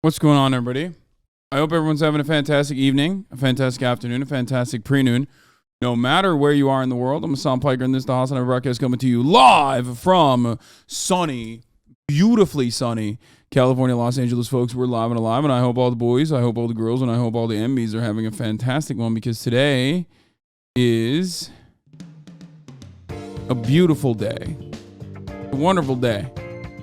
What's going on, everybody? I hope everyone's having a fantastic evening, a fantastic afternoon, a fantastic pre-noon. No matter where you are in the world, I'm Hasan Piker, and this is the Hasanabi broadcast coming to you live from sunny, beautifully sunny California, Los Angeles, folks. We're live and alive, and I hope all the boys, I hope all the girls, and I hope all the MBs are having a fantastic one, because today is a beautiful day, a wonderful day.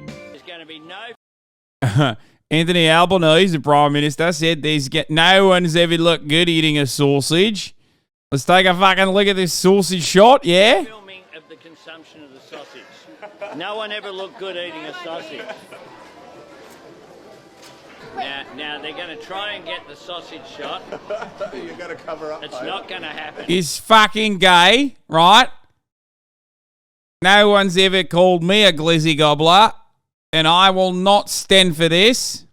There's going to be no... Anthony Albanese, the Prime Minister, said no one's ever looked good eating a sausage. Let's take a fucking look at this sausage shot, yeah? filming of the consumption of the sausage. No one ever looked good eating a sausage. Now they're going to try and get the sausage shot. You've got to cover up. It's not going to happen. Is fucking gay, right? No one's ever called me a glizzy gobbler, and I will not stand for this.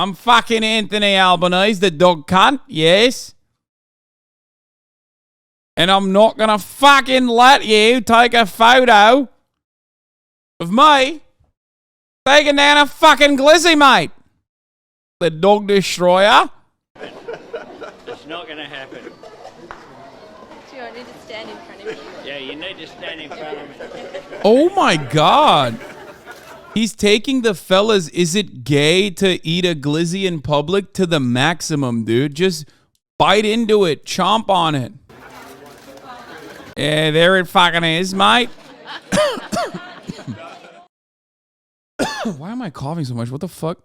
I'm fucking Anthony Albanese, the dog cunt, yes? And I'm not going to fucking let you take a photo of me taking down a fucking glizzy, mate. The dog destroyer. It's not going to happen. Do I need to stand in front of you? Yeah, you need to stand in front of me. Oh my God. He's taking the fellas, is it gay to eat a glizzy in public to the maximum, dude. Just bite into it. Chomp on it. Yeah, there it fucking is, mate. Why am I coughing so much? What the fuck?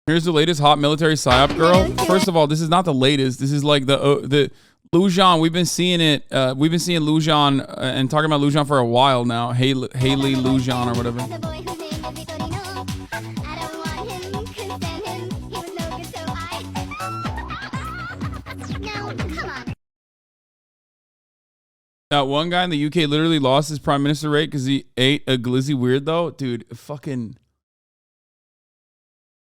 Here's the latest hot military psyop, girl. First of all, this is not the latest. This is like the Lujan. We've been seeing it. We've been seeing Lujan and talking about Lujan for a while now. Haley Lujan or whatever. That one guy in the UK literally lost his prime minister rate because he ate a glizzy weirdo. Dude, fucking...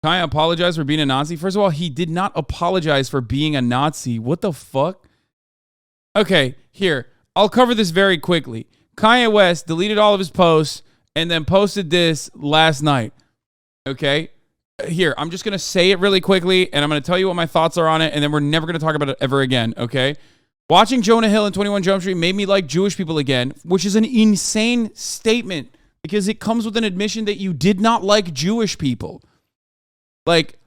Kanye apologized for being a Nazi. First of all, he did not apologize for being a Nazi. What the fuck? Okay, here. I'll cover this very quickly. Kanye West deleted all of his posts and then posted this last night. Okay? Here, I'm just going to say it really quickly, and I'm going to tell you what my thoughts are on it, and then we're never going to talk about it ever again, okay? Watching Jonah Hill and 21 Jump Street made me like Jewish people again, which is an insane statement because it comes with an admission that you did not like Jewish people. Like,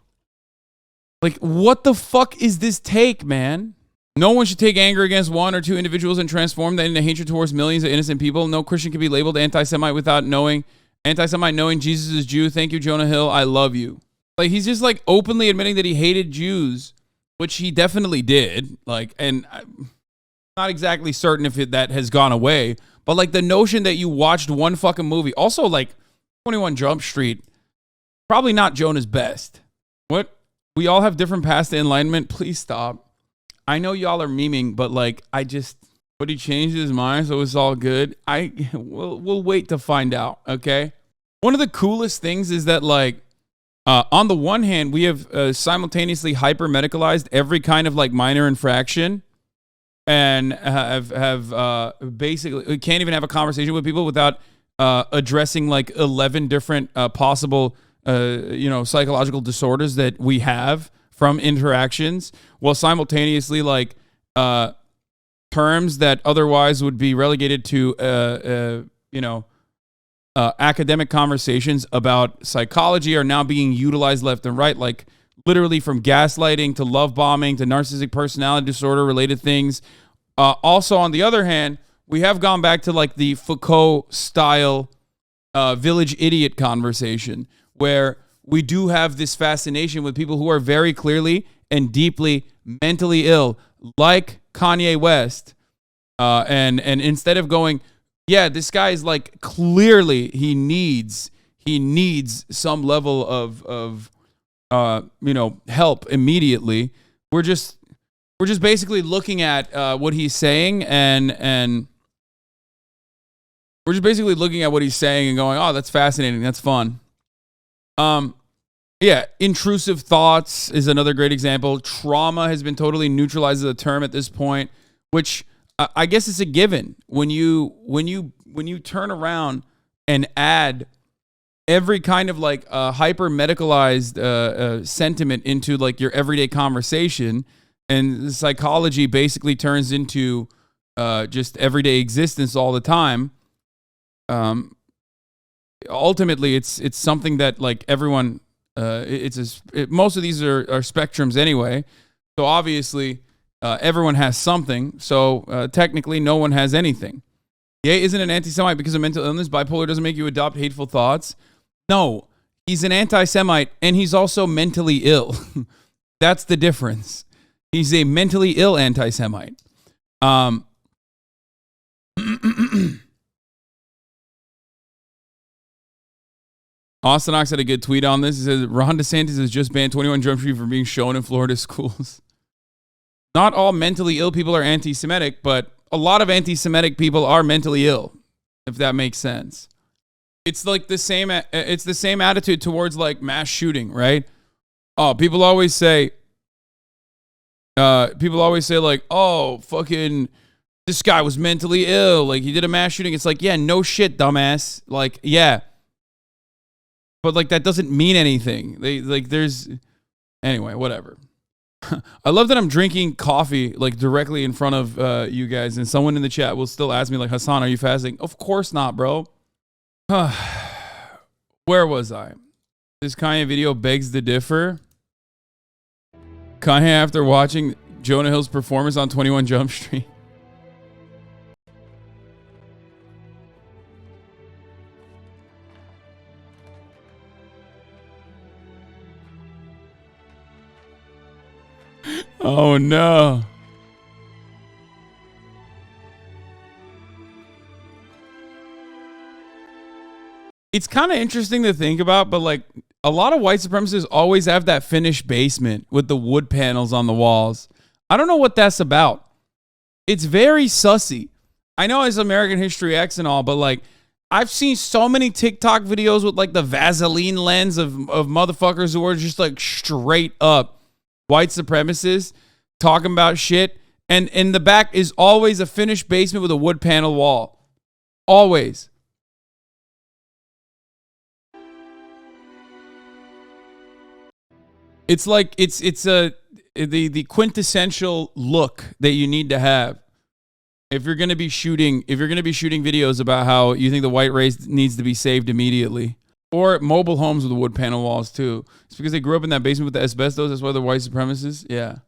what the fuck is this take, man? No one should take anger against one or two individuals and transform that into hatred towards millions of innocent people. No Christian can be labeled anti-Semite without knowing Jesus is Jew. Thank you, Jonah Hill. I love you. Like, he's just like openly admitting that he hated Jews, which he definitely did. Like, and I'm not exactly certain if that has gone away, but like the notion that you watched one fucking movie, also like 21 Jump Street, probably not Jonah's best. What? We all have different paths to enlightenment. Please stop. I know y'all are memeing, but like, but he changed his mind, so it's all good. We'll wait to find out, okay? One of the coolest things is that like, on the one hand, we have simultaneously hyper-medicalized every kind of like minor infraction and have basically, we can't even have a conversation with people without addressing like 11 different possible psychological disorders that we have from interactions, while simultaneously like terms that otherwise would be relegated to academic conversations about psychology are now being utilized left and right, like literally from gaslighting to love bombing to narcissistic personality disorder related things. Also, on the other hand, we have gone back to like the Foucault style village idiot conversation, where we do have this fascination with people who are very clearly and deeply mentally ill, like Kanye West. And instead of going, yeah, this guy is like clearly he needs some level of help immediately. We're just basically looking at what he's saying and we're just basically looking at what he's saying and going, oh, that's fascinating. That's fun. Yeah, intrusive thoughts is another great example. Trauma has been totally neutralized as a term at this point, which I guess it's a given when you turn around and add every kind of like hyper medicalized sentiment into like your everyday conversation, and psychology basically turns into just everyday existence all the time. Ultimately, it's something that like everyone. Most of these are spectrums anyway. So obviously, everyone has something. So technically, no one has anything. Ye isn't an anti-Semite because of mental illness. Bipolar doesn't make you adopt hateful thoughts. No, he's an anti-Semite and he's also mentally ill. That's the difference. He's a mentally ill anti-Semite. Austin Ox had a good tweet on this. He says, Ron DeSantis has just banned 21 Jump Street from being shown in Florida schools. Not all mentally ill people are anti-Semitic, but a lot of anti-Semitic people are mentally ill, if that makes sense. It's like the same attitude towards like mass shooting, right? Oh, people always say like, oh, fucking, this guy was mentally ill. Like, he did a mass shooting. It's like, yeah, no shit, dumbass. Like, yeah. But like that doesn't mean anything. Anyway, whatever. I love that I'm drinking coffee like directly in front of you guys, and someone in the chat will still ask me like, Hasan, are you fasting? Of course not, bro. Where was I? This Kanye video begs to differ. Kanye after watching Jonah Hill's performance on 21 Jump Street. Oh no. It's kind of interesting to think about, but like a lot of white supremacists always have that finished basement with the wood panels on the walls. I don't know what that's about. It's very sussy. I know it's American History X and all, but like I've seen so many TikTok videos with like the Vaseline lens of motherfuckers who are just like straight up white supremacists talking about shit, and in the back is always a finished basement with a wood panel wall. Always. It's like it's the quintessential look that you need to have if you're gonna be shooting videos about how you think the white race needs to be saved immediately. Or mobile homes with the wood panel walls too. It's because they grew up in that basement with the asbestos. That's why they're white supremacists. Yeah.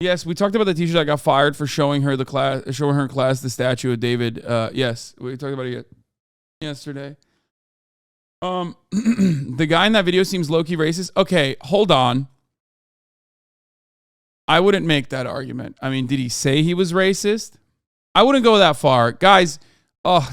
Yes, we talked about the teacher that got fired for showing her in class the statue of David. Yes, we talked about it yesterday. The guy in that video seems low-key racist. Okay, hold on. I wouldn't make that argument. I mean, did he say he was racist? I wouldn't go that far. Guys,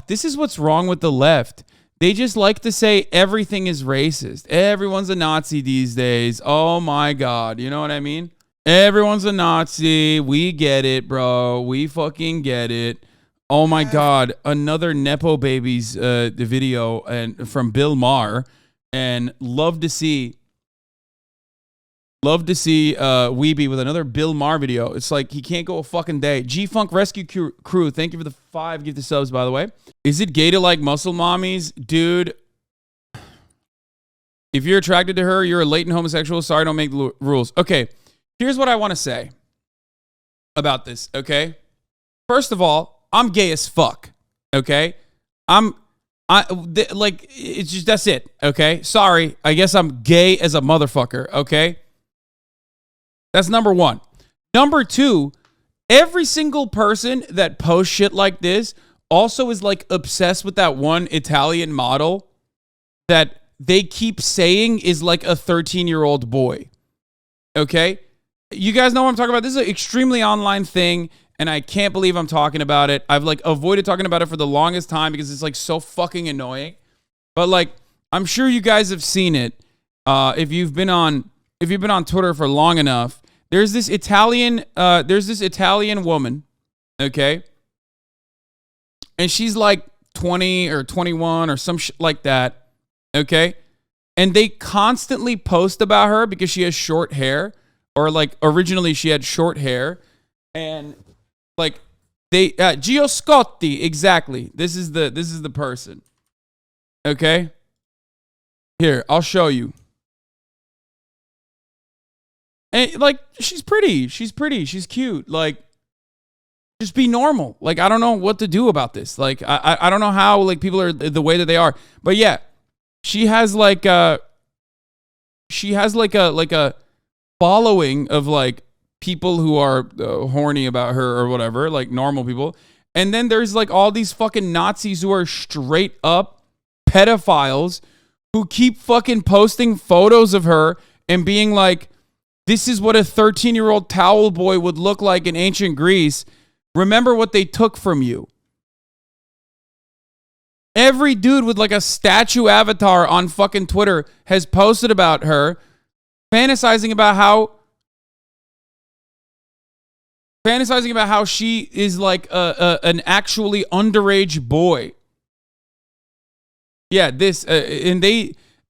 this is what's wrong with the left. They just like to say everything is racist. Everyone's a Nazi these days. Oh my God. You know what I mean? Everyone's a Nazi. We get it, bro. We fucking get it. Oh my God. Another Nepo Babies video from Bill Maher. And love to see Weeby with another Bill Maher video. It's like he can't go a fucking day. G-Funk Rescue Crew, thank you for the 5 gifted subs, by the way. Is it gay to like muscle mommies? Dude, if you're attracted to her, you're a latent homosexual. Sorry, don't make rules. Okay, here's what I want to say about this, okay? First of all, I'm gay as fuck, okay? It's just, that's it, okay? Sorry, I guess I'm gay as a motherfucker, okay? That's number one. Number two, every single person that posts shit like this also is like obsessed with that one Italian model that they keep saying is like a 13-year-old boy. Okay? You guys know what I'm talking about. This is an extremely online thing, and I can't believe I'm talking about it. I've like avoided talking about it for the longest time because it's like so fucking annoying. But like, I'm sure you guys have seen it. If you've been on Twitter for long enough, there's this Italian woman, okay? And she's like 20 or 21 or some shit like that, okay? And they constantly post about her because she has short hair, or like originally she had short hair, and like Gio Scotti, exactly. This is the person. Okay? Here, I'll show you. And like, she's pretty. She's cute. Like, just be normal. Like, I don't know what to do about this. Like, I don't know how like people are the way that they are. But yeah, she has like a following of like people who are horny about her or whatever, like normal people. And then there's like all these fucking Nazis who are straight up pedophiles who keep fucking posting photos of her and being like, this is what a 13-year-old towel boy would look like in ancient Greece. Remember what they took from you. Every dude with like a statue avatar on fucking Twitter has posted about her, fantasizing about how she is like an actually underage boy. Yeah,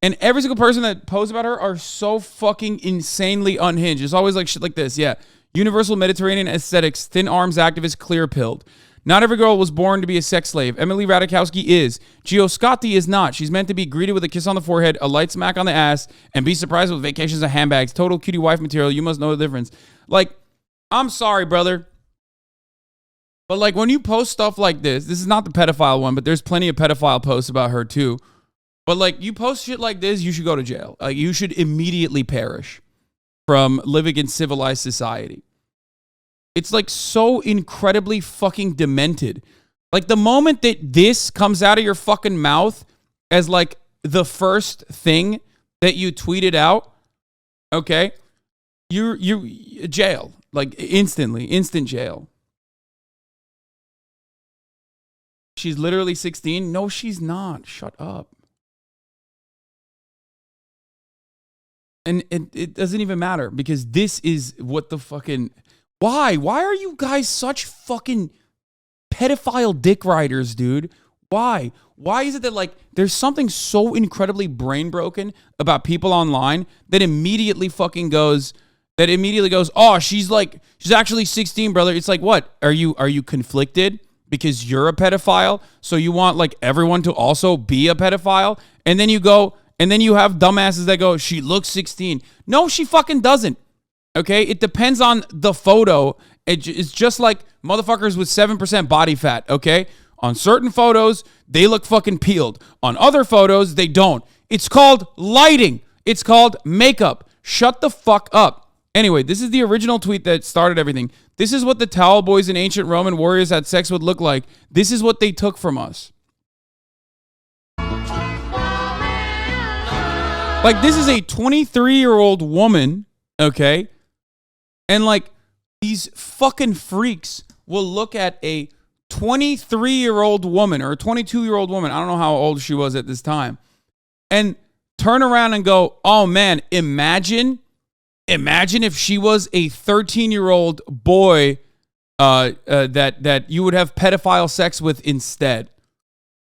and every single person that posts about her are so fucking insanely unhinged. It's always like shit like this. Yeah. Universal Mediterranean aesthetics, thin arms activist, clear pilled. Not every girl was born to be a sex slave. Emily Ratajkowski is. Gio Scotti is not. She's meant to be greeted with a kiss on the forehead, a light smack on the ass, and be surprised with vacations and handbags. Total cutie wife material. You must know the difference. Like, I'm sorry, brother. But like when you post stuff like this is not the pedophile one, but there's plenty of pedophile posts about her too. But like you post shit like this, you should go to jail. Like you should immediately perish from living in civilized society. It's like so incredibly fucking demented. Like the moment that this comes out of your fucking mouth as like the first thing that you tweeted out, okay, you're jail. Like instantly, instant jail. She's literally 16. No, she's not. Shut up. And it doesn't even matter because this is what the fucking... Why? Why are you guys such fucking pedophile dick riders, dude? Why? Why is it that like there's something so incredibly brain broken about people online that immediately goes, oh, she's actually 16, brother. It's like, what? Are you conflicted because you're a pedophile? So you want like everyone to also be a pedophile? And then you go... And then you have dumbasses that go, she looks 16. No, she fucking doesn't. Okay? It depends on the photo. It's just like motherfuckers with 7% body fat. Okay? On certain photos, they look fucking peeled. On other photos, they don't. It's called lighting. It's called makeup. Shut the fuck up. Anyway, this is the original tweet that started everything. This is what the towel boys and ancient Roman warriors had sex would look like. This is what they took from us. Like, this is a 23-year-old woman, okay? And, like, these fucking freaks will look at a 23-year-old woman or a 22-year-old woman, I don't know how old she was at this time, and turn around and go, oh, man, imagine if she was a 13-year-old boy that you would have pedophile sex with instead.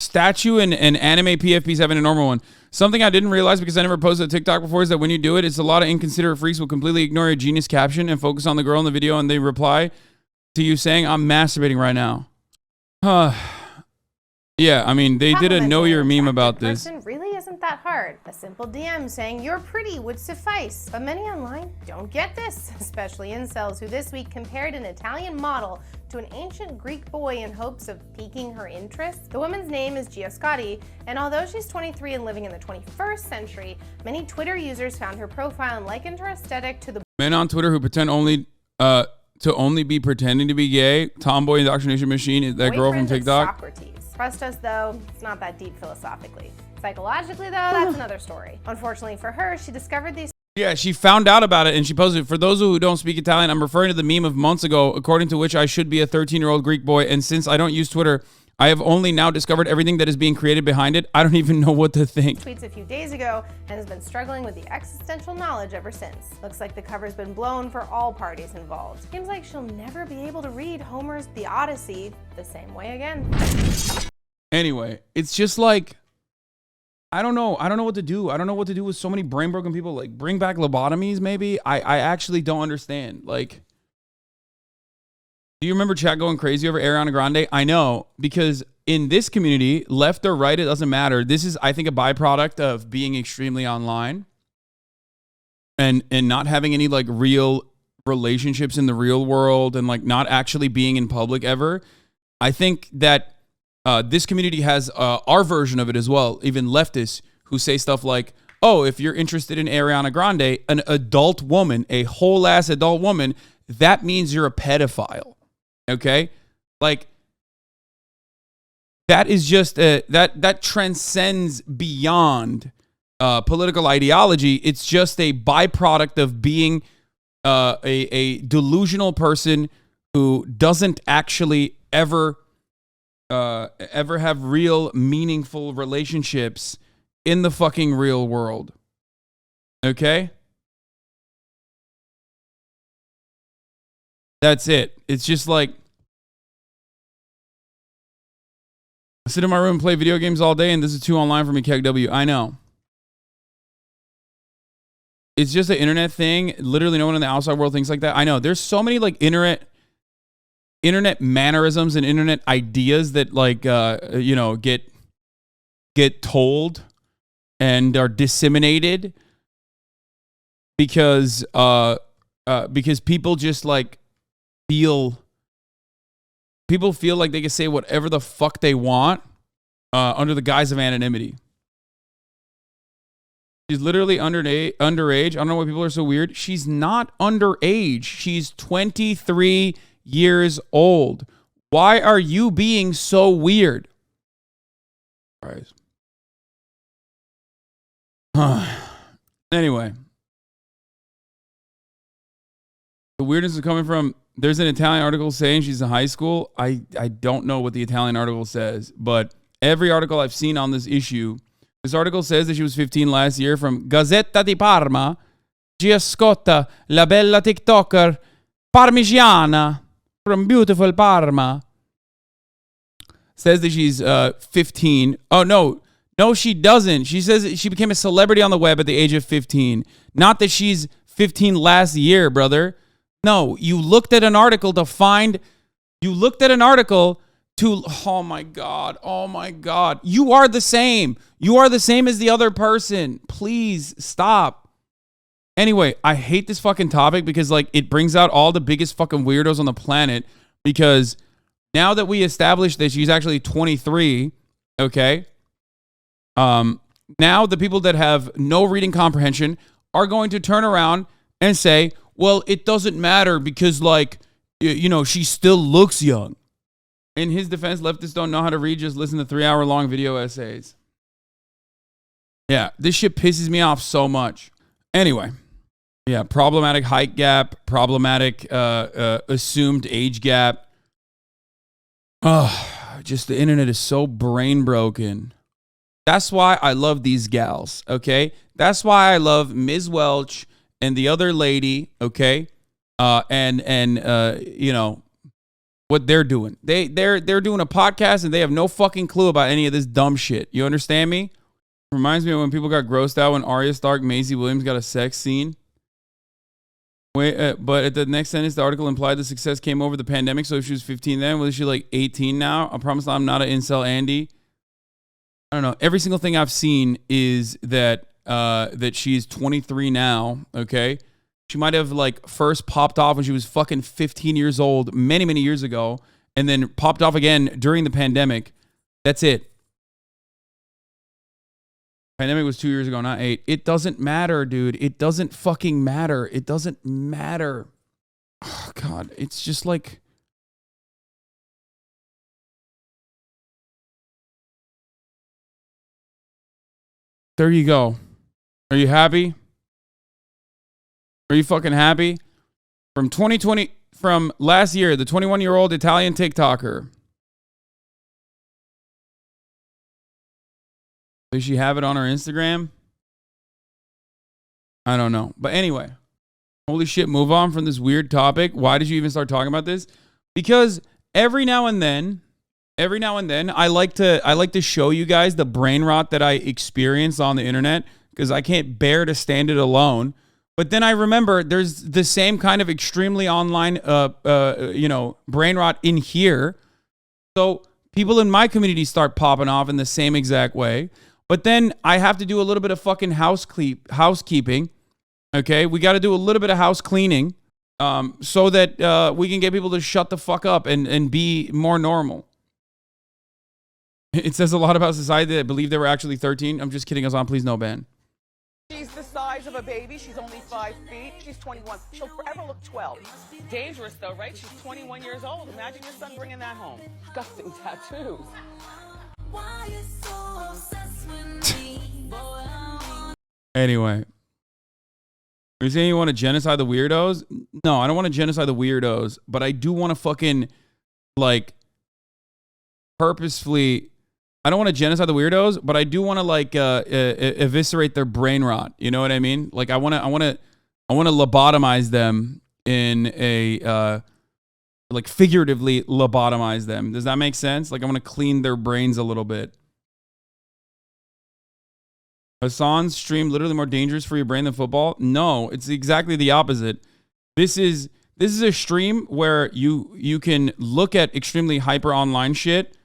Statue and anime PFPs having a normal one. Something I didn't realize because I never posted a TikTok before is that when you do it, it's a lot of inconsiderate freaks will completely ignore a genius caption and focus on the girl in the video and they reply to you saying, I'm masturbating right now. Yeah, I mean, they did a know your meme about this. Really isn't that hard. A simple DM saying you're pretty would suffice. But many online don't get this, especially incels who this week compared an Italian model to an ancient Greek boy in hopes of piquing her interest. The woman's name is Gio Scotti, and although she's 23 and living in the 21st century, many Twitter users found her profile and likened her aesthetic to the men on Twitter who pretend to only be pretending to be gay. Tomboy indoctrination machine, that girl from TikTok. Socrates. Trust us though, it's not that deep philosophically. Psychologically though, that's another story. Unfortunately for her, she discovered these... Yeah, she found out about it and she posted it. For those who don't speak Italian, I'm referring to the meme of months ago, according to which I should be a 13-year-old Greek boy. And since I don't use Twitter, I have only now discovered everything that is being created behind it. I don't even know what to think. Tweets a few days ago and has been struggling with the existential knowledge ever since. Looks like the cover's been blown for all parties involved. Seems like she'll never be able to read Homer's The Odyssey the same way again. Anyway, it's just like, I don't know. I don't know what to do. I don't know what to do with so many brain broken people. Like, bring back lobotomies, maybe? I actually don't understand. Like, Do you remember chat going crazy over Ariana Grande? I know, because in this community, left or right, it doesn't matter. This is, I think, a byproduct of being extremely online and not having any like real relationships in the real world and like not actually being in public ever. I think that this community has our version of it as well, even leftists who say stuff like, oh, if you're interested in Ariana Grande, an adult woman, a whole ass adult woman, that means you're a pedophile. Okay? Like, that is just that transcends beyond political ideology. It's just a byproduct of being a delusional person who doesn't actually ever have real meaningful relationships in the fucking real world. Okay? That's it. It's just like, I sit in my room and play video games all day, and this is too online for me, KW. I know. It's just an internet thing. Literally no one in the outside world thinks like that. I know. There's so many like internet mannerisms and internet ideas that like get told and are disseminated because people just like people feel like they can say whatever the fuck they want under the guise of anonymity. She's literally underage. I don't know why people are so weird. She's not underage. She's 23 years old. Why are you being so weird? Anyway. The weirdness is coming from, there's an Italian article saying she's in high school. I don't know what the Italian article says, but every article I've seen on this issue, this article says that she was 15 last year from Gazzetta di Parma. Gia Scotta, la bella TikToker parmigiana from beautiful Parma. Says that she's 15. Oh, no, she doesn't. She says she became a celebrity on the web at the age of 15. Not that she's 15 last year, brother. No, you looked at an article to find, oh my God. You are the same. You are the same as the other person. Please stop. Anyway, I hate this fucking topic because like it brings out all the biggest fucking weirdos on the planet, because now that we established that she's actually 23, okay? Now the people that have no reading comprehension are going to turn around and say, well, it doesn't matter because, like, she still looks young. In his defense, leftists don't know how to read, just listen to 3-hour-long video essays. Yeah, this shit pisses me off so much. Anyway, yeah, problematic height gap, problematic assumed age gap. Oh, just the internet is so brain broken. That's why I love these gals, okay? That's why I love Ms. Welch and the other lady, okay, and what they're doing. They're doing a podcast and they have no fucking clue about any of this dumb shit. You understand me? Reminds me of when people got grossed out when Arya Stark, Maisie Williams got a sex scene. Wait, but at the next sentence, the article implied the success came over the pandemic. So if she was 15 then, was she like 18 now? I promise I'm not an incel, Andy. I don't know. Every single thing I've seen is that she's 23 now, okay? She might have like first popped off when she was fucking 15 years old many, many years ago, and then popped off again during the pandemic. That's it. Pandemic was 2 years ago, not 8. It doesn't matter, dude. It doesn't fucking matter. It doesn't matter. Oh, God. It's just like... There you go. Are you happy? Are you fucking happy? From last year, the 21-year-old Italian TikToker. Does she have it on her Instagram? I don't know. But anyway, holy shit, move on from this weird topic. Why did you even start talking about this? Because every now and then, I like to show you guys the brain rot that I experience on the internet, because I can't bear to stand it alone. But then I remember there's the same kind of extremely online, brain rot in here. So people in my community start popping off in the same exact way. But then I have to do a little bit of fucking housekeeping. Okay, we got to do a little bit of house cleaning so that we can get people to shut the fuck up and be more normal. It says a lot about society that believe they were actually 13. I'm just kidding, Hasan. Please no ban. She's the size of a baby. She's only 5 feet. She's 21. She'll forever look 12. Dangerous, though, right? She's 21 years old. Imagine your son bringing that home. Disgusting tattoos. Anyway. Are you saying you want to genocide the weirdos? No, I don't want to genocide the weirdos, but I do want to fucking, like, purposefully... I don't want to genocide the weirdos, but I do want to like eviscerate their brain rot. You know what I mean? Like I want to lobotomize them in a like figuratively lobotomize them. Does that make sense? Like I want to clean their brains a little bit. Hasan's stream literally more dangerous for your brain than football? No, it's exactly the opposite. This is a stream where you can look at extremely hyper online shit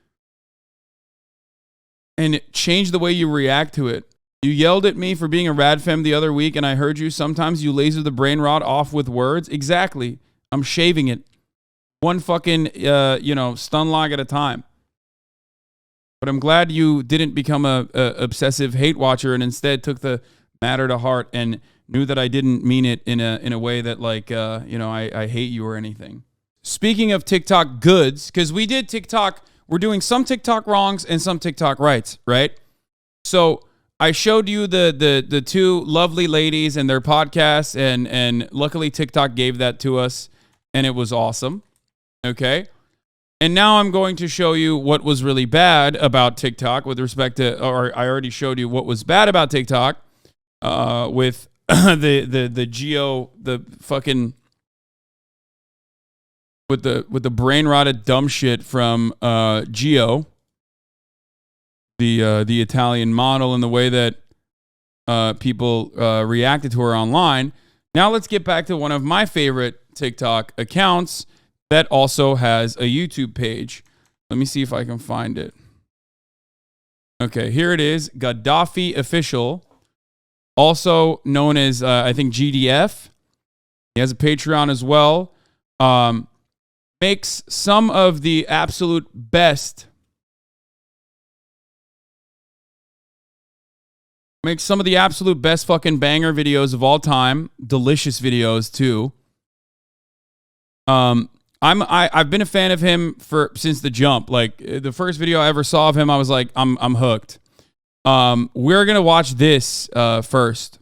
and change the way you react to it. You yelled at me for being a rad femme the other week, and I heard you. Sometimes you laser the brain rot off with words. Exactly. I'm shaving it. One fucking, stun log at a time. But I'm glad you didn't become a obsessive hate watcher and instead took the matter to heart and knew that I didn't mean it in a way that, like, I hate you or anything. Speaking of TikTok goods, because we did TikTok... We're doing some TikTok wrongs and some TikTok rights, right? So I showed you the two lovely ladies and their podcasts, and luckily TikTok gave that to us, and it was awesome, okay? And now I'm going to show you what was really bad about TikTok with respect to, or I already showed you what was bad about TikTok with the fucking... With the brain rotted dumb shit from Gio, the Italian model, and the way that people reacted to her online. Now let's get back to one of my favorite TikTok accounts that also has a YouTube page. Let me see if I can find it. Okay, here it is, Gaddafi Official, also known as I think GDF. He has a Patreon as well. Makes some of the absolute best. Makes some of the absolute best fucking banger videos of all time. Delicious videos too. I've been a fan of him since the jump. Like the first video I ever saw of him, I was like, I'm hooked. We're gonna watch this first.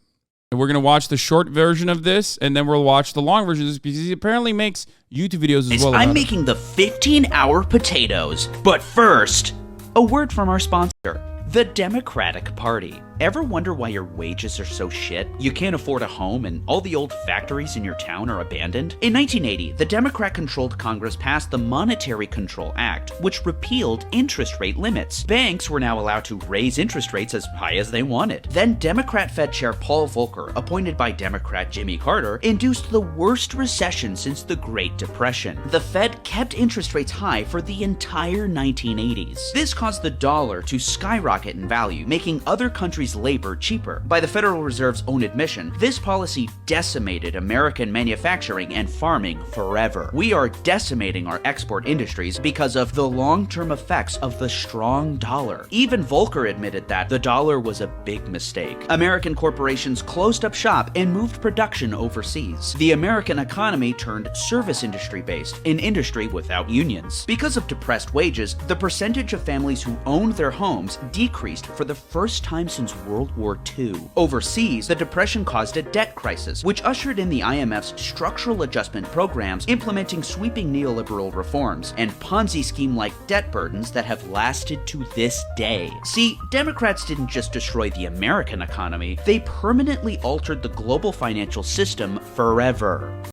We're going to watch the short version of this, and then we'll watch the long version of this, because he apparently makes YouTube videos as well. I'm making the 15-hour potatoes. But first, a word from our sponsor, the Democratic Party. Ever wonder why your wages are so shit? You can't afford a home and all the old factories in your town are abandoned? In 1980, the Democrat-controlled Congress passed the Monetary Control Act, which repealed interest rate limits. Banks were now allowed to raise interest rates as high as they wanted. Then Democrat Fed Chair Paul Volcker, appointed by Democrat Jimmy Carter, induced the worst recession since the Great Depression. The Fed kept interest rates high for the entire 1980s. This caused the dollar to skyrocket in value, making other countries' labor cheaper. By the Federal Reserve's own admission, this policy decimated American manufacturing and farming forever. We are decimating our export industries because of the long-term effects of the strong dollar. Even Volcker admitted that the dollar was a big mistake. American corporations closed up shop and moved production overseas. The American economy turned service industry-based, an industry without unions. Because of depressed wages, the percentage of families who owned their homes decreased for the first time since World War II. Overseas, the Depression caused a debt crisis, which ushered in the IMF's structural adjustment programs, implementing sweeping neoliberal reforms and Ponzi scheme-like debt burdens that have lasted to this day. See, Democrats didn't just destroy the American economy, they permanently altered the global financial system forever.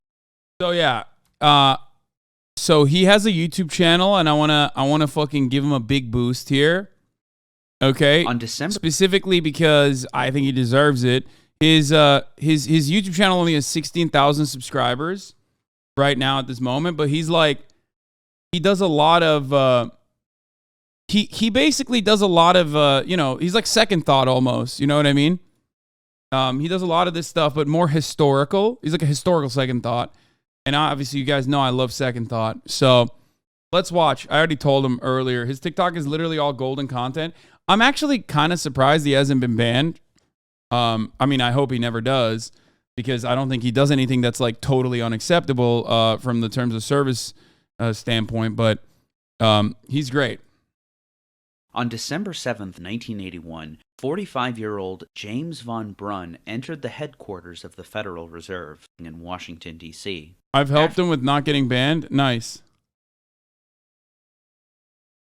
So yeah, so he has a YouTube channel, and I wanna fucking give him a big boost here. Okay. On December Specifically because I think he deserves it. His YouTube channel only has 16,000 subscribers right now at this moment, but he does a lot of he basically does a lot of he's like Second Thought almost, you know what I mean? He does a lot of this stuff, but more historical. He's like a historical Second Thought. And obviously you guys know I love Second Thought. So let's watch. I already told him earlier. His TikTok is literally all golden content. I'm actually kind of surprised he hasn't been banned. I mean, I hope he never does, because I don't think he does anything that's like totally unacceptable from the terms of service standpoint, but he's great. On December 7th, 1981, 45-year-old James Von Brunn entered the headquarters of the Federal Reserve in Washington, D.C. I've helped him with not getting banned. Nice.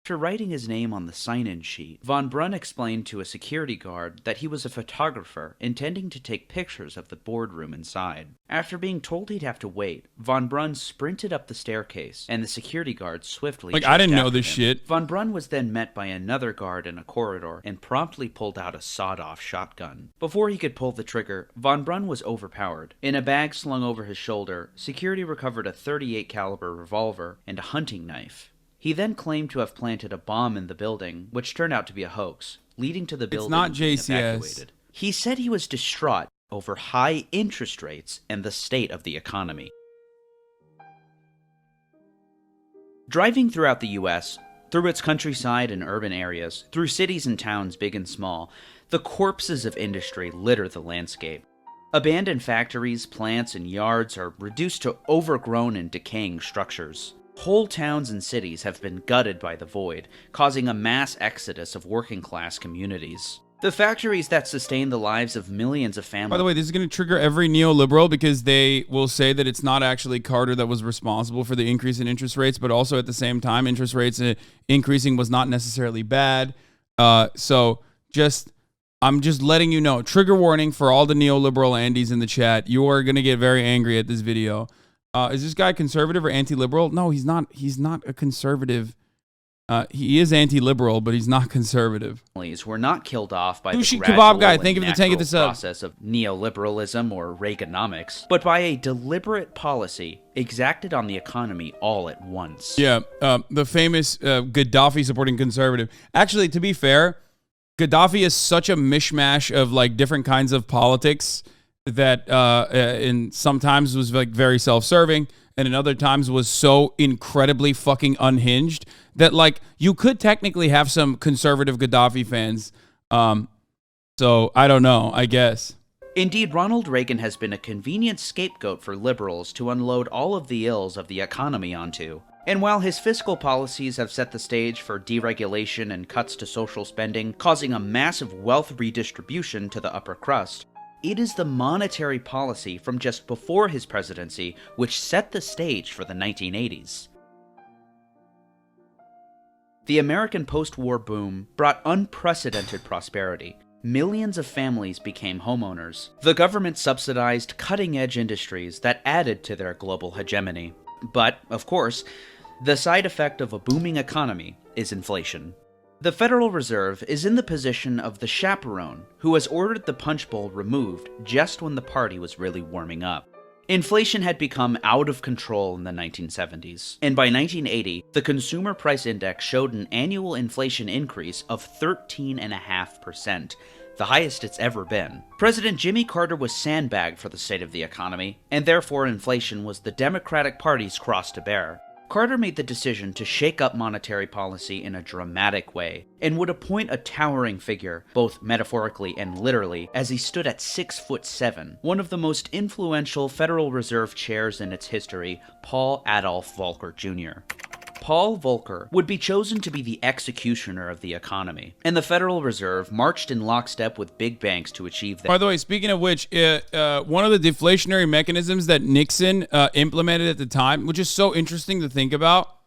After writing his name on the sign-in sheet, Von Brunn explained to a security guard that he was a photographer intending to take pictures of the boardroom inside. After being told he'd have to wait, Von Brunn sprinted up the staircase, and the security guard swiftly I didn't know after this him. shit. Von Brunn was then met by another guard in a corridor and promptly pulled out a sawed-off shotgun. Before he could pull the trigger, Von Brunn was overpowered. In a bag slung over his shoulder, security recovered a .38 caliber revolver and a hunting knife. He then claimed to have planted a bomb in the building, which turned out to be a hoax, leading to the building not being JCS. evacuated. He said he was distraught over high interest rates and the state of the economy. Driving throughout the U.S., through its countryside and urban areas, through cities and towns big and small, the corpses of industry litter the landscape. Abandoned factories, plants, and yards are reduced to overgrown and decaying structures. Whole towns and cities have been gutted by the void, causing a mass exodus of working-class communities. The factories that sustain the lives of millions of families... By the way, this is going to trigger every neoliberal, because they will say that it's not actually Carter that was responsible for the increase in interest rates, but also at the same time, interest rates increasing was not necessarily bad. So I'm just letting you know, trigger warning for all the neoliberal Andes in the chat. You are going to get very angry at this video. Is this guy conservative or anti-liberal? No, he's not. He's not a conservative. He is anti-liberal, but he's not conservative. Were not killed off by Sushi the kebab gradual guy, and thank you for the 10 natural this up. process of neoliberalism or Reaganomics, but by a deliberate policy exacted on the economy all at once. Yeah, the famous Gaddafi supporting conservative. Actually, to be fair, Gaddafi is such a mishmash of like different kinds of politics that in sometimes was like very self-serving, and in other times was so incredibly fucking unhinged that like you could technically have some conservative Gaddafi fans. So I don't know, I guess. Indeed, Ronald Reagan has been a convenient scapegoat for liberals to unload all of the ills of the economy onto. And while his fiscal policies have set the stage for deregulation and cuts to social spending, causing a massive wealth redistribution to the upper crust, it is the monetary policy from just before his presidency which set the stage for the 1980s. The American post-war boom brought unprecedented prosperity. Millions of families became homeowners. The government subsidized cutting-edge industries that added to their global hegemony. But, of course, the side effect of a booming economy is inflation. The Federal Reserve is in the position of the chaperone who has ordered the punch bowl removed just when the party was really warming up. Inflation had become out of control in the 1970s, and by 1980, the Consumer Price Index showed an annual inflation increase of 13.5%, the highest it's ever been. President Jimmy Carter was sandbagged for the state of the economy, and therefore inflation was the Democratic Party's cross to bear. Carter made the decision to shake up monetary policy in a dramatic way, and would appoint a towering figure, both metaphorically and literally, as he stood at 6'7", one of the most influential Federal Reserve chairs in its history, Paul Adolph Volcker Jr. Paul Volcker would be chosen to be the executioner of the economy, and the Federal Reserve marched in lockstep with big banks to achieve that. By the way, speaking of which, one of the deflationary mechanisms that Nixon implemented at the time, which is so interesting to think about,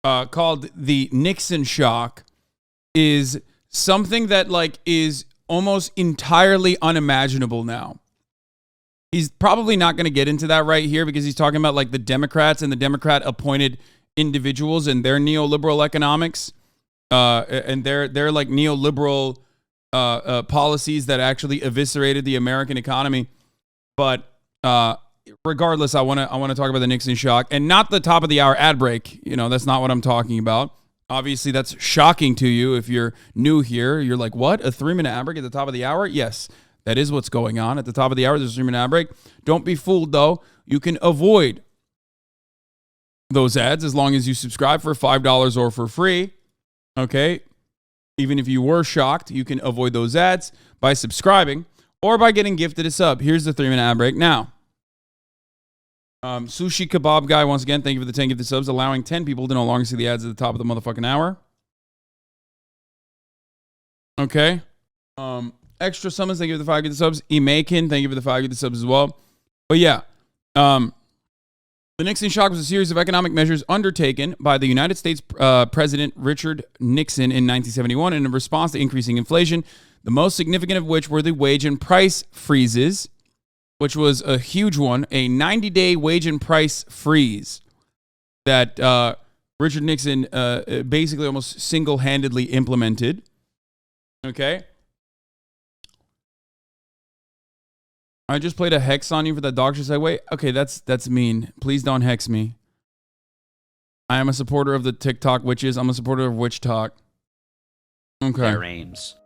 called the Nixon shock, is something that like is almost entirely unimaginable now. He's probably not going to get into that right here because he's talking about like the Democrats and the Democrat appointed individuals and their neoliberal economics, and their like neoliberal policies that actually eviscerated the American economy. But regardless, I want to talk about the Nixon shock, and not the top of the hour ad break. You know, that's not what I'm talking about. Obviously, that's shocking to you if you're new here. You're like, what? A 3-minute ad break at the top of the hour? Yes, that is what's going on. At the top of the hour, there's a 3-minute ad break. Don't be fooled, though. You can avoid those ads as long as you subscribe for $5 or for free. Okay? Even if you were shocked, you can avoid those ads by subscribing or by getting gifted a sub. Here's the 3-minute ad break now. Sushi Kebab Guy, once again, thank you for the 10 gifted subs, allowing 10 people to no longer see the ads at the top of the motherfucking hour. Okay. Extra summons, thank you for the 5 gifted subs. Emakin, thank you for the 5 gifted subs as well. But yeah, the Nixon shock was a series of economic measures undertaken by the United States President Richard Nixon in 1971 in response to increasing inflation, the most significant of which were the wage and price freezes, which was a huge one, a 90-day wage and price freeze that Richard Nixon basically almost single-handedly implemented. Okay? I just played a hex on you for that doctor segue. Okay, that's mean. Please don't hex me. I am a supporter of the TikTok witches. I'm a supporter of witch talk. Okay. Their aims.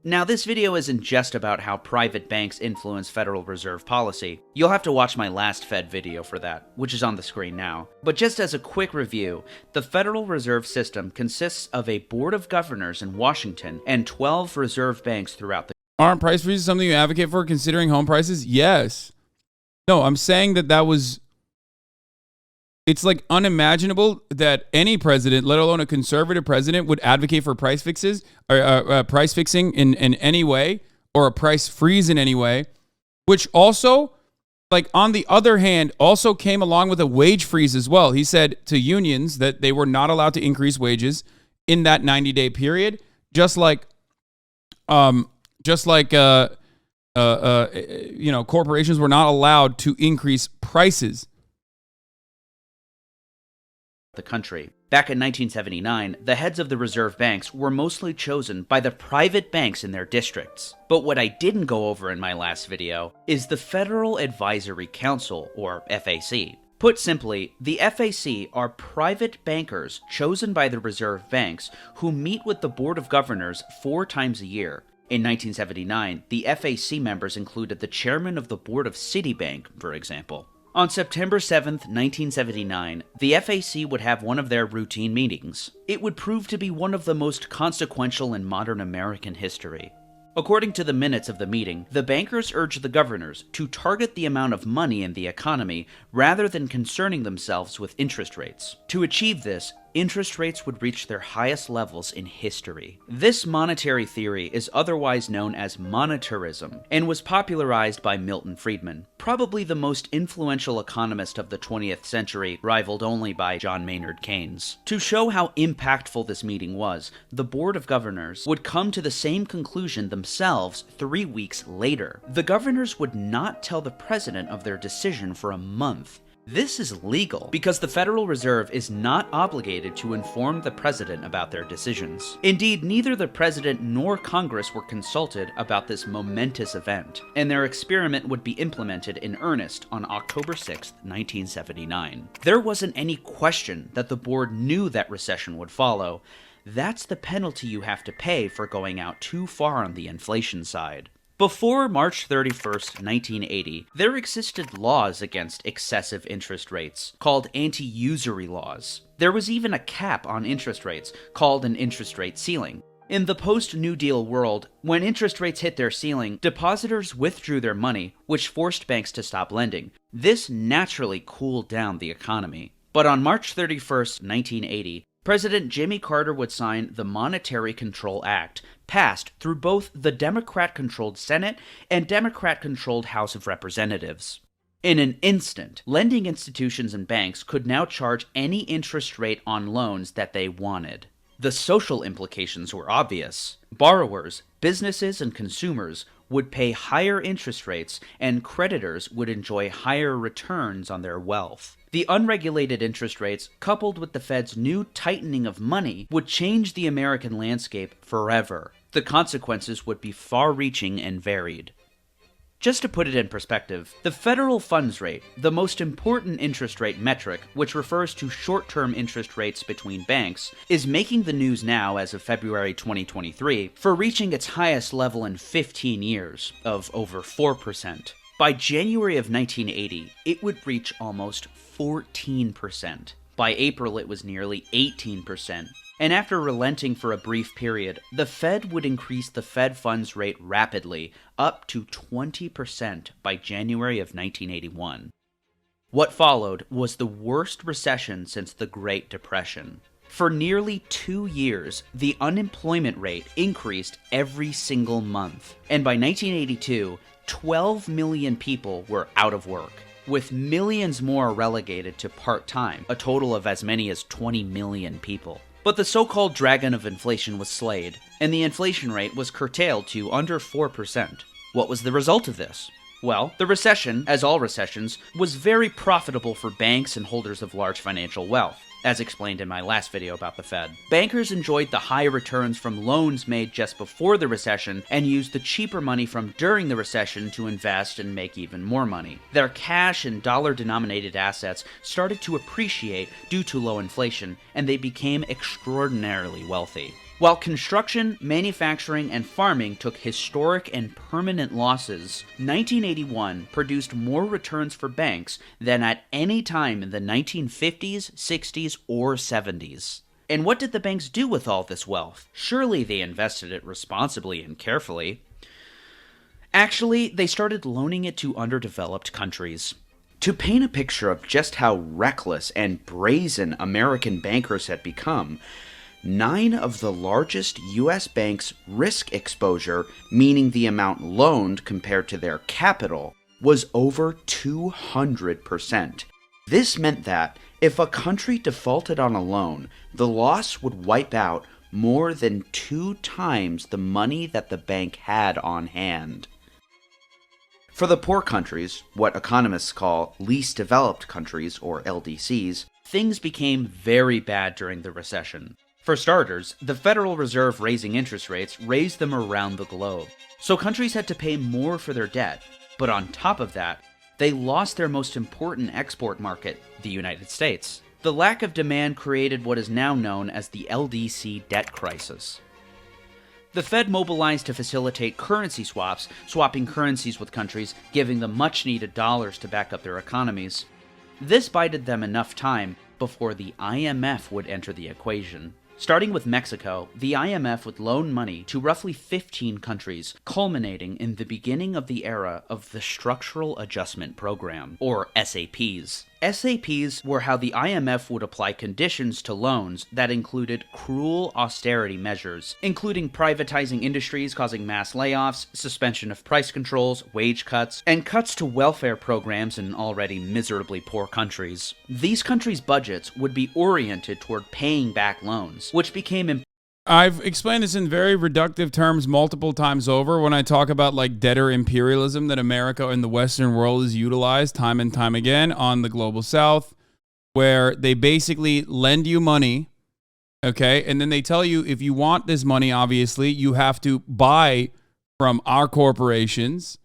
Now, this video isn't just about how private banks influence Federal Reserve policy. You'll have to watch my last Fed video for that, which is on the screen now. But just as a quick review, the Federal Reserve System consists of a board of governors in Washington and 12 reserve banks throughout the Aren't price freezes something you advocate for considering home prices? Yes. No, I'm saying that was... It's like unimaginable that any president, let alone a conservative president, would advocate for price fixes or price fixing in any way, or a price freeze in any way, which also, like, on the other hand, also came along with a wage freeze as well. He said to unions that they were not allowed to increase wages in that 90-day period, just like corporations were not allowed to increase prices. The country. Back in 1979, the heads of the reserve banks were mostly chosen by the private banks in their districts. But what I didn't go over in my last video is the Federal Advisory Council, or FAC. Put simply, the FAC are private bankers chosen by the reserve banks who meet with the Board of Governors 4 times a year. In 1979, the FAC members included the chairman of the board of Citibank, for example. On September 7th, 1979, the FAC would have one of their routine meetings. It would prove to be one of the most consequential in modern American history. According to the minutes of the meeting, the bankers urged the governors to target the amount of money in the economy rather than concerning themselves with interest rates. To achieve this, interest rates would reach their highest levels in history. This monetary theory is otherwise known as monetarism and was popularized by Milton Friedman, probably the most influential economist of the 20th century, rivaled only by John Maynard Keynes. To show how impactful this meeting was, the Board of Governors would come to the same conclusion themselves 3 weeks later. The governors would not tell the president of their decision for a month. This is legal because the Federal Reserve is not obligated to inform the president about their decisions. Indeed, neither the president nor Congress were consulted about this momentous event, and their experiment would be implemented in earnest on October 6, 1979. There wasn't any question that the board knew that recession would follow. That's the penalty you have to pay for going out too far on the inflation side. Before March 31st, 1980, there existed laws against excessive interest rates, called anti-usury laws. There was even a cap on interest rates, called an interest rate ceiling. In the post-New Deal world, when interest rates hit their ceiling, depositors withdrew their money, which forced banks to stop lending. This naturally cooled down the economy. But on March 31st, 1980, President Jimmy Carter would sign the Monetary Control Act, passed through both the Democrat-controlled Senate and Democrat-controlled House of Representatives. In an instant, lending institutions and banks could now charge any interest rate on loans that they wanted. The social implications were obvious. Borrowers, businesses, and consumers would pay higher interest rates, and creditors would enjoy higher returns on their wealth. The unregulated interest rates, coupled with the Fed's new tightening of money, would change the American landscape forever. The consequences would be far-reaching and varied. Just to put it in perspective, the federal funds rate, the most important interest rate metric, which refers to short-term interest rates between banks, is making the news now as of February 2023 for reaching its highest level in 15 years, of over 4%. By January of 1980, it would reach almost 14%. By April, it was nearly 18%. And after relenting for a brief period, the Fed would increase the Fed funds rate rapidly, up to 20% by January of 1981. What followed was the worst recession since the Great Depression. For nearly 2 years, the unemployment rate increased every single month, and by 1982, 12 million people were out of work, with millions more relegated to part-time, a total of as many as 20 million people. But the so-called dragon of inflation was slayed, and the inflation rate was curtailed to under 4%. What was the result of this? Well, the recession, as all recessions, was very profitable for banks and holders of large financial wealth, as explained in my last video about the Fed. Bankers enjoyed the high returns from loans made just before the recession and used the cheaper money from during the recession to invest and make even more money. Their cash and dollar-denominated assets started to appreciate due to low inflation, and they became extraordinarily wealthy. While construction, manufacturing, and farming took historic and permanent losses, 1981 produced more returns for banks than at any time in the 1950s, 60s, or 70s. And what did the banks do with all this wealth? Surely they invested it responsibly and carefully. Actually, they started loaning it to underdeveloped countries. To paint a picture of just how reckless and brazen American bankers had become, 9 of the largest U.S. banks' risk exposure, meaning the amount loaned compared to their capital, was over 200%. This meant that if a country defaulted on a loan, the loss would wipe out more than 2 times the money that the bank had on hand. For the poor countries, what economists call least developed countries, or LDCs, things became very bad during the recession. For starters, the Federal Reserve raising interest rates raised them around the globe, so countries had to pay more for their debt. But on top of that, they lost their most important export market, the United States. The lack of demand created what is now known as the LDC debt crisis. The Fed mobilized to facilitate currency swaps, swapping currencies with countries, giving them much-needed dollars to back up their economies. This bided them enough time before the IMF would enter the equation. Starting with Mexico, the IMF would loan money to roughly 15 countries, culminating in the beginning of the era of the Structural Adjustment Program, or SAPs. SAPs were how the IMF would apply conditions to loans that included cruel austerity measures, including privatizing industries causing mass layoffs, suspension of price controls, wage cuts, and cuts to welfare programs in already miserably poor countries. These countries' budgets would be oriented toward paying back loans, which became I've explained this in very reductive terms multiple times over when I talk about like debtor imperialism that America and the Western world has utilized time and time again on the global South, where they basically lend you money, okay, and then they tell you if you want this money, obviously, you have to buy from our corporations,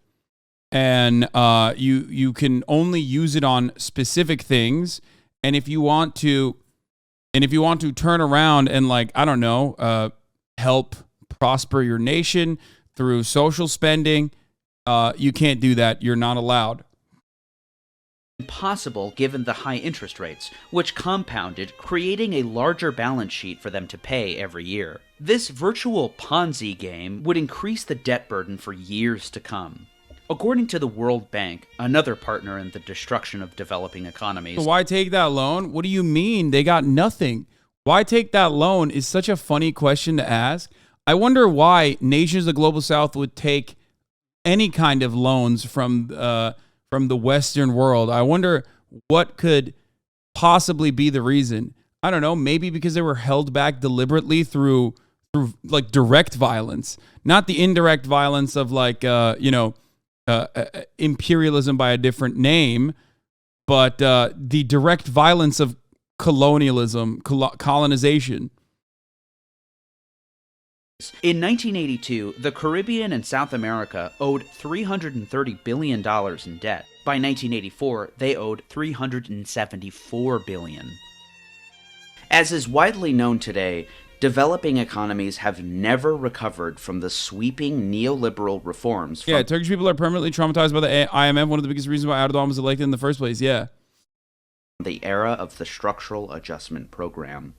and you can only use it on specific things, and if you want to turn around and, like, I don't know, help prosper your nation through social spending, you can't do that. You're not allowed. Impossible given the high interest rates, which compounded, creating a larger balance sheet for them to pay every year. This virtual Ponzi game would increase the debt burden for years to come. According to the World Bank, another partner in the destruction of developing economies. Why take that loan? What do you mean? They got nothing. Why take that loan is such a funny question to ask. I wonder why nations of the global South would take any kind of loans from the Western world. I wonder what could possibly be the reason. I don't know. Maybe because they were held back deliberately through like direct violence, not the indirect violence of like imperialism by a different name, but the direct violence of colonialism, colonization. In 1982, the Caribbean and South America owed $330 billion in debt. By 1984, they owed $374 billion. As is widely known today, developing economies have never recovered from the sweeping neoliberal reforms. Yeah, Turkish people are permanently traumatized by the IMF, one of the biggest reasons why Erdogan was elected in the first place, yeah. The era of the Structural Adjustment Program.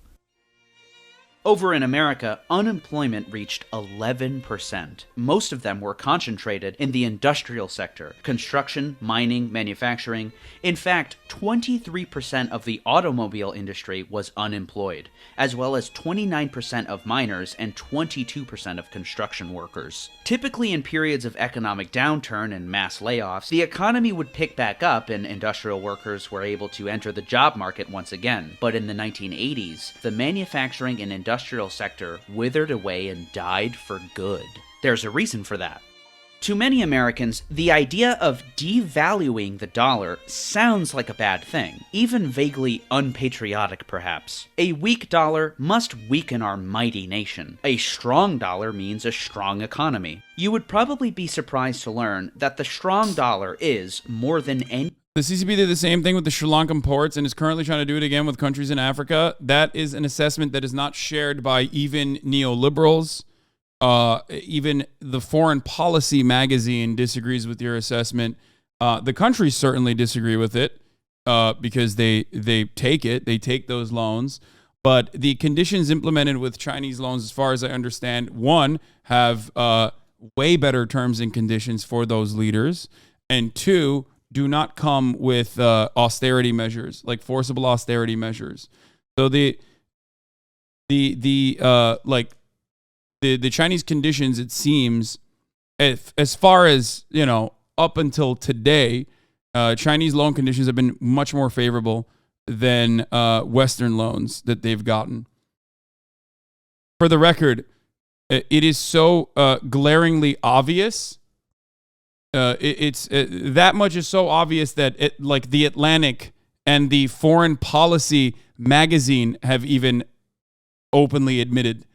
Over in America, unemployment reached 11%. Most of them were concentrated in the industrial sector, construction, mining, manufacturing. In fact, 23% of the automobile industry was unemployed, as well as 29% of miners and 22% of construction workers. Typically in periods of economic downturn and mass layoffs, the economy would pick back up and industrial workers were able to enter the job market once again. But in the 1980s, the manufacturing and industrial sector withered away and died for good. There's a reason for that. To many Americans, the idea of devaluing the dollar sounds like a bad thing, even vaguely unpatriotic perhaps. A weak dollar must weaken our mighty nation. A strong dollar means a strong economy. You would probably be surprised to learn that the strong dollar is, more than any... The CCP did the same thing with the Sri Lankan ports and is currently trying to do it again with countries in Africa. That is an assessment that is not shared by even neoliberals. Even the Foreign Policy magazine disagrees with your assessment. The countries certainly disagree with it because they take those loans. But the conditions implemented with Chinese loans, as far as I understand, one, have way better terms and conditions for those leaders, and two, do not come with austerity measures, like forcible austerity measures. So the Chinese conditions, it seems, as far as, you know, up until today, Chinese loan conditions have been much more favorable than Western loans that they've gotten. For the record, it is so glaringly obvious. That much is so obvious that like the Atlantic and the Foreign Policy magazine have even openly admitted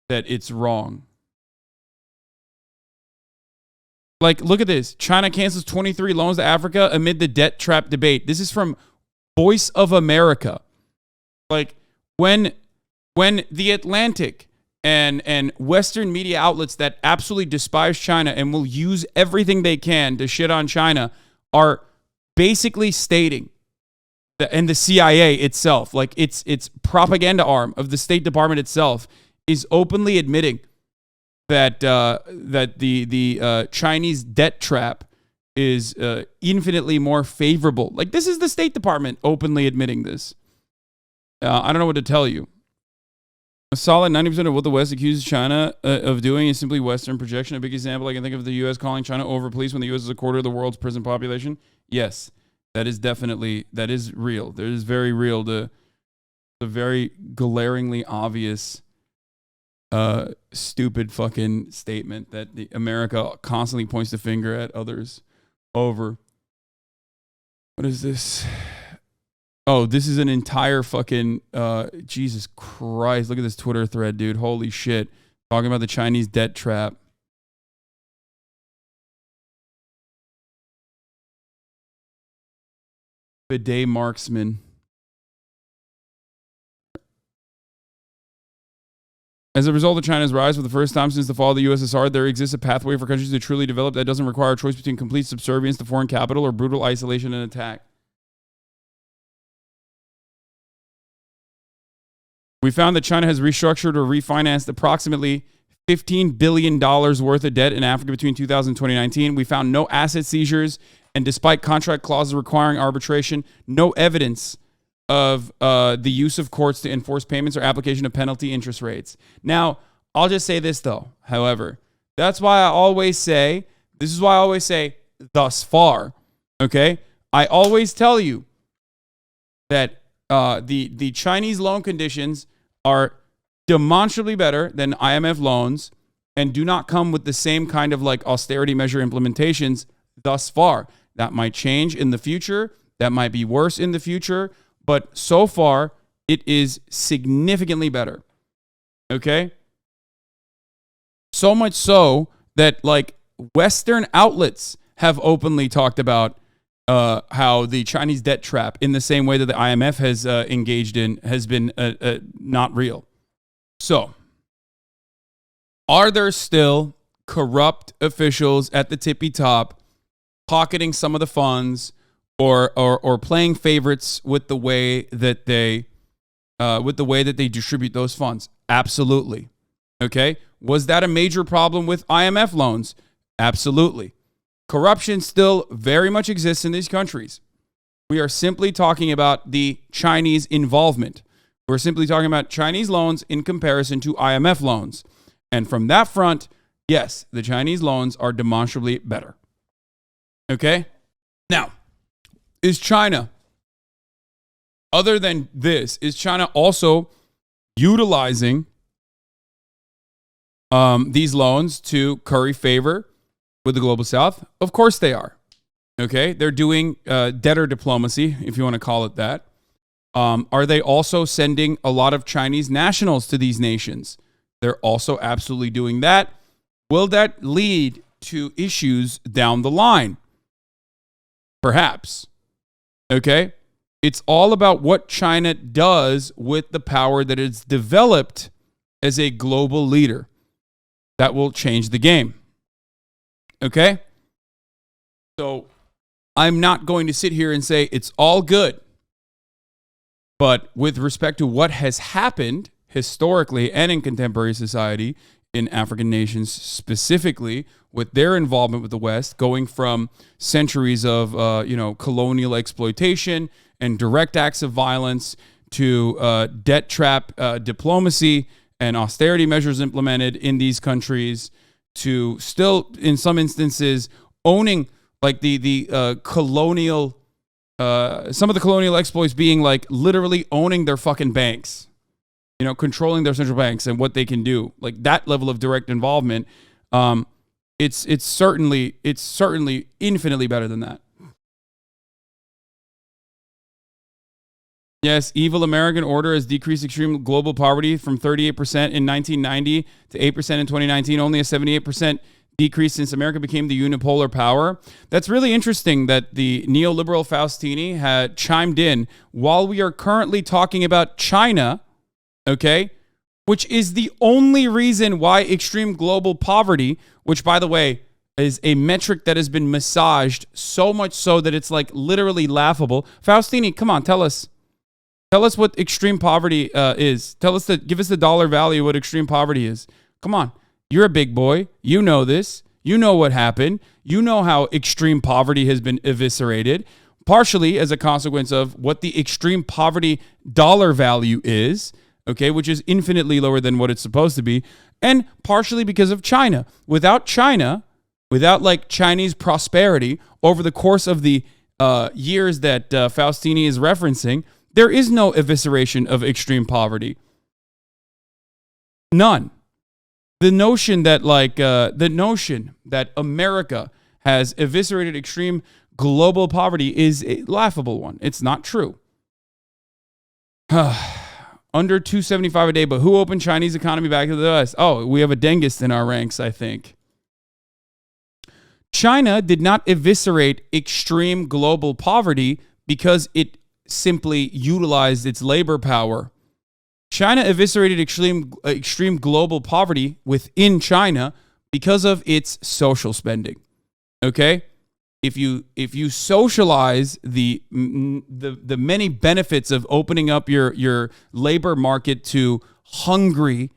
that it's wrong. Like, look at this. China cancels 23 loans to Africa amid the debt trap debate. This is from Voice of America. Like, when the Atlantic and Western media outlets that absolutely despise China and will use everything they can to shit on China are basically stating that, and the CIA itself, like its propaganda arm of the State Department itself, is openly admitting that the Chinese debt trap is infinitely more favorable. Like, this is the State Department openly admitting this. I don't know what to tell you. A solid 90% of what the West accuses China of doing is simply Western projection. A big example, I can think of the U.S. calling China over-policed when the U.S. is a quarter of the world's prison population. Yes, that is real. That is very real. The very glaringly obvious, stupid fucking statement that America constantly points the finger at others over. What is this? Oh, this is an entire fucking, Jesus Christ. Look at this Twitter thread, dude. Holy shit. Talking about the Chinese debt trap. Bidet marksman. As a result of China's rise for the first time since the fall of the USSR, there exists a pathway for countries to truly develop that doesn't require a choice between complete subservience to foreign capital or brutal isolation and attack. We found that China has restructured or refinanced approximately $15 billion worth of debt in Africa between 2000 and 2019. We found no asset seizures, and despite contract clauses requiring arbitration, no evidence of the use of courts to enforce payments or application of penalty interest rates. Now, I'll just say this, though. However, this is why I always say, thus far, okay? I always tell you that the Chinese loan conditions are demonstrably better than IMF loans and do not come with the same kind of like austerity measure implementations thus far. That might change in the future. That might be worse in the future. But so far, it is significantly better. Okay? So much so that like Western outlets have openly talked about how the Chinese debt trap, in the same way that the IMF has engaged in, has been not real. So, are there still corrupt officials at the tippy top pocketing some of the funds or playing favorites with the way that they distribute those funds? Absolutely. Okay? Was that a major problem with IMF loans? Absolutely. Corruption still very much exists in these countries. We are simply talking about the Chinese involvement. We're simply talking about Chinese loans in comparison to IMF loans. And from that front, yes, the Chinese loans are demonstrably better. Okay? Now, is China, other than this, is China also utilizing these loans to curry favor with the global South? Of course they are. Okay? They're doing debtor diplomacy, if you want to call it that. Are they also sending a lot of Chinese nationals to these nations? They're also absolutely doing that. Will that lead to issues down the line? Perhaps. Okay? It's all about what China does with the power that it's developed as a global leader. That will change the game. Okay? So I'm not going to sit here and say it's all good. But with respect to what has happened historically and in contemporary society, in African nations specifically, with their involvement with the West, going from centuries of colonial exploitation and direct acts of violence to debt trap diplomacy and austerity measures implemented in these countries, to still, in some instances, owning like the colonial, some of the colonial exploits being like literally owning their fucking banks, controlling their central banks and what they can do, like that level of direct involvement. It's certainly infinitely better than that. Yes, evil American order has decreased extreme global poverty from 38% in 1990 to 8% in 2019, only a 78% decrease since America became the unipolar power. That's really interesting that the neoliberal Faustini had chimed in while we are currently talking about China, okay, which is the only reason why extreme global poverty, which, by the way, is a metric that has been massaged so much so that it's like literally laughable. Faustini, come on, tell us what extreme poverty is. Give us the dollar value of what extreme poverty is. Come on. You're a big boy. You know this. You know what happened. You know how extreme poverty has been eviscerated, partially as a consequence of what the extreme poverty dollar value is, okay, which is infinitely lower than what it's supposed to be, and partially because of China. Without China, without like Chinese prosperity over the course of the years that Faustini is referencing, there is no evisceration of extreme poverty. None. The notion that America has eviscerated extreme global poverty is a laughable one. It's not true. Under $275 a day, but who opened Chinese economy back to the US? Oh, we have a dentist in our ranks, I think. China did not eviscerate extreme global poverty because it simply utilized its labor power. China eviscerated extreme global poverty within China because of its social spending. Okay? If you socialize the many benefits of opening up your labor market to hungry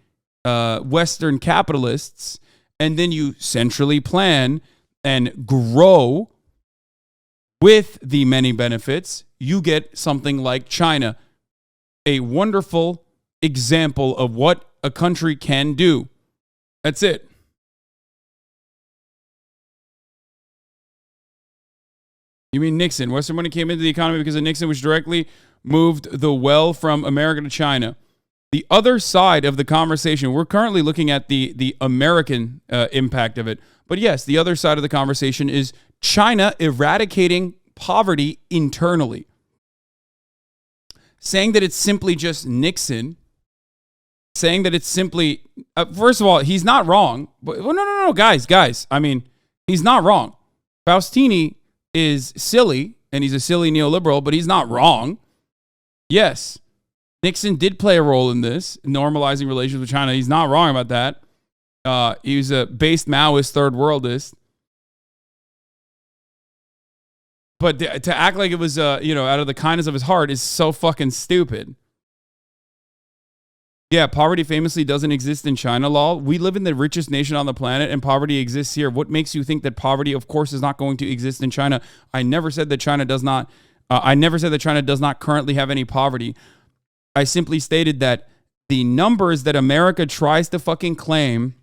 Western capitalists, and then you centrally plan and grow with the many benefits, you get something like China, a wonderful example of what a country can do. That's it. You mean Nixon? Western money came into the economy because of Nixon, which directly moved the well from America to China. The other side of the conversation, we're currently looking at the American impact of it. But yes, the other side of the conversation is China eradicating poverty internally. saying that it's simply just Nixon, saying that it's simply, first of all, he's not wrong. But no, guys. I mean, he's not wrong. Faustini is silly, and he's a silly neoliberal, but he's not wrong. Yes, Nixon did play a role in this, normalizing relations with China. He's not wrong about that. He was a based Maoist, third worldist. But to act like it was, out of the kindness of his heart is so fucking stupid. Yeah, poverty famously doesn't exist in China, lol. We live in the richest nation on the planet, and poverty exists here. What makes you think that poverty, of course, is not going to exist in China? I never said that China does not. I never said that China does not currently have any poverty. I simply stated that the numbers that America tries to fucking claim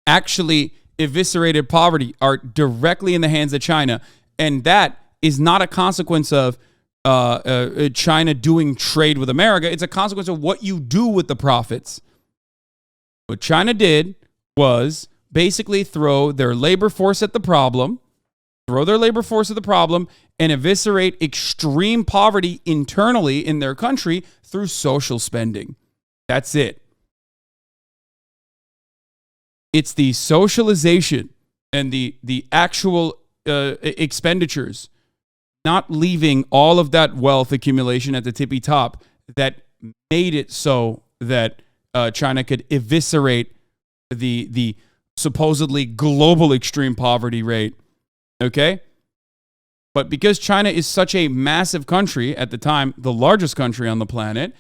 actually eviscerated poverty are directly in the hands of China. And that is not a consequence of China doing trade with America. It's a consequence of what you do with the profits. What China did was basically throw their labor force at the problem, and eviscerate extreme poverty internally in their country through social spending. That's it. It's the socialization and the actual expenditures, not leaving all of that wealth accumulation at the tippy top, that made it so that China could eviscerate the supposedly global extreme poverty rate. Okay? But because China is such a massive country, at the time, the largest country on the planet,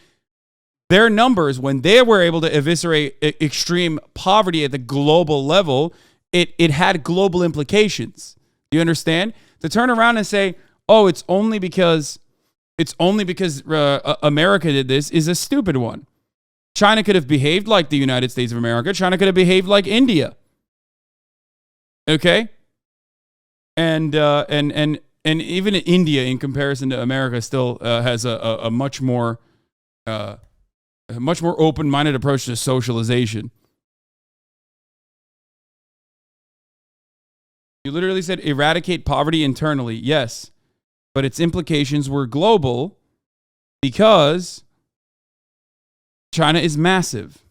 their numbers, when they were able to eviscerate extreme poverty at the global level, it had global implications. You understand? To turn around and say, oh, it's only because America did this is a stupid one. China could have behaved like the United States of America. China could have behaved like India. Okay? And even India, in comparison to America, still has a much more open-minded approach to socialization. You literally said eradicate poverty internally. Yes, but its implications were global because China is massive.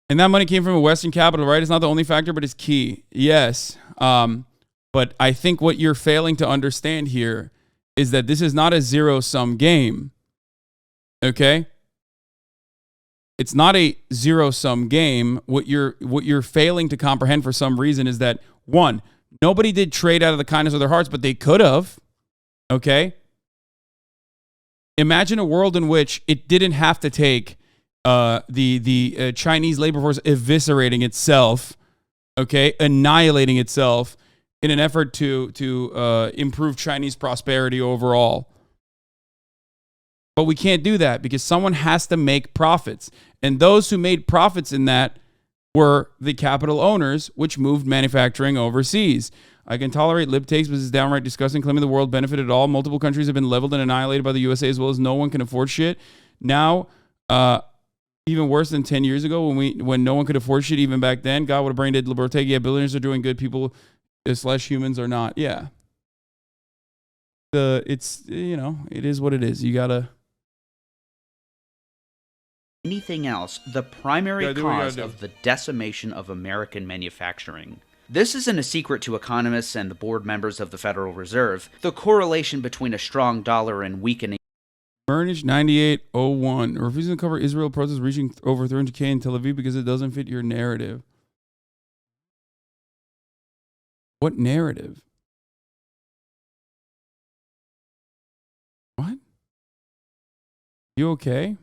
And that money came from a Western capital, right? It's not the only factor, but it's key. Yes. But I think what you're failing to understand here is that this is not a zero-sum game. Okay? It's not a zero-sum game. What you're failing to comprehend for some reason is that, one, nobody did trade out of the kindness of their hearts, but they could have. Okay? Imagine a world in which it didn't have to take the Chinese labor force eviscerating itself, okay, annihilating itself in an effort to improve Chinese prosperity overall. But we can't do that because someone has to make profits. And those who made profits in that were the capital owners, which moved manufacturing overseas. I can tolerate lip takes, but it's downright disgusting, claiming the world benefited at all. Multiple countries have been leveled and annihilated by the USA, as well as no one can afford shit. Now, even worse than 10 years ago when no one could afford shit, even back then. God, what a brain dead Libertega. Yeah, billionaires are doing good. People / humans are not. Yeah. It is what it is. You gotta. Anything else, the primary cause of the decimation of American manufacturing. This isn't a secret to economists and the board members of the Federal Reserve. The correlation between a strong dollar and weakening. Burnage 9801. Refusing to cover Israel protests reaching over 300K in Tel Aviv because it doesn't fit your narrative. What narrative? What? You okay?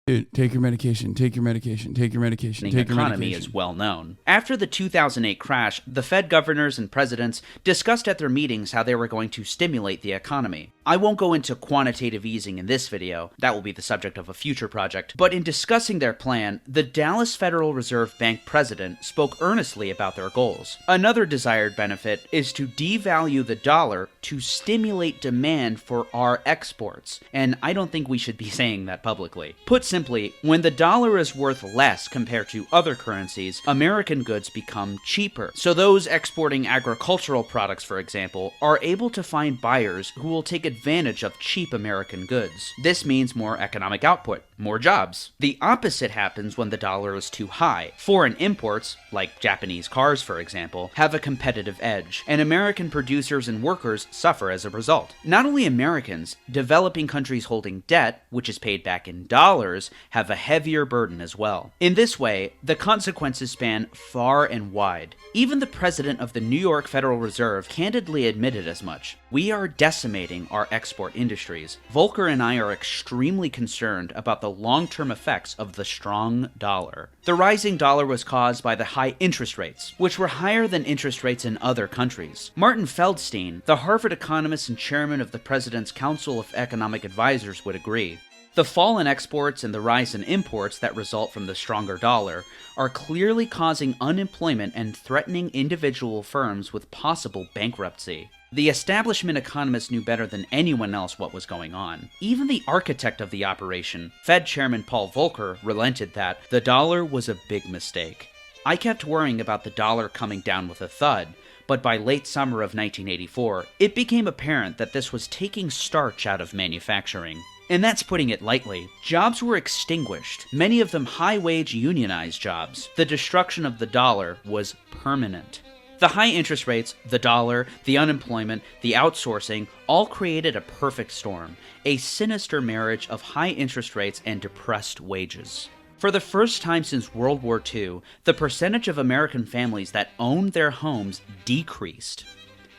Dude, take your medication, take your medication, take your medication, take your medication. Economy is well known. After the 2008 crash, the Fed governors and presidents discussed at their meetings how they were going to stimulate the economy. I won't go into quantitative easing in this video, that will be the subject of a future project, but in discussing their plan, the Dallas Federal Reserve Bank president spoke earnestly about their goals. Another desired benefit is to devalue the dollar to stimulate demand for our exports, and I don't think we should be saying that publicly. Put simply, when the dollar is worth less compared to other currencies, American goods become cheaper. So those exporting agricultural products, for example, are able to find buyers who will take advantage advantage of cheap American goods. This means more economic output, more jobs. The opposite happens when the dollar is too high. Foreign imports, like Japanese cars for example, have a competitive edge, and American producers and workers suffer as a result. Not only Americans, developing countries holding debt, which is paid back in dollars, have a heavier burden as well. In this way, the consequences span far and wide. Even the president of the New York Federal Reserve candidly admitted as much. We are decimating our export industries. Volker and I are extremely concerned about the long-term effects of the strong dollar. The rising dollar was caused by the high interest rates, which were higher than interest rates in other countries. Martin Feldstein, the Harvard economist and chairman of the President's Council of Economic Advisors, would agree. The fall in exports and the rise in imports that result from the stronger dollar are clearly causing unemployment and threatening individual firms with possible bankruptcy. The establishment economists knew better than anyone else what was going on. Even the architect of the operation, Fed Chairman Paul Volcker, relented that the dollar was a big mistake. I kept worrying about the dollar coming down with a thud, but by late summer of 1984, it became apparent that this was taking starch out of manufacturing. And that's putting it lightly. Jobs were extinguished, many of them high-wage unionized jobs. The destruction of the dollar was permanent. The high interest rates, the dollar, the unemployment, the outsourcing, all created a perfect storm, a sinister marriage of high interest rates and depressed wages. For the first time since World War II, the percentage of American families that owned their homes decreased.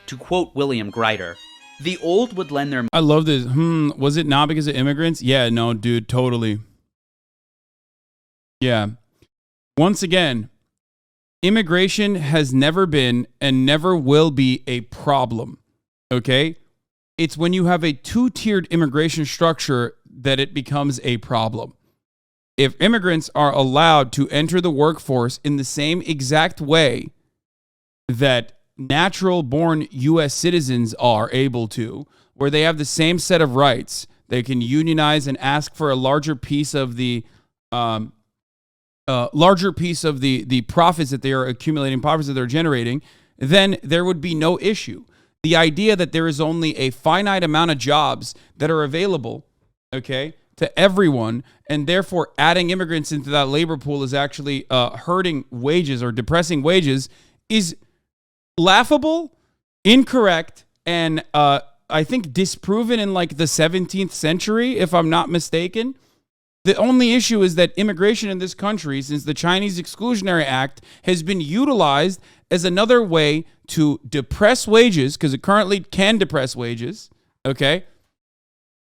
To quote William Greider, the old would lend their... I love this. Was it not because of immigrants? Yeah, no, dude, totally. Yeah. Once again, immigration has never been and never will be a problem, okay? It's when you have a two-tiered immigration structure that it becomes a problem. If immigrants are allowed to enter the workforce in the same exact way that natural-born U.S. citizens are able to, where they have the same set of rights, they can unionize and ask for a larger piece of the profits that they are accumulating, profits that they're generating, then there would be no issue. The idea that there is only a finite amount of jobs that are available, okay, to everyone, and therefore adding immigrants into that labor pool is actually hurting wages or depressing wages is laughable, incorrect, and I think disproven in like the 17th century, if I'm not mistaken. The only issue is that immigration in this country, since the Chinese Exclusionary Act, has been utilized as another way to depress wages, because it currently can depress wages, okay?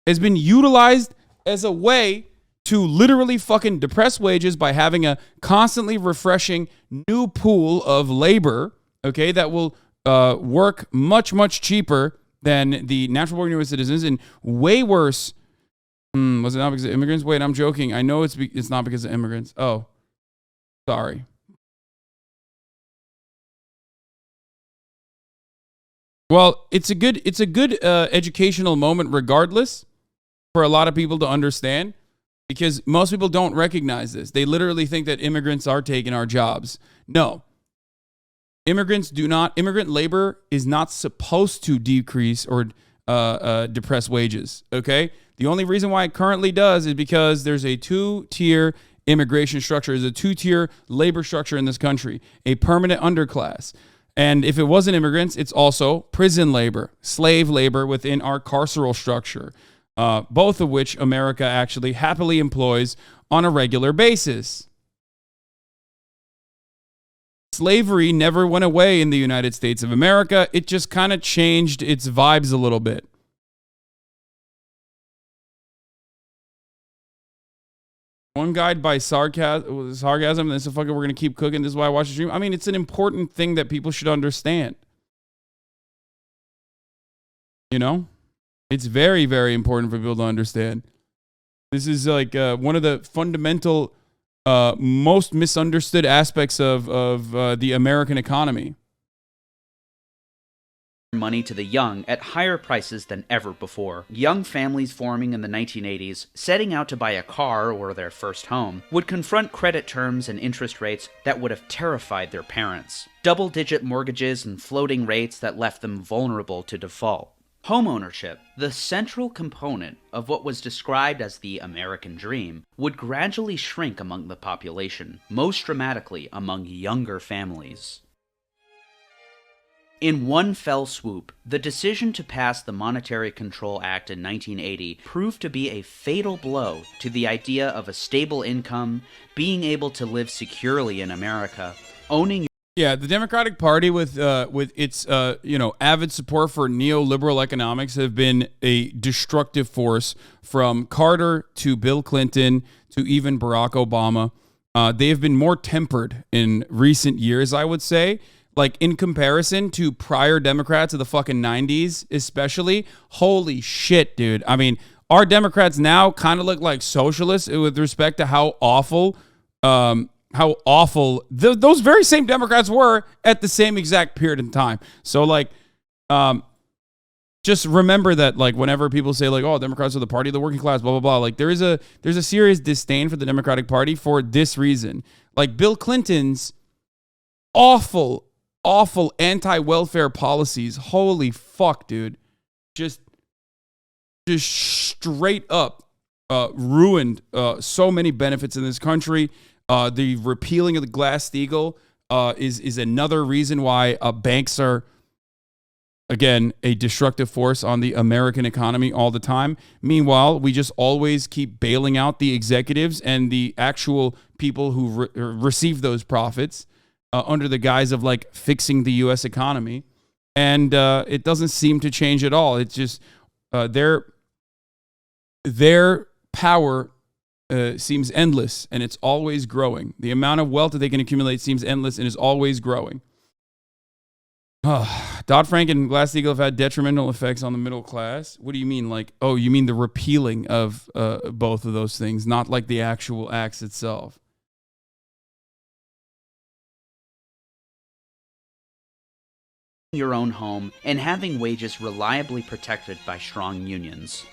Has been utilized as a way to literally fucking depress wages by having a constantly refreshing new pool of labor, okay, that will work much, much cheaper than the natural born U.S. citizens and way worse. Was it not because of immigrants? Wait, I'm joking. I know it's not because of immigrants. Oh, sorry. Well, it's a good educational moment regardless for a lot of people to understand, because most people don't recognize this. They literally think that immigrants are taking our jobs. No. Immigrant labor is not supposed to decrease or depress wages, okay? The only reason why it currently does is because there's a two-tier immigration structure. There's a two-tier labor structure in this country, a permanent underclass. And if it wasn't immigrants, it's also prison labor, slave labor within our carceral structure, both of which America actually happily employs on a regular basis. Slavery never went away in the United States of America. It just kind of changed its vibes a little bit. One guide by sarcasm, and this is fucking, we're going to keep cooking. This is why I watch the stream. I mean, it's an important thing that people should understand. You know? It's very, very important for people to understand. This is like one of the fundamental, most misunderstood aspects of the American economy. Money to the young at higher prices than ever before. Young families forming in the 1980s, setting out to buy a car or their first home, would confront credit terms and interest rates that would have terrified their parents. Double-digit mortgages and floating rates that left them vulnerable to default. Homeownership, the central component of what was described as the American dream, would gradually shrink among the population, most dramatically among younger families. In one fell swoop, the decision to pass the Monetary Control Act in 1980 proved to be a fatal blow to the idea of a stable income, being able to live securely in America, owning. Yeah, the Democratic Party with its avid support for neoliberal economics have been a destructive force from Carter to Bill Clinton to even Barack Obama. They have been more tempered in recent years, I would say. Like, in comparison to prior Democrats of the fucking 90s, especially, holy shit, dude. I mean, our Democrats now kind of look like socialists with respect to how awful those very same Democrats were at the same exact period in time. So, like, just remember that, like, whenever people say, like, oh, Democrats are the party of the working class, blah, blah, blah, like, there's a serious disdain for the Democratic Party for this reason. Like, Bill Clinton's awful anti-welfare policies. Holy fuck, dude. Just straight up ruined so many benefits in this country. The repealing of the Glass-Steagall is another reason why banks are, again, a destructive force on the American economy all the time. Meanwhile, we just always keep bailing out the executives and the actual people who receive those profits under the guise of, like, fixing the U.S. economy. And it doesn't seem to change at all. It's just their power seems endless, and it's always growing. The amount of wealth that they can accumulate seems endless and is always growing. Dodd-Frank and Glass-Steagall have had detrimental effects on the middle class. What do you mean? Like, oh, you mean the repealing of both of those things, not like the actual acts itself. Your own home and having wages reliably protected by strong unions.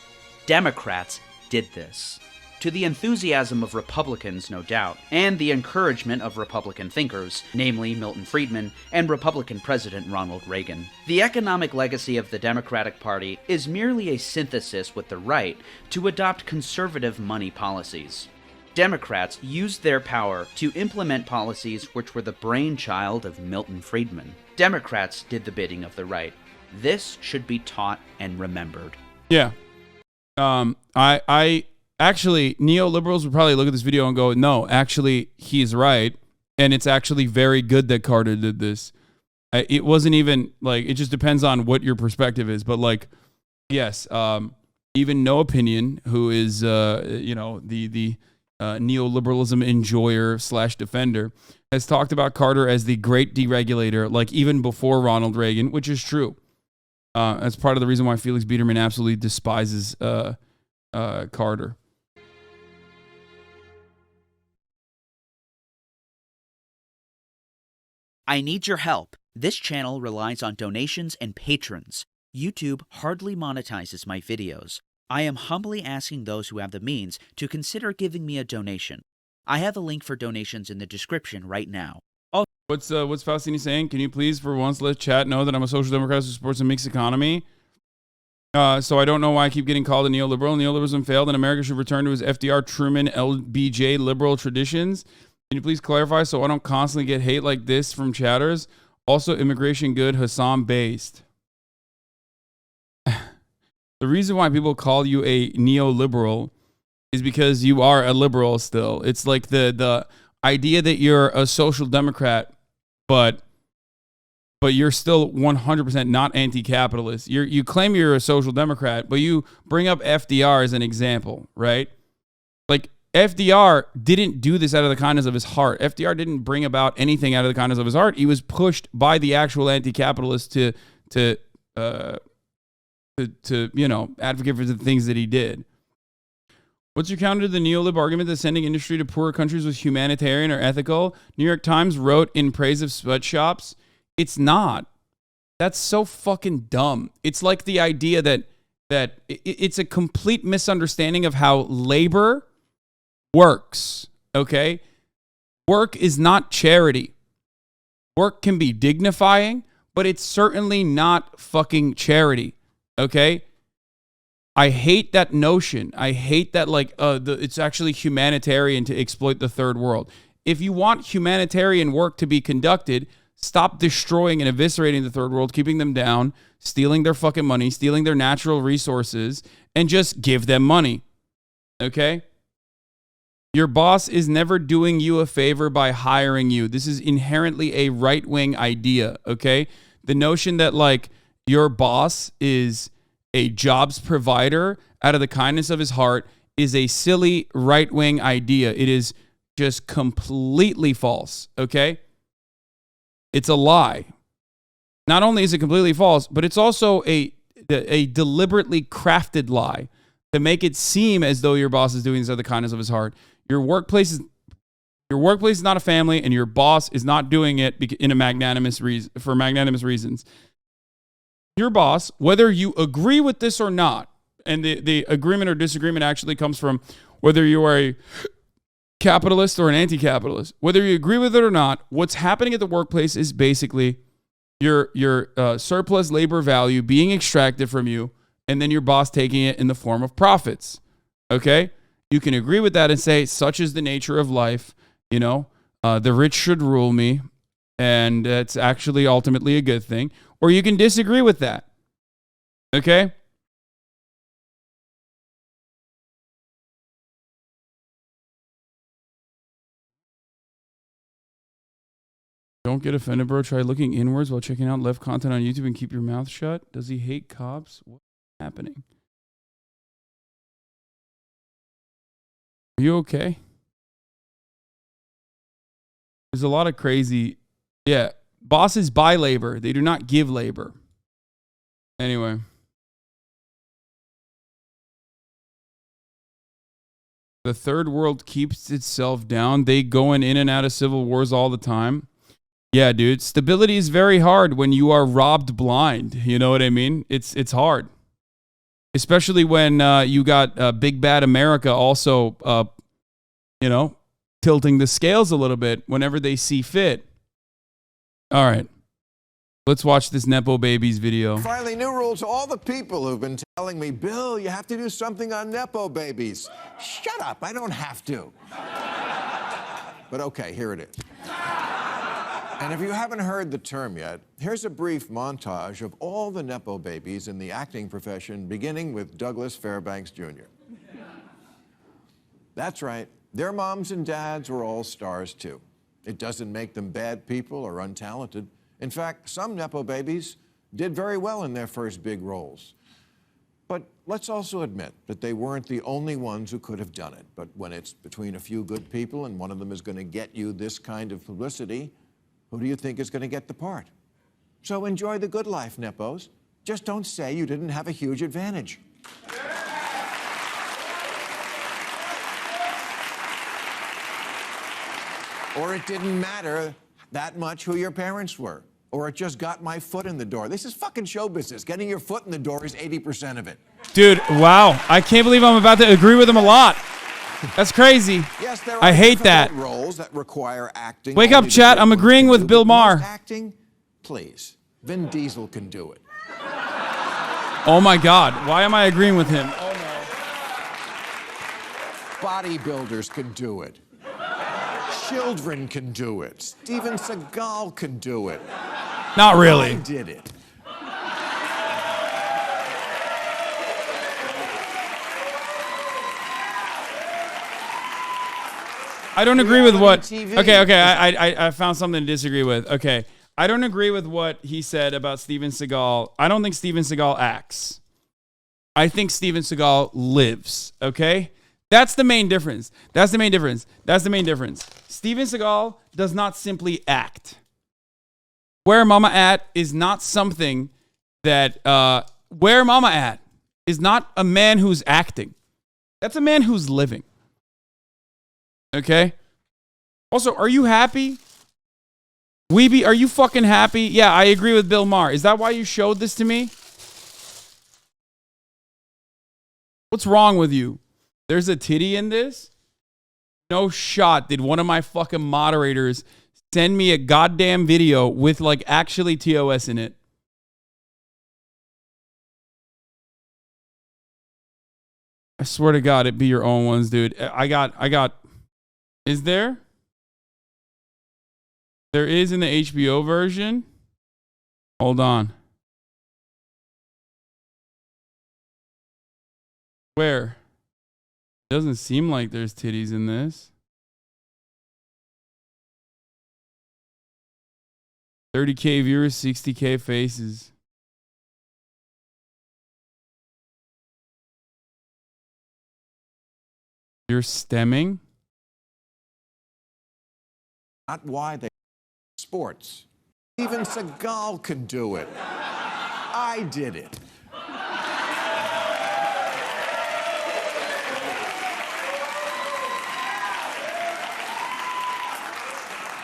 Democrats did this. To the enthusiasm of Republicans, no doubt, and the encouragement of Republican thinkers, namely Milton Friedman and Republican President Ronald Reagan. The economic legacy of the Democratic Party is merely a synthesis with the right to adopt conservative money policies. Democrats used their power to implement policies which were the brainchild of Milton Friedman. Democrats did the bidding of the right. This should be taught and remembered. Yeah. I actually, neoliberals would probably look at this video and go, no, actually, he's right. And it's actually very good that Carter did this. It wasn't even, like, it just depends on what your perspective is. But, like, yes, even No Opinion, who is, the neoliberalism enjoyer / defender, has talked about Carter as the great deregulator, like, even before Ronald Reagan, which is true. That's part of the reason why Felix Biederman absolutely despises Carter. I need your help. This channel relies on donations and patrons. YouTube hardly monetizes my videos. I am humbly asking those who have the means to consider giving me a donation. I have a link for donations in the description right now. What's Faustini saying? Can you please, for once, let chat know that I'm a social democrat who supports a mixed economy? So I don't know why I keep getting called a neoliberal. Neoliberalism failed, and America should return to its FDR, Truman, LBJ liberal traditions. Can you please clarify so I don't constantly get hate like this from chatters? Also, immigration good, Hasan based. The reason why people call you a neoliberal is because you are a liberal still. It's like the idea that you're a social democrat, but you're still 100% not anti-capitalist. You claim you're a social democrat, but you bring up FDR as an example, right? Like, FDR didn't do this out of the kindness of his heart. FDR didn't bring about anything out of the kindness of his heart. He was pushed by the actual anti-capitalists to advocate for the things that he did. What's your counter to the neolib argument that sending industry to poorer countries was humanitarian or ethical? New York Times wrote in praise of sweatshops. It's not. That's so fucking dumb. It's like the idea that it's a complete misunderstanding of how labor works, okay? Work is not charity. Work can be dignifying, but it's certainly not fucking charity, Okay? I hate that notion. I hate that it's actually humanitarian to exploit the third world. If you want humanitarian work to be conducted, stop destroying and eviscerating the third world, keeping them down, stealing their fucking money, stealing their natural resources, and just give them money. Okay? Your boss is never doing you a favor by hiring you. This is inherently a right-wing idea, okay? The notion that your boss is a jobs provider out of the kindness of his heart is a silly right-wing idea. It is just completely false, okay? It's a lie. Not only is it completely false, but it's also a deliberately crafted lie to make it seem as though your boss is doing this out of the kindness of his heart. Your workplace is not a family, and your boss is not doing it in a magnanimous reason for magnanimous reasons. Your boss, whether you agree with this or not, and the agreement or disagreement actually comes from whether you are a capitalist or an anti-capitalist, whether you agree with it or not, what's happening at the workplace is basically your surplus labor value being extracted from you, and then your boss taking it in the form of profits. Okay? You can agree with that and say, such is the nature of life. The rich should rule me, and that's actually ultimately a good thing. Or you can disagree with that. Okay? Don't get offended, bro. Try looking inwards while checking out left content on YouTube and keep your mouth shut. Does he hate cops? What's happening? Are you okay? There's a lot of crazy... Yeah. Bosses buy labor. They do not give labor. Anyway. The third world keeps itself down. They going in and out of civil wars all the time. Yeah, dude. Stability is very hard when you are robbed blind. You know what I mean? It's hard. Especially when you got Big Bad America also, tilting the scales a little bit whenever they see fit. All right. Let's watch this Nepo Babies video. Finally, new rule to all the people who've been telling me, Bill, you have to do something on Nepo babies. Shut up, I don't have to. But okay, here it is. And if you haven't heard the term yet, here's a brief montage of all the Nepo babies in the acting profession, beginning with Douglas Fairbanks Jr. That's right, their moms and dads were all stars too. It doesn't make them bad people or untalented. In fact, some Nepo babies did very well in their first big roles. But let's also admit that they weren't the only ones who could have done it. But when it's between a few good people and one of them is going to get you this kind of publicity, who do you think is going to get the part? So enjoy the good life, Nepos. Just don't say you didn't have a huge advantage. Or it didn't matter that much who your parents were. Or it just got my foot in the door. This is fucking show business. Getting your foot in the door is 80% of it. Dude, wow. I can't believe I'm about to agree with him a lot. That's crazy. Yes, there are I hate that. roles that require acting. Wake up, chat. I'm agreeing with Bill Maher. Acting, please. Vin Diesel can do it. Oh my God. Why am I agreeing with him? Oh no. Bodybuilders can do it. Children can do it. Steven Seagal can do it. Not really. I did it. I don't agree with what... Okay. I found something to disagree with. Okay. I don't agree with what he said about Steven Seagal. I don't think Steven Seagal acts. I think Steven Seagal lives. Okay? That's the main difference. Steven Seagal does not simply act. Where Mama At is not something that... Where Mama At is not a man who's acting. That's a man who's living. Okay? Also, are you happy? Weeby, are you fucking happy? Yeah, I agree with Bill Maher. Is that why you showed this to me? What's wrong with you? There's a titty in this? No shot did one of my fucking moderators send me a goddamn video with like actually TOS in it. I swear to God, it'd be your own ones, dude. I got. Is there? There is in the HBO version. Hold on. Where? Doesn't seem like there's titties in this. 30K viewers, 60K faces. You're stemming? Not why they sports. Even Seagal could do it. I did it.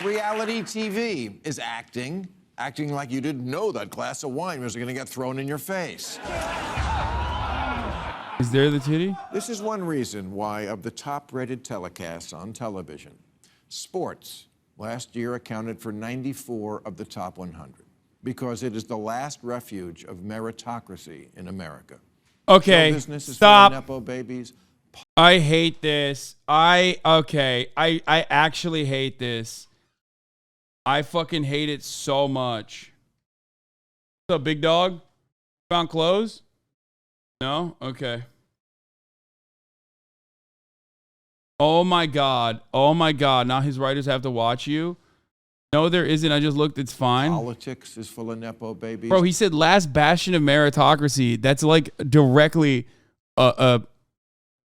Reality TV is acting like you didn't know that glass of wine was going to get thrown in your face. Is there the titty? This is one reason why, of the top-rated telecasts on television, sports last year accounted for 94 of the top 100, because it is the last refuge of meritocracy in America. Okay, Show business is stop. full of Nepo babies. I hate this. I actually hate this. I fucking hate it so much. What's up, big dog? Found clothes? No? Okay. Oh my God. Oh my God. Now his writers have to watch you. No, there isn't. I just looked. It's fine. Politics is full of Nepo babies. Bro, he said last bastion of meritocracy. That's like directly a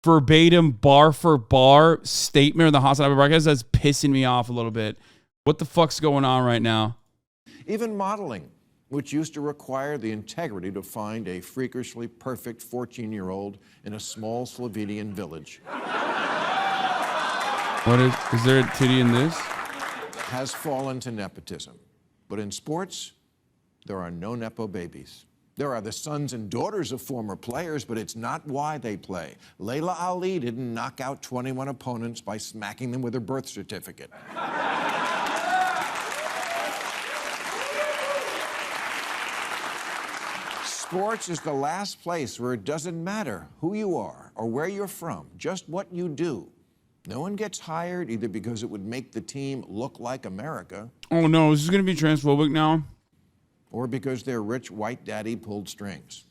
verbatim bar for bar statement of the Hasanabi broadcast. That's pissing me off a little bit. What the fuck's going on right now? Even modeling, which used to require the integrity to find a freakishly perfect 14-year-old in a small Slovenian village. What is there a titty in this? Has fallen to nepotism. But in sports, there are no Nepo babies. There are the sons and daughters of former players, but it's not why they play. Layla Ali didn't knock out 21 opponents by smacking them with her birth certificate. Sports is the last place where it doesn't matter who you are or where you're from, just what you do. No one gets hired either because it would make the team look like America. Oh no, is this going to be transphobic now? Or because their rich white daddy pulled strings.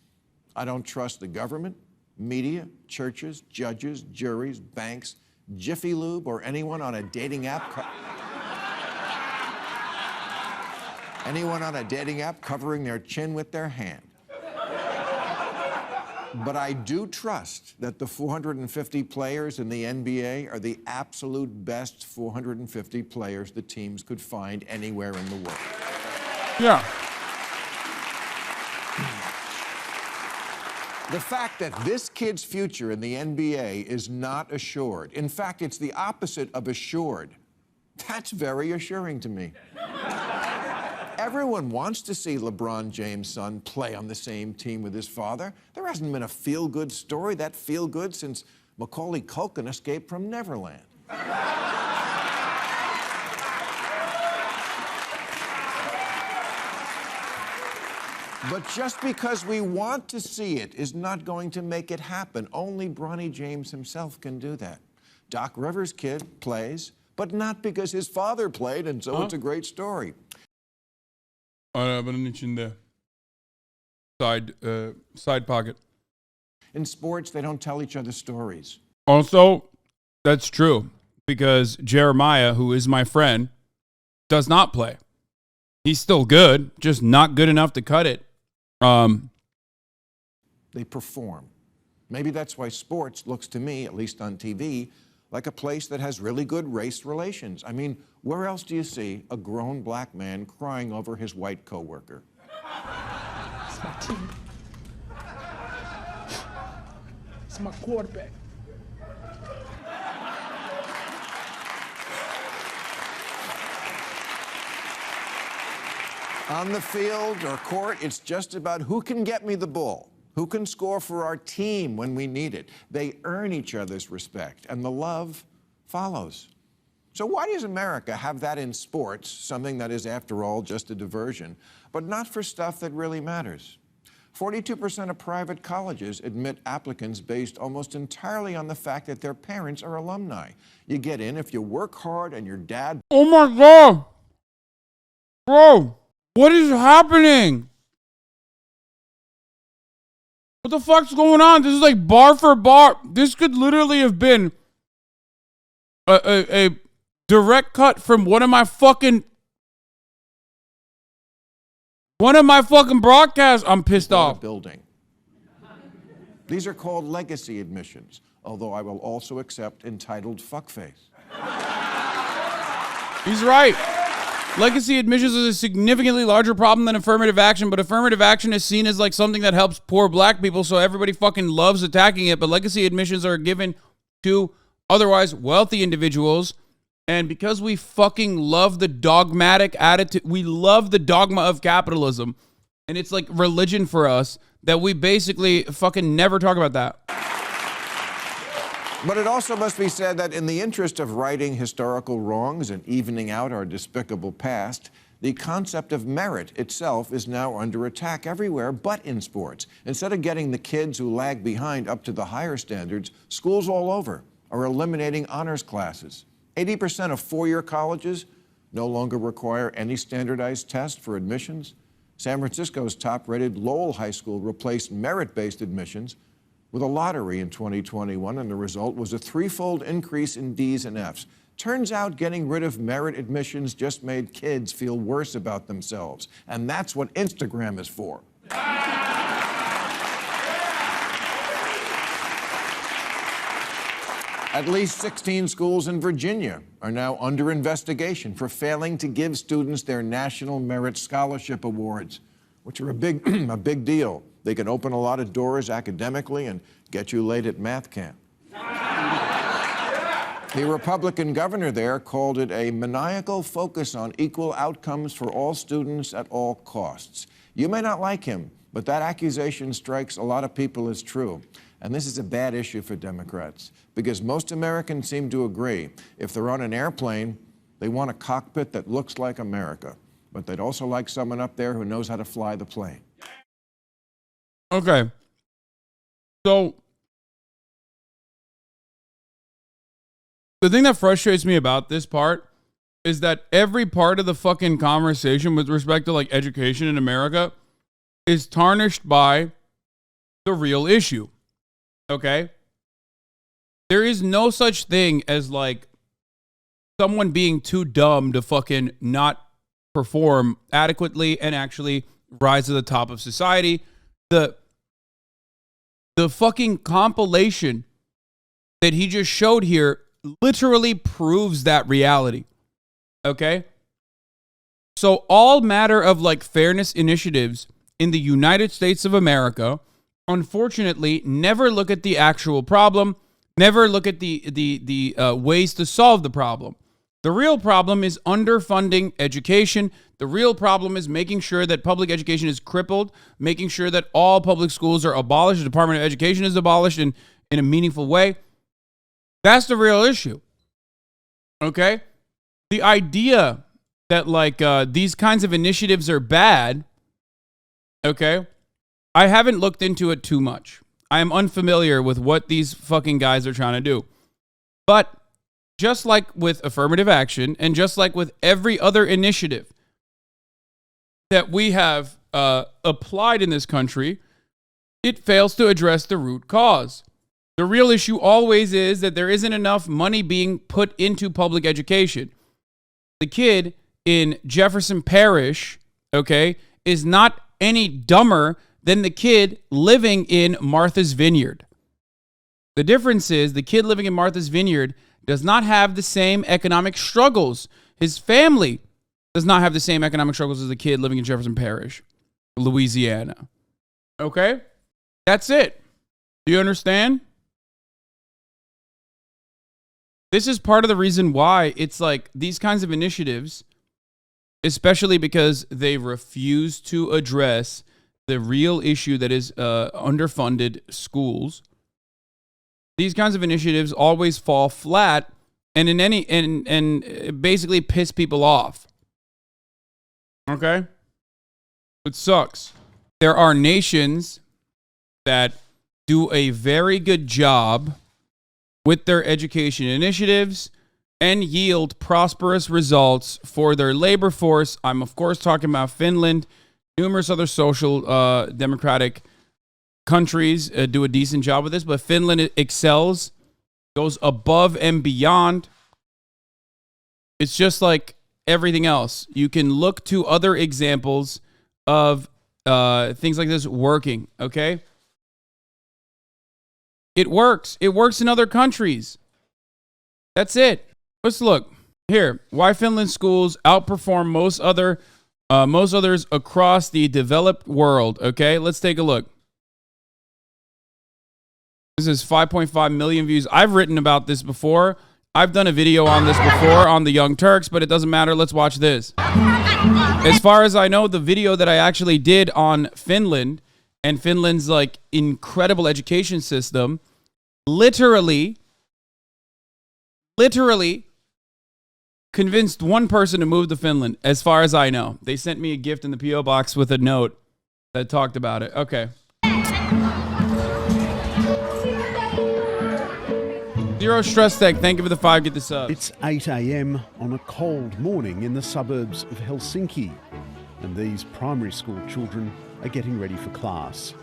I don't trust the government, media, churches, judges, juries, banks, Jiffy Lube, or anyone on a dating app. Anyone on a dating app covering their chin with their hand. But I do trust that the 450 players in the NBA are the absolute best 450 players the teams could find anywhere in the world. Yeah. The fact that this kid's future in the NBA is not assured, in fact, it's the opposite of assured, that's very assuring to me. Everyone wants to see LeBron James' son play on the same team with his father. There hasn't been a feel-good story that feel-good since Macaulay Culkin escaped from Neverland. But just because we want to see it is not going to make it happen. Only Bronny James himself can do that. Doc Rivers' kid plays, but not because his father played, and so it's a great story. Arabanın içinde. Side pocket. In sports, they don't tell each other stories. Also, that's true because Jeremiah, who is my friend, does not play. He's still good, just not good enough to cut it. They perform. Maybe that's why sports looks to me, at least on TV, like a place that has really good race relations. I mean, where else do you see a grown black man crying over his white coworker? It's my team. It's my quarterback. On the field or court, it's just about who can get me the ball, who can score for our team when we need it. They earn each other's respect, and the love follows. So why does America have that in sports, something that is, after all, just a diversion, but not for stuff that really matters? 42% of private colleges admit applicants based almost entirely on the fact that their parents are alumni. You get in if you work hard and your dad... Oh my God. Bro, what is happening? What the fuck's going on? This is like bar for bar. This could literally have been a direct cut from one of my fucking broadcasts. I'm pissed off. Building. These are called legacy admissions, although I will also accept entitled fuckface. He's right. Legacy admissions is a significantly larger problem than affirmative action, but affirmative action is seen as like something that helps poor black people, so everybody fucking loves attacking it, but legacy admissions are given to otherwise wealthy individuals, and because we fucking love the dogmatic attitude, we love the dogma of capitalism, and it's like religion for us, that we basically fucking never talk about that. But it also must be said that in the interest of righting historical wrongs and evening out our despicable past, the concept of merit itself is now under attack everywhere but in sports. Instead of getting the kids who lag behind up to the higher standards, schools all over are eliminating honors classes. 80% of four-year colleges no longer require any standardized test for admissions. San Francisco's top-rated Lowell High School replaced merit-based admissions with a lottery in 2021, and the result was a threefold increase in D's and F's. Turns out getting rid of merit admissions just made kids feel worse about themselves, and that's what Instagram is for. At least 16 schools in Virginia are now under investigation for failing to give students their National Merit Scholarship Awards, which are a big deal. They can open a lot of doors academically and get you late at math camp. The Republican governor there called it a maniacal focus on equal outcomes for all students at all costs. You may not like him, but that accusation strikes a lot of people as true. And this is a bad issue for Democrats, because most Americans seem to agree if they're on an airplane, they want a cockpit that looks like America, but they'd also like someone up there who knows how to fly the plane. Okay. So, the thing that frustrates me about this part is that every part of the fucking conversation with respect to like education in America is tarnished by the real issue. Okay? There is no such thing as like someone being too dumb to fucking not perform adequately and actually rise to the top of society. The fucking compilation that he just showed here literally proves that reality. Okay? So all matter of like fairness initiatives in the United States of America, unfortunately, never look at the actual problem, never look at the ways to solve the problem. The real problem is underfunding education. The real problem is making sure that public education is crippled, making sure that all public schools are abolished, the Department of Education is abolished in a meaningful way. That's the real issue. Okay? The idea that like these kinds of initiatives are bad, okay? I haven't looked into it too much. I am unfamiliar with what these fucking guys are trying to do. But just like with affirmative action and just like with every other initiative that we have applied in this country, it fails to address the root cause. The real issue always is that there isn't enough money being put into public education. The kid in Jefferson Parish, okay, is not any dumber than the kid living in Martha's Vineyard. The difference is the kid living in Martha's Vineyard does not have the same economic struggles. His family does not have the same economic struggles as the kid living in Jefferson Parish, Louisiana. Okay? That's it. Do you understand? This is part of the reason why it's like these kinds of initiatives, especially because they refuse to address the real issue that is underfunded schools. These kinds of initiatives always fall flat and and basically piss people off. Okay? It sucks. there are nations that do a very good job with their education initiatives and yield prosperous results for their labor force. I'm, of course, talking about Finland. Numerous other social democratic countries do a decent job with this, but Finland excels, goes above and beyond. It's just like everything else. You can look to other examples of things like this working, okay? It works. It works in other countries. That's it. Let's look here. Why Finland schools outperform most others across the developed world. Okay, let's take a look. This is 5.5 million views. I've written about this before. I've done a video on this before on the Young Turks, but it doesn't matter. Let's watch this. As far as I know, the video that I actually did on Finland and Finland's like incredible education system literally convinced one person to move to Finland, as far as I know. They sent me a gift in the P.O. box with a note that talked about it. Okay. Zero Stress Tech, thank you for the 5, get the sub. It's 8 a.m. on a cold morning in the suburbs of Helsinki, and these primary school children are getting ready for class.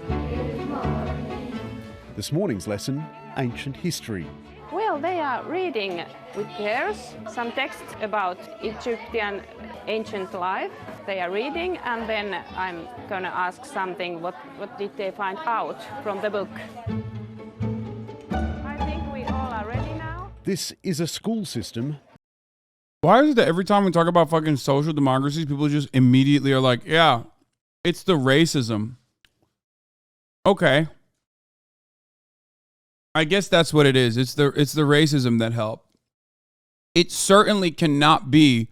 This morning's lesson, ancient history. Well, they are reading with pairs some text about Egyptian ancient life. They are reading, and then I'm gonna ask something, what did they find out from the book? I think we all are ready now. This is a school system. Why is it that every time we talk about fucking social democracies, people just immediately are like, yeah, it's the racism. Okay. I guess that's what it is. It's the racism that helped. It certainly cannot be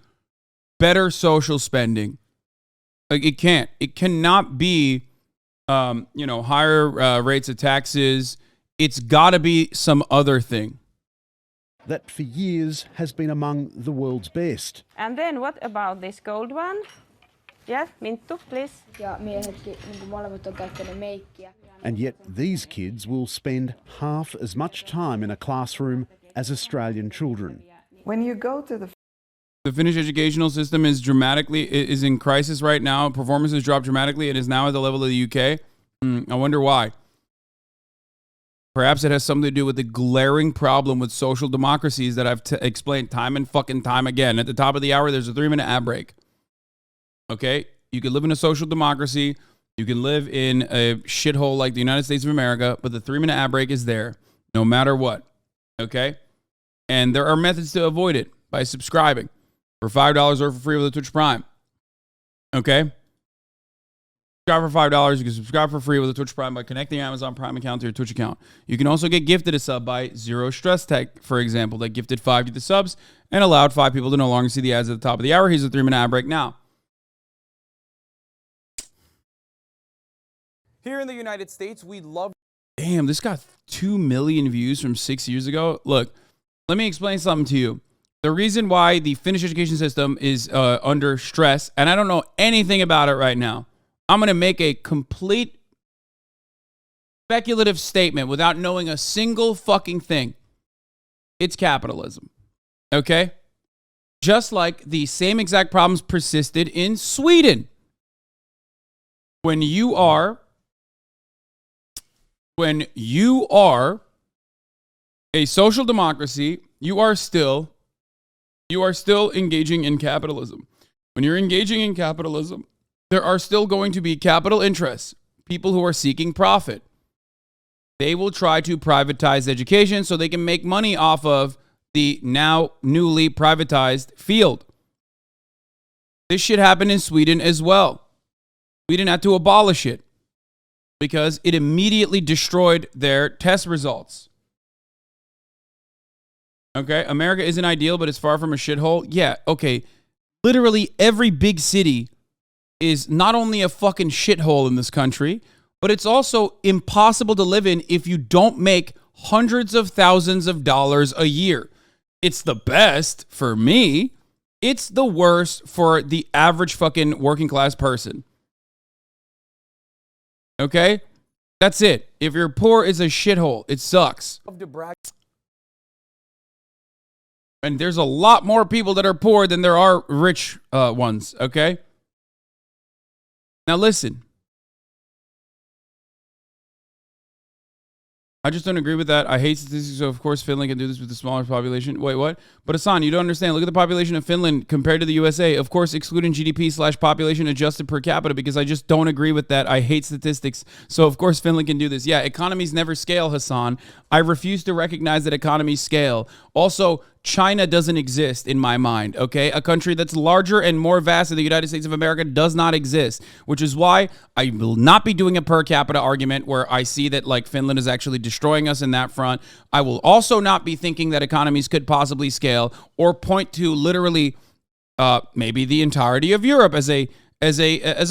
better social spending. Like it can't. It cannot be, higher rates of taxes. It's got to be some other thing. That for years has been among the world's best. And then what about this gold one? Yeah, Minttu, please. Ja miehetkin molemmat on käyttänyt meikkiä. And yet these kids will spend half as much time in a classroom as Australian children. When you go to The Finnish educational system is in crisis right now. Performance has dropped dramatically and is now at the level of the UK. I wonder why. Perhaps it has something to do with the glaring problem with social democracies that I've explained time and fucking time again. At the top of the hour, there's a 3-minute ad break. Okay? You can live in a social democracy. You can live in a shithole like the United States of America, but the 3-minute ad break is there no matter what. Okay? And there are methods to avoid it by subscribing for $5 or for free with a Twitch Prime. Okay? Subscribe for $5. You can subscribe for free with a Twitch Prime by connecting your Amazon Prime account to your Twitch account. You can also get gifted a sub by Zero Stress Tech, for example, that gifted 5 to the subs and allowed 5 people to no longer see the ads at the top of the hour. Here's a 3-minute ad break now. Here in the United States, we love... Damn, this got 2 million views from 6 years ago. Look, let me explain something to you. The reason why the Finnish education system is under stress, and I don't know anything about it right now, I'm going to make a complete speculative statement without knowing a single fucking thing. It's capitalism. Okay? Just like the same exact problems persisted in Sweden. When you are a social democracy, you are still engaging in capitalism. When you're engaging in capitalism, there are still going to be capital interests, people who are seeking profit. They will try to privatize education so they can make money off of the now newly privatized field. This shit happened in Sweden as well. Sweden had to abolish it because it immediately destroyed their test results. Okay, America isn't ideal, but it's far from a shithole. Yeah, okay. Literally every big city is not only a fucking shithole in this country, but it's also impossible to live in if you don't make hundreds of thousands of dollars a year. It's the best for me. It's the worst for the average fucking working class person. Okay? That's it. If you're poor, it's a shithole. It sucks. And there's a lot more people that are poor than there are rich ones, okay? Now listen. I just don't agree with that. I hate statistics, so of course Finland can do this with a smaller population. Wait, what? But Hasan, you don't understand. Look at the population of Finland compared to the USA. Of course, excluding GDP/population adjusted per capita, because I just don't agree with that. I hate statistics. So of course Finland can do this. Yeah, economies never scale, Hasan. I refuse to recognize that economies scale. Also, China doesn't exist in my mind, okay? A country that's larger and more vast than the United States of America does not exist, which is why I will not be doing a per capita argument where I see that like Finland is actually destroying us in that front. I will also not be thinking that economies could possibly scale or point to literally maybe the entirety of Europe as a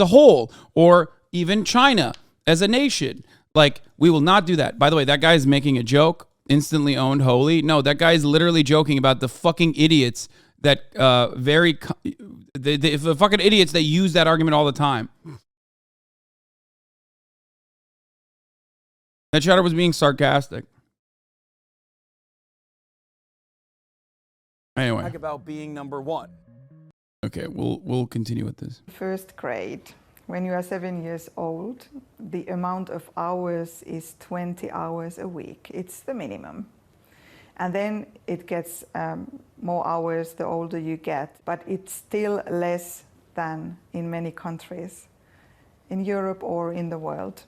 whole, or even China as a nation. Like, we will not do that. By the way, that guy is making a joke. Instantly owned holy. No, that guy is literally joking about the fucking idiots that the fucking idiots that use that argument all the time. That chatter was being sarcastic. Anyway. Talk about being number one. Okay, we'll continue with this. First grade. When you are 7 years old, the amount of hours is 20 hours a week. It's the minimum. And then it gets more hours the older you get, but it's still less than in many countries in Europe or in the world.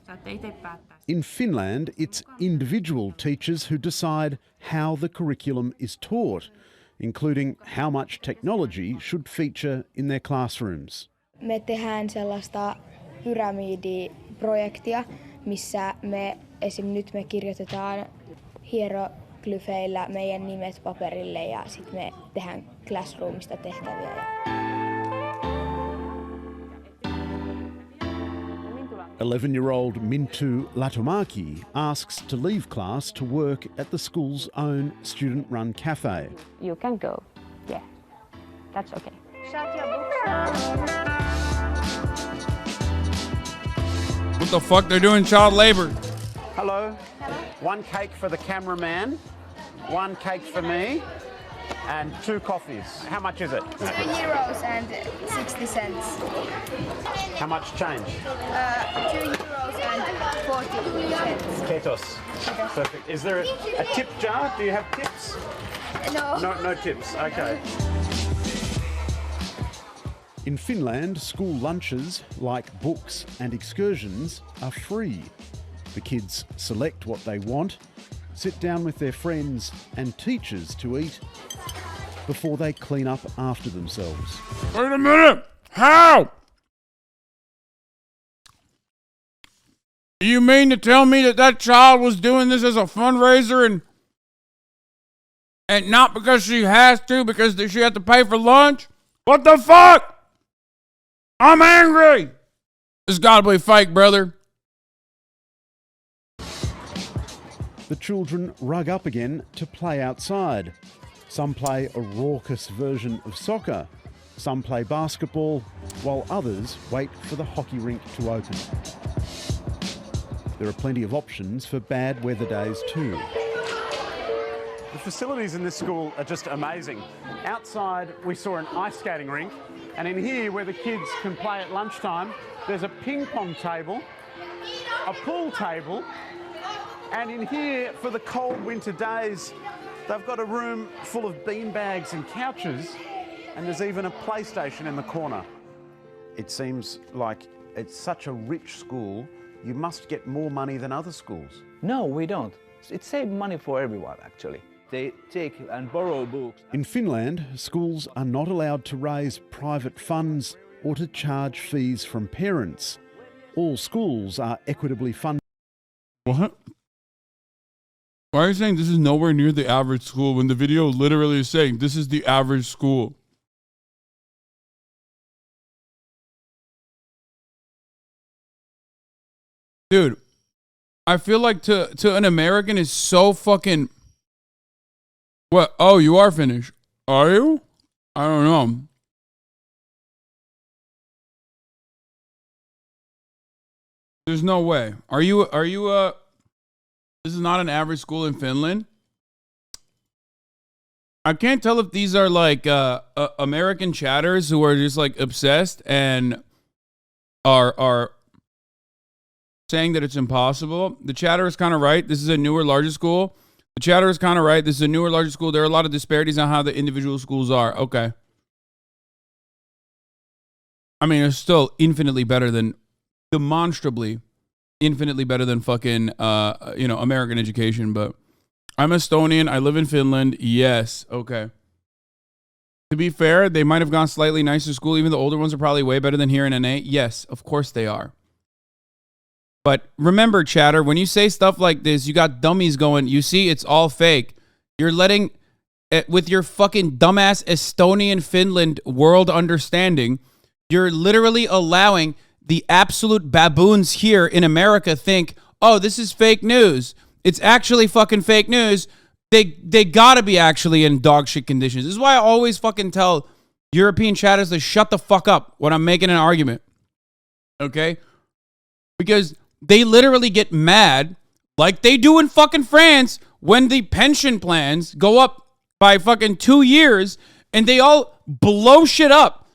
In Finland, it's individual teachers who decide how the curriculum is taught, including how much technology should feature in their classrooms. Me tehdään sellaista pyramidiprojektia, missä nyt me kirjoitetaan hieroglyfeillä meidän nimet paperille ja sitten me tehdään classroomista tehtäviä. 11-year-old Mintu Latumaki asks to leave class to work at the school's own student-run cafe. You can go. Yeah, that's okay. Shut your books. What the fuck? They're doing child labor. Hello. One cake for the cameraman, one cake for me, and 2 coffees. How much is it? €2 and 60 cents. How much change? €2 and 40 cents. Ketos. Perfect. Is there a tip jar? Do you have tips? No. No tips. Okay. In Finland, school lunches, like books and excursions, are free. The kids select what they want, sit down with their friends and teachers to eat before they clean up after themselves. Wait a minute! How? You mean to tell me that child was doing this as a fundraiser and not because she has to, because she had to pay for lunch? What the fuck? I'm angry! This gotta be fake, brother. The children rug up again to play outside. Some play a raucous version of soccer. Some play basketball, while others wait for the hockey rink to open. There are plenty of options for bad weather days too. The facilities in this school are just amazing. Outside, we saw an ice skating rink, and in here, where the kids can play at lunchtime, there's a ping pong table, a pool table, and in here, for the cold winter days, they've got a room full of beanbags and couches, and there's even a PlayStation in the corner. It seems like it's such a rich school, you must get more money than other schools. No, we don't. It saves money for everyone, actually. They take and borrow books. In Finland, schools are not allowed to raise private funds or to charge fees from parents. All schools are equitably funded. What? Why are you saying this is nowhere near the average school when the video literally is saying this is the average school? Dude, I feel like to an American is so fucking... What? Oh, you are Finnish. Are you? I don't know. There's no way. Are you this is not an average school in Finland? I can't tell if these are like American chatters who are just like obsessed and are saying that it's impossible. The chatter is kind of right. This is a newer, larger school. The chatter is kind of right. This is a newer, larger school. There are a lot of disparities on how the individual schools are. Okay. I mean, it's still infinitely better than, demonstrably, infinitely better than fucking, American education. But I'm Estonian. I live in Finland. Yes. Okay. To be fair, they might have gone slightly nicer to school. Even the older ones are probably way better than here in NA. Yes, of course they are. But remember, chatter, when you say stuff like this, you got dummies going, you see, it's all fake. You're letting, with your fucking dumbass Estonian Finland world understanding, you're literally allowing the absolute baboons here in America think, oh, this is fake news. It's actually fucking fake news. They gotta be actually in dog shit conditions. This is why I always fucking tell European chatters to shut the fuck up when I'm making an argument. Okay? Because they literally get mad, like they do in fucking France, when the pension plans go up by fucking 2 years and they all blow shit up.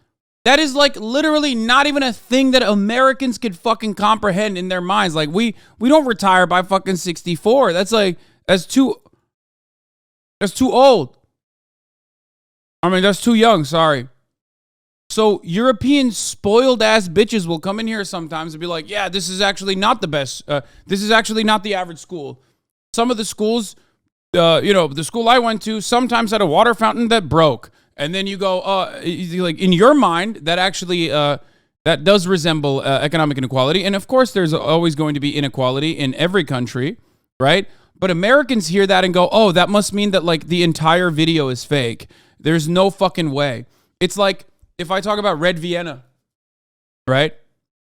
That is like literally not even a thing that Americans could fucking comprehend in their minds. Like we don't retire by fucking 64. That's too old. I mean, that's too young, sorry. So European spoiled ass bitches will come in here sometimes and be like, yeah, this is actually not the best. This is actually not the average school. Some of the schools, the school I went to sometimes had a water fountain that broke. And then you go, like in your mind, that actually, that does resemble economic inequality. And of course, there's always going to be inequality in every country, right? But Americans hear that and go, oh, that must mean that like the entire video is fake. There's no fucking way. It's like, if I talk about Red Vienna, right?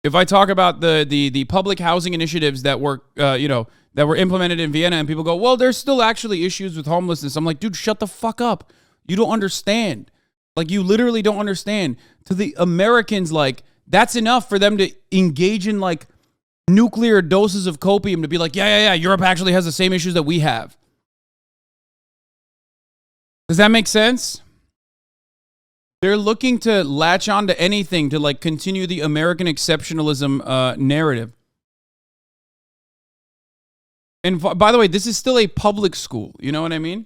If I talk about the public housing initiatives that were, that were implemented in Vienna and people go, well, there's still actually issues with homelessness. I'm like, dude, shut the fuck up. You don't understand. Like, you literally don't understand. To the Americans, like, that's enough for them to engage in, like, nuclear doses of copium to be like, yeah, Europe actually has the same issues that we have. Does that make sense? They're looking to latch on to anything to, like, continue the American exceptionalism narrative. And by the way, this is still a public school. You know what I mean?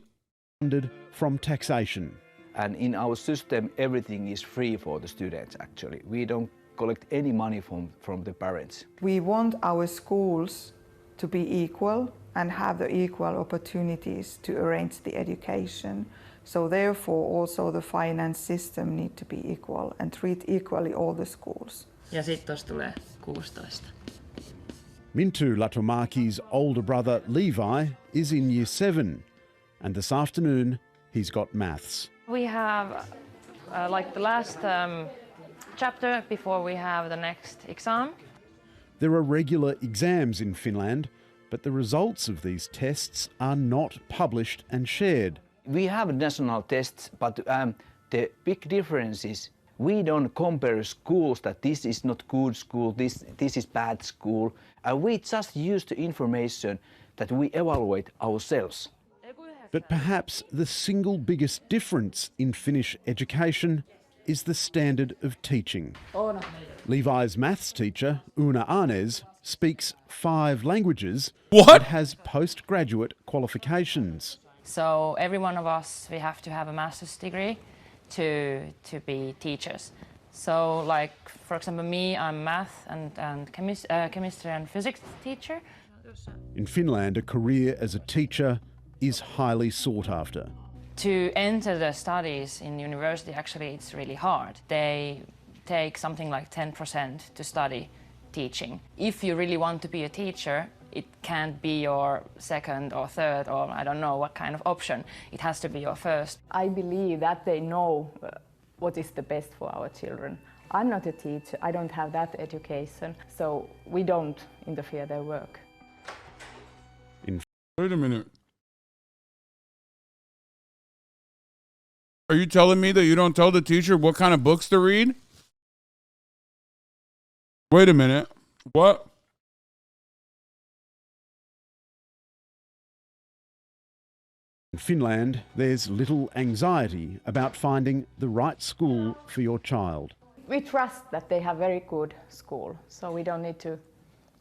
From taxation. And in our system, everything is free for the students, actually. We don't collect any money from the parents. We want our schools to be equal and have the equal opportunities to arrange the education. So therefore, also the finance system need to be equal and treat equally all the schools. Ja sitten tuossa tulee 16. Mintu Latomaki's older brother Levi is in year 7, and this afternoon he's got maths. We have like the last chapter before we have the next exam. There are regular exams in Finland, but the results of these tests are not published and shared. We have national tests, but the big difference is we don't compare schools that this is not good school, this is bad school. We just use the information that we evaluate ourselves. But perhaps the single biggest difference in Finnish education is the standard of teaching. Levi's maths teacher, Una Arnes, speaks 5 languages but has postgraduate qualifications. So every one of us, we have to have a master's degree to be teachers. So like, for example, me, I'm math and chemistry and physics teacher. In Finland, a career as a teacher is highly sought after. To enter the studies in university, actually, it's really hard. They take something like 10% to study teaching. If you really want to be a teacher, it can't be your second or third or I don't know what kind of option. It has to be your first. I believe that they know what is the best for our children. I'm not a teacher, I don't have that education, so we don't interfere their work. Wait a minute. Are you telling me that you don't tell the teacher what kind of books to read? Wait a minute. What? In Finland, there's little anxiety about finding the right school for your child. We trust that they have very good school, so we don't need to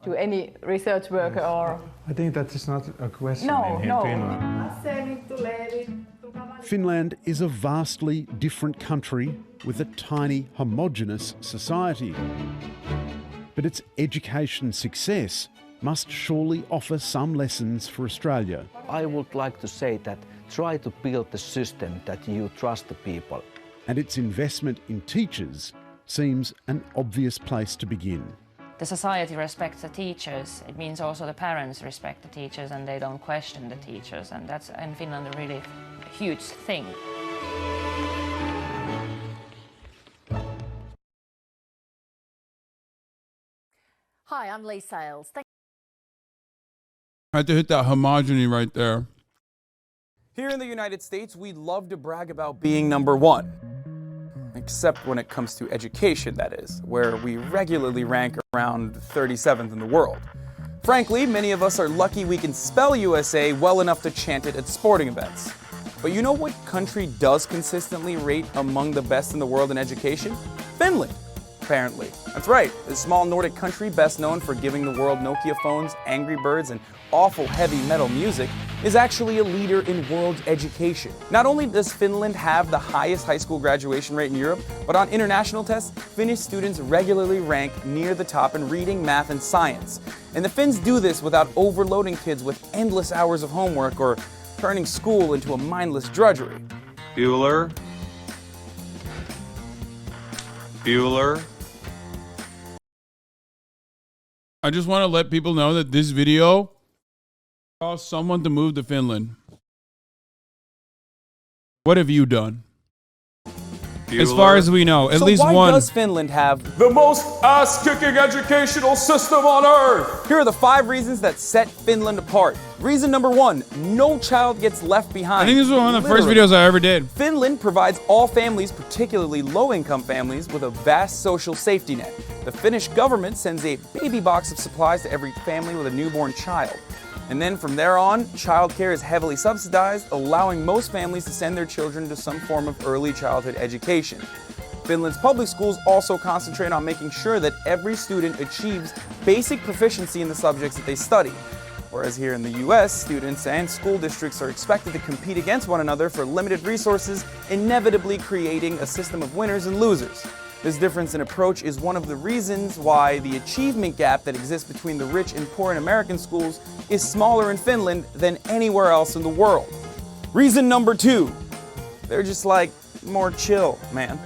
do any research work or... I think that is not a question in No. Finland. Finland is a vastly different country with a tiny, homogenous society. But its education success must surely offer some lessons for Australia. I would like to say that try to build the system that you trust the people. And its investment in teachers seems an obvious place to begin. The society respects the teachers. It means also the parents respect the teachers and they don't question the teachers. And that's in Finland a really huge thing. Hi, I'm Lee Sales. I had to hit that homogeny right there. Here in the United States, we love to brag about being number one. Except when it comes to education, that is, where we regularly rank around 37th in the world. Frankly, many of us are lucky we can spell USA well enough to chant it at sporting events. But you know what country does consistently rate among the best in the world in education? Finland, apparently. That's right, this small Nordic country best known for giving the world Nokia phones, Angry Birds, and awful heavy metal music, is actually a leader in world education. Not only does Finland have the highest high school graduation rate in Europe, but on international tests, Finnish students regularly rank near the top in reading, math, and science. And the Finns do this without overloading kids with endless hours of homework or turning school into a mindless drudgery. Bueller. I just want to let people know that this video caused someone to move to Finland. What have you done? As far as we know, at least why one. does Finland have the most ass-kicking educational system on earth? Here are the 5 reasons that set Finland apart. Reason number 1, no child gets left behind. I think this was one of the first videos I ever did. Finland provides all families, particularly low-income families, with a vast social safety net. The Finnish government sends a baby box of supplies to every family with a newborn child. And then from there on, childcare is heavily subsidized, allowing most families to send their children to some form of early childhood education. Finland's public schools also concentrate on making sure that every student achieves basic proficiency in the subjects that they study. Whereas here in the US, students and school districts are expected to compete against one another for limited resources, inevitably creating a system of winners and losers. This difference in approach is one of the reasons why the achievement gap that exists between the rich and poor in American schools is smaller in Finland than anywhere else in the world. Reason number 2, they're just like more chill, man.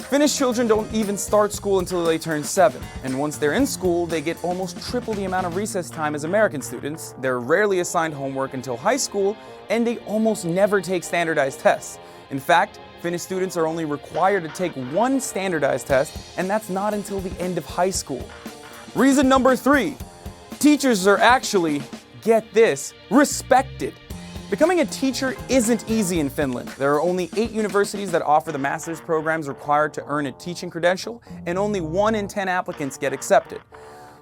Finnish children don't even start school until they turn 7, and once they're in school, they get almost triple the amount of recess time as American students. They're rarely assigned homework until high school, and they almost never take standardized tests. In fact, Finnish students are only required to take 1 standardized test, and that's not until the end of high school. Reason number 3, teachers are actually, get this, respected. Becoming a teacher isn't easy in Finland. There are only 8 universities that offer the master's programs required to earn a teaching credential, and only 1 in 10 applicants get accepted.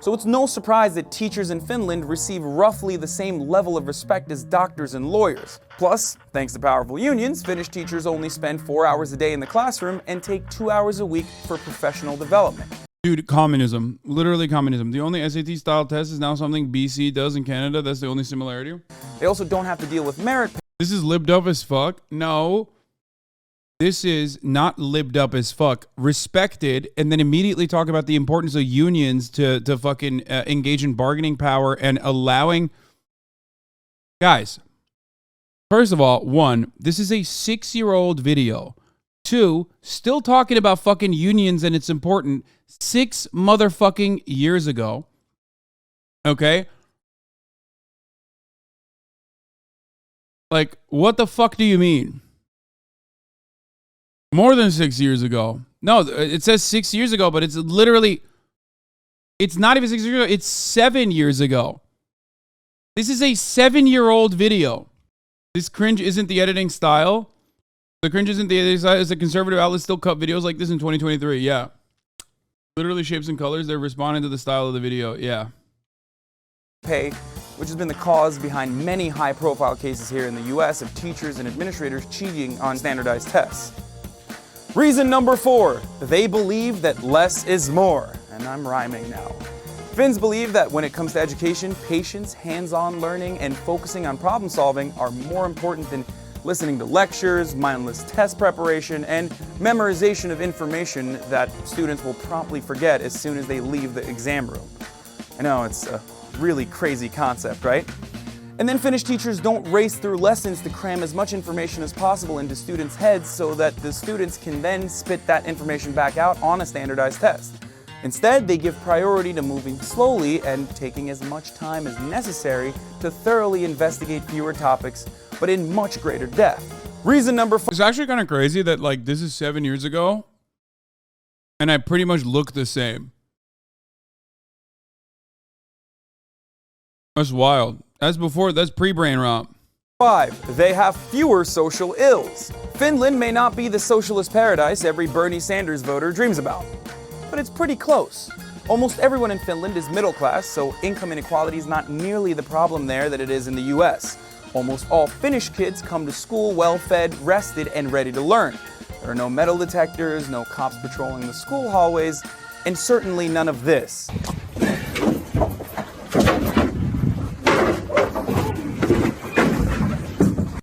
So it's no surprise that teachers in Finland receive roughly the same level of respect as doctors and lawyers. Plus, thanks to powerful unions, Finnish teachers only spend 4 hours a day in the classroom and take 2 hours a week for professional development. Dude, communism. Literally communism. The only SAT style test is now something BC does in Canada. That's the only similarity. They also don't have to deal with merit. This is libbed up as fuck. No. This is not libbed up as fuck. Respected, and then immediately talk about the importance of unions to fucking engage in bargaining power and allowing... Guys, first of all, 1, this is a 6-year-old video. 2, still talking about fucking unions and it's important 6 motherfucking years ago. Okay? Like, what the fuck do you mean? More than 6 years ago. No, it says 6 years ago, but it's literally, it's not even 6 years ago. It's 7 years ago. This is a 7-year-old video. This cringe isn't the editing style. The cringe isn't the editing style. Is the conservative outlet still cut videos like this in 2023? Yeah. Literally shapes and colors. They're responding to the style of the video. Yeah. Pay which has been the cause behind many high-profile cases here in the US of teachers and administrators cheating on standardized tests. Reason number 4, they believe that less is more. And I'm rhyming now. Finns believe that when it comes to education, patience, hands-on learning, and focusing on problem solving are more important than listening to lectures, mindless test preparation, and memorization of information that students will promptly forget as soon as they leave the exam room. I know, it's a really crazy concept, right? And then Finnish teachers don't race through lessons to cram as much information as possible into students' heads so that the students can then spit that information back out on a standardized test. Instead, they give priority to moving slowly and taking as much time as necessary to thoroughly investigate fewer topics, but in much greater depth. Reason number 4. It's actually kind of crazy that, like, this is 7 years ago, and I pretty much look the same. That's wild. That's before, that's pre-brain rot. 5. They have fewer social ills. Finland may not be the socialist paradise every Bernie Sanders voter dreams about, but it's pretty close. Almost everyone in Finland is middle class, so income inequality is not nearly the problem there that it is in the US. Almost all Finnish kids come to school well-fed, rested, and ready to learn. There are no metal detectors, no cops patrolling the school hallways, and certainly none of this.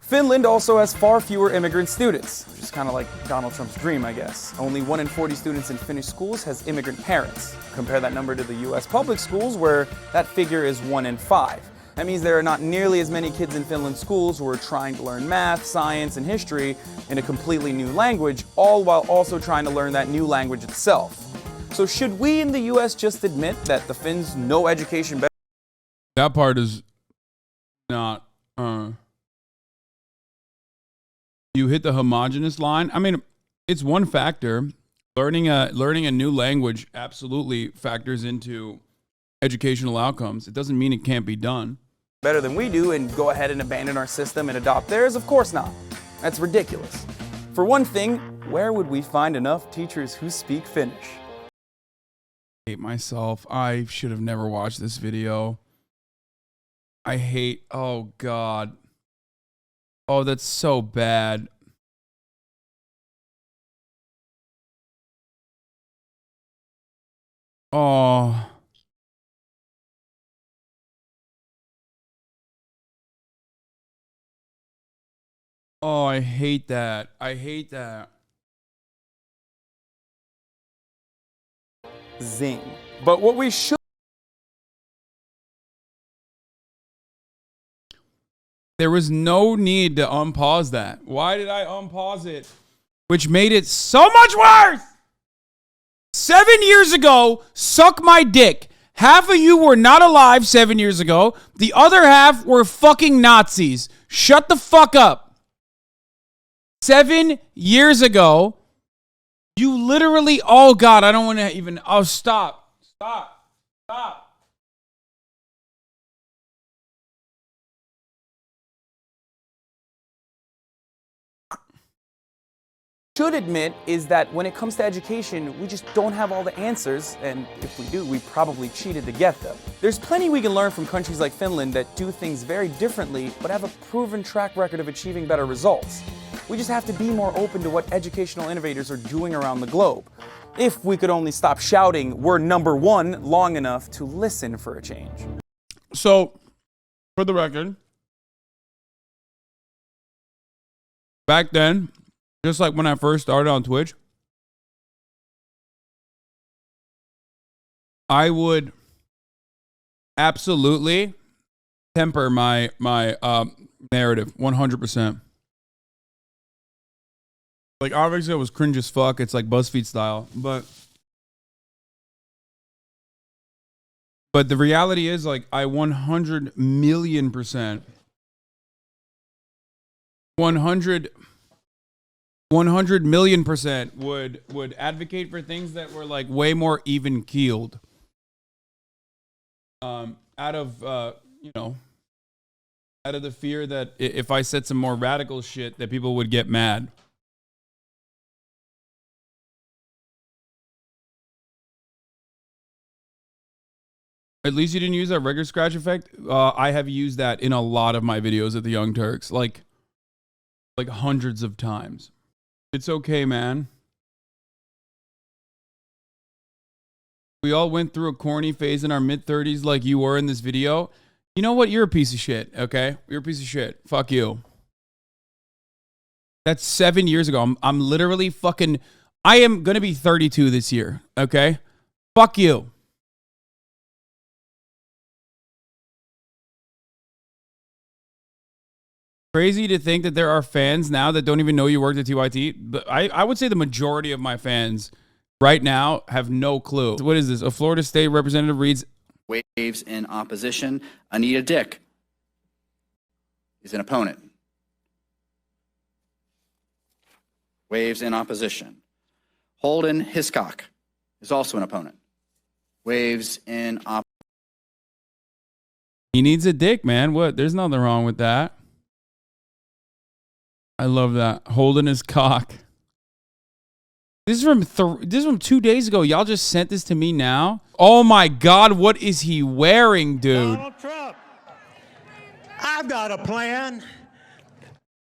Finland also has far fewer immigrant students, which is kind of like Donald Trump's dream, I guess. Only 1 in 40 students in Finnish schools has immigrant parents. Compare that number to the US public schools, where that figure is 1 in 5. That means there are not nearly as many kids in Finland's schools who are trying to learn math, science, and history in a completely new language, all while also trying to learn that new language itself. So should we in the US just admit that the Finns know education better? That part is not, you hit the homogenous line. I mean, it's one factor. Learning a new language absolutely factors into educational outcomes. It doesn't mean it can't be done. Better than we do and go ahead and abandon our system and adopt theirs? Of course not. That's ridiculous. For one thing, where would we find enough teachers who speak Finnish? I hate myself. I should have never watched this video. I hate, oh God. Oh, that's so bad. Oh. Oh, I hate that. I hate that. Zing. But what we should... There was no need to unpause that. Why did I unpause it? Which made it so much worse! 7 years ago, suck my dick. Half of you were not alive 7 years ago. The other half were fucking Nazis. Shut the fuck up. 7 years ago, you literally, oh God, I don't want to even, oh, stop. Should admit is that when it comes to education, we just don't have all the answers, and if we do, we probably cheated to get them. There's plenty we can learn from countries like Finland that do things very differently, but have a proven track record of achieving better results. We just have to be more open to what educational innovators are doing around the globe. If we could only stop shouting, "We're number one," long enough to listen for a change. So, for the record, back then, just like when I first started on Twitch, I would absolutely temper my narrative 100%. Like, obviously it was cringe as fuck. It's like BuzzFeed style, but the reality is, like, I 100 million%, 100 million% would advocate for things that were like way more even keeled. Out of out of the fear that if I said some more radical shit that people would get mad. At least you didn't use that regular scratch effect. I have used that in a lot of my videos at the Young Turks, like hundreds of times. It's okay, man. We all went through a corny phase in our mid-30s like you were in this video. You know what? You're a piece of shit, okay? You're a piece of shit. Fuck you. That's 7 years ago. I'm literally fucking... I am going to be 32 this year, okay? Fuck you. Crazy to think that there are fans now that don't even know you worked at TYT. But I would say the majority of my fans right now have no clue. What is this? A Florida State representative reads... Waves in opposition. Anita Dick is an opponent. Waves in opposition. Holden Hiscock is also an opponent. Waves in opposition. He needs a dick, man. What? There's nothing wrong with that. I love that. Holding his cock. This is from 2 days ago. Y'all just sent this to me now. Oh my God, what is he wearing, dude? Donald Trump, I've got a plan.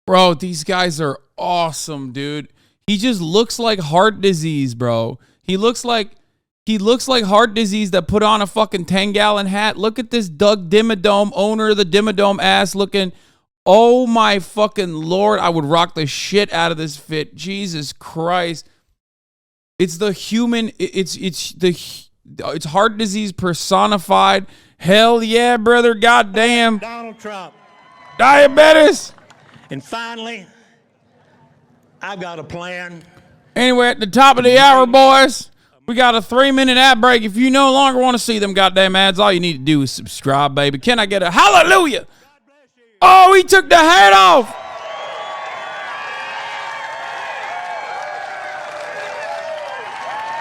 Bro, these guys are awesome, dude. He just looks like heart disease, bro. He looks like heart disease that put on a fucking 10-gallon hat. Look at this Doug Dimmadome, owner of the Dimmadome ass looking. Oh my fucking Lord, I would rock the shit out of this fit. Jesus Christ. It's the human, it's heart disease personified. Hell yeah, brother, goddamn. Donald Trump. Diabetes. And finally, I've got a plan. Anyway, at the top of the hour, boys, we got a 3-minute ad break. If you no longer want to see them goddamn ads, all you need to do is subscribe, baby. Can I get a hallelujah? Oh, he took the hat off.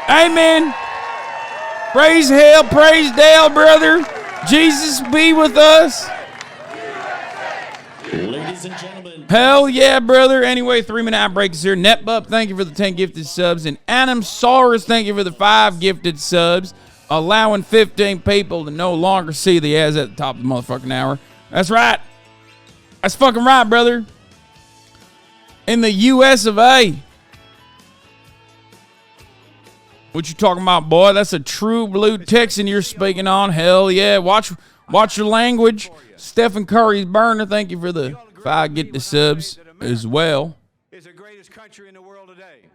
Amen. Praise hell, praise Dale, brother. Jesus be with us. Ladies and gentlemen. Hell yeah, brother. Anyway, 3-minute ad break is here. NetBup, thank you for the 10 gifted subs. And Adam Saurus, thank you for the 5 gifted subs. Allowing 15 people to no longer see the ads at the top of the motherfucking hour. That's right. That's fucking right, brother. In the US of A. What you talking about, boy? That's a true blue Texan you're speaking on. Hell yeah. Watch your language. Stephen Curry's burner, thank you for the 5 get the subs as well. Is the greatest country in the world today.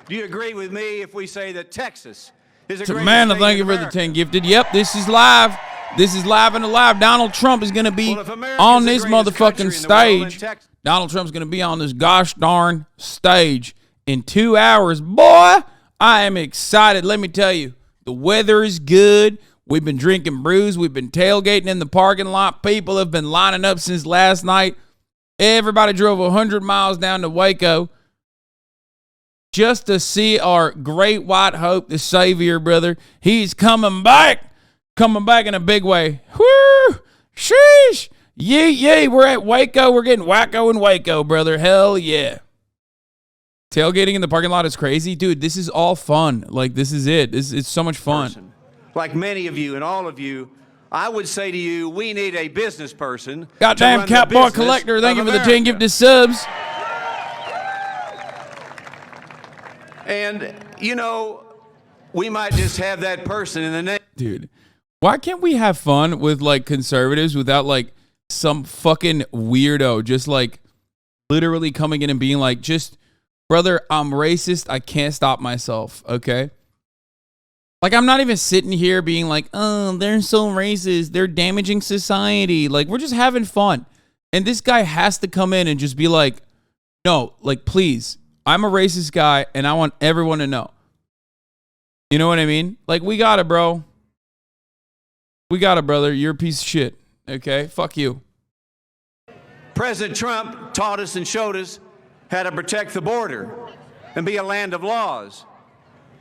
Do you agree with me if we say that Texas is the greatest Amanda, state thank you in for the America? 10 gifted. Yep, this is live. This is live and alive. Donald Trump is going to be on this motherfucking stage. Donald Trump's going to be on this gosh darn stage in 2 hours. Boy, I am excited. Let me tell you, the weather is good. We've been drinking brews. We've been tailgating in the parking lot. People have been lining up since last night. Everybody drove 100 miles down to Waco just to see our great white hope, the savior, brother. He's coming back in a big way. Whoo! Sheesh! Yay! We're at Waco. We're getting wacko in Waco, brother. Hell yeah. Tailgating in the parking lot is crazy. Dude, this is all fun. Like, this is it. It's so much fun. Like many of you and all of you, I would say to you, we need a business person. Goddamn Catboy Collector, thank you for the 10 gifted subs. And, you know, we might just have that person in the name. Dude, why can't we have fun with, like, conservatives without, like, some fucking weirdo just, like, literally coming in and being like, just, brother, I'm racist. I can't stop myself, okay? Like, I'm not even sitting here being like, oh, they're so racist. They're damaging society. Like, we're just having fun. And this guy has to come in and just be like, no, like, please, I'm a racist guy, and I want everyone to know. You know what I mean? Like, we got it, bro. We got it, brother. You're a piece of shit, okay? Fuck you. President Trump taught us and showed us how to protect the border and be a land of laws.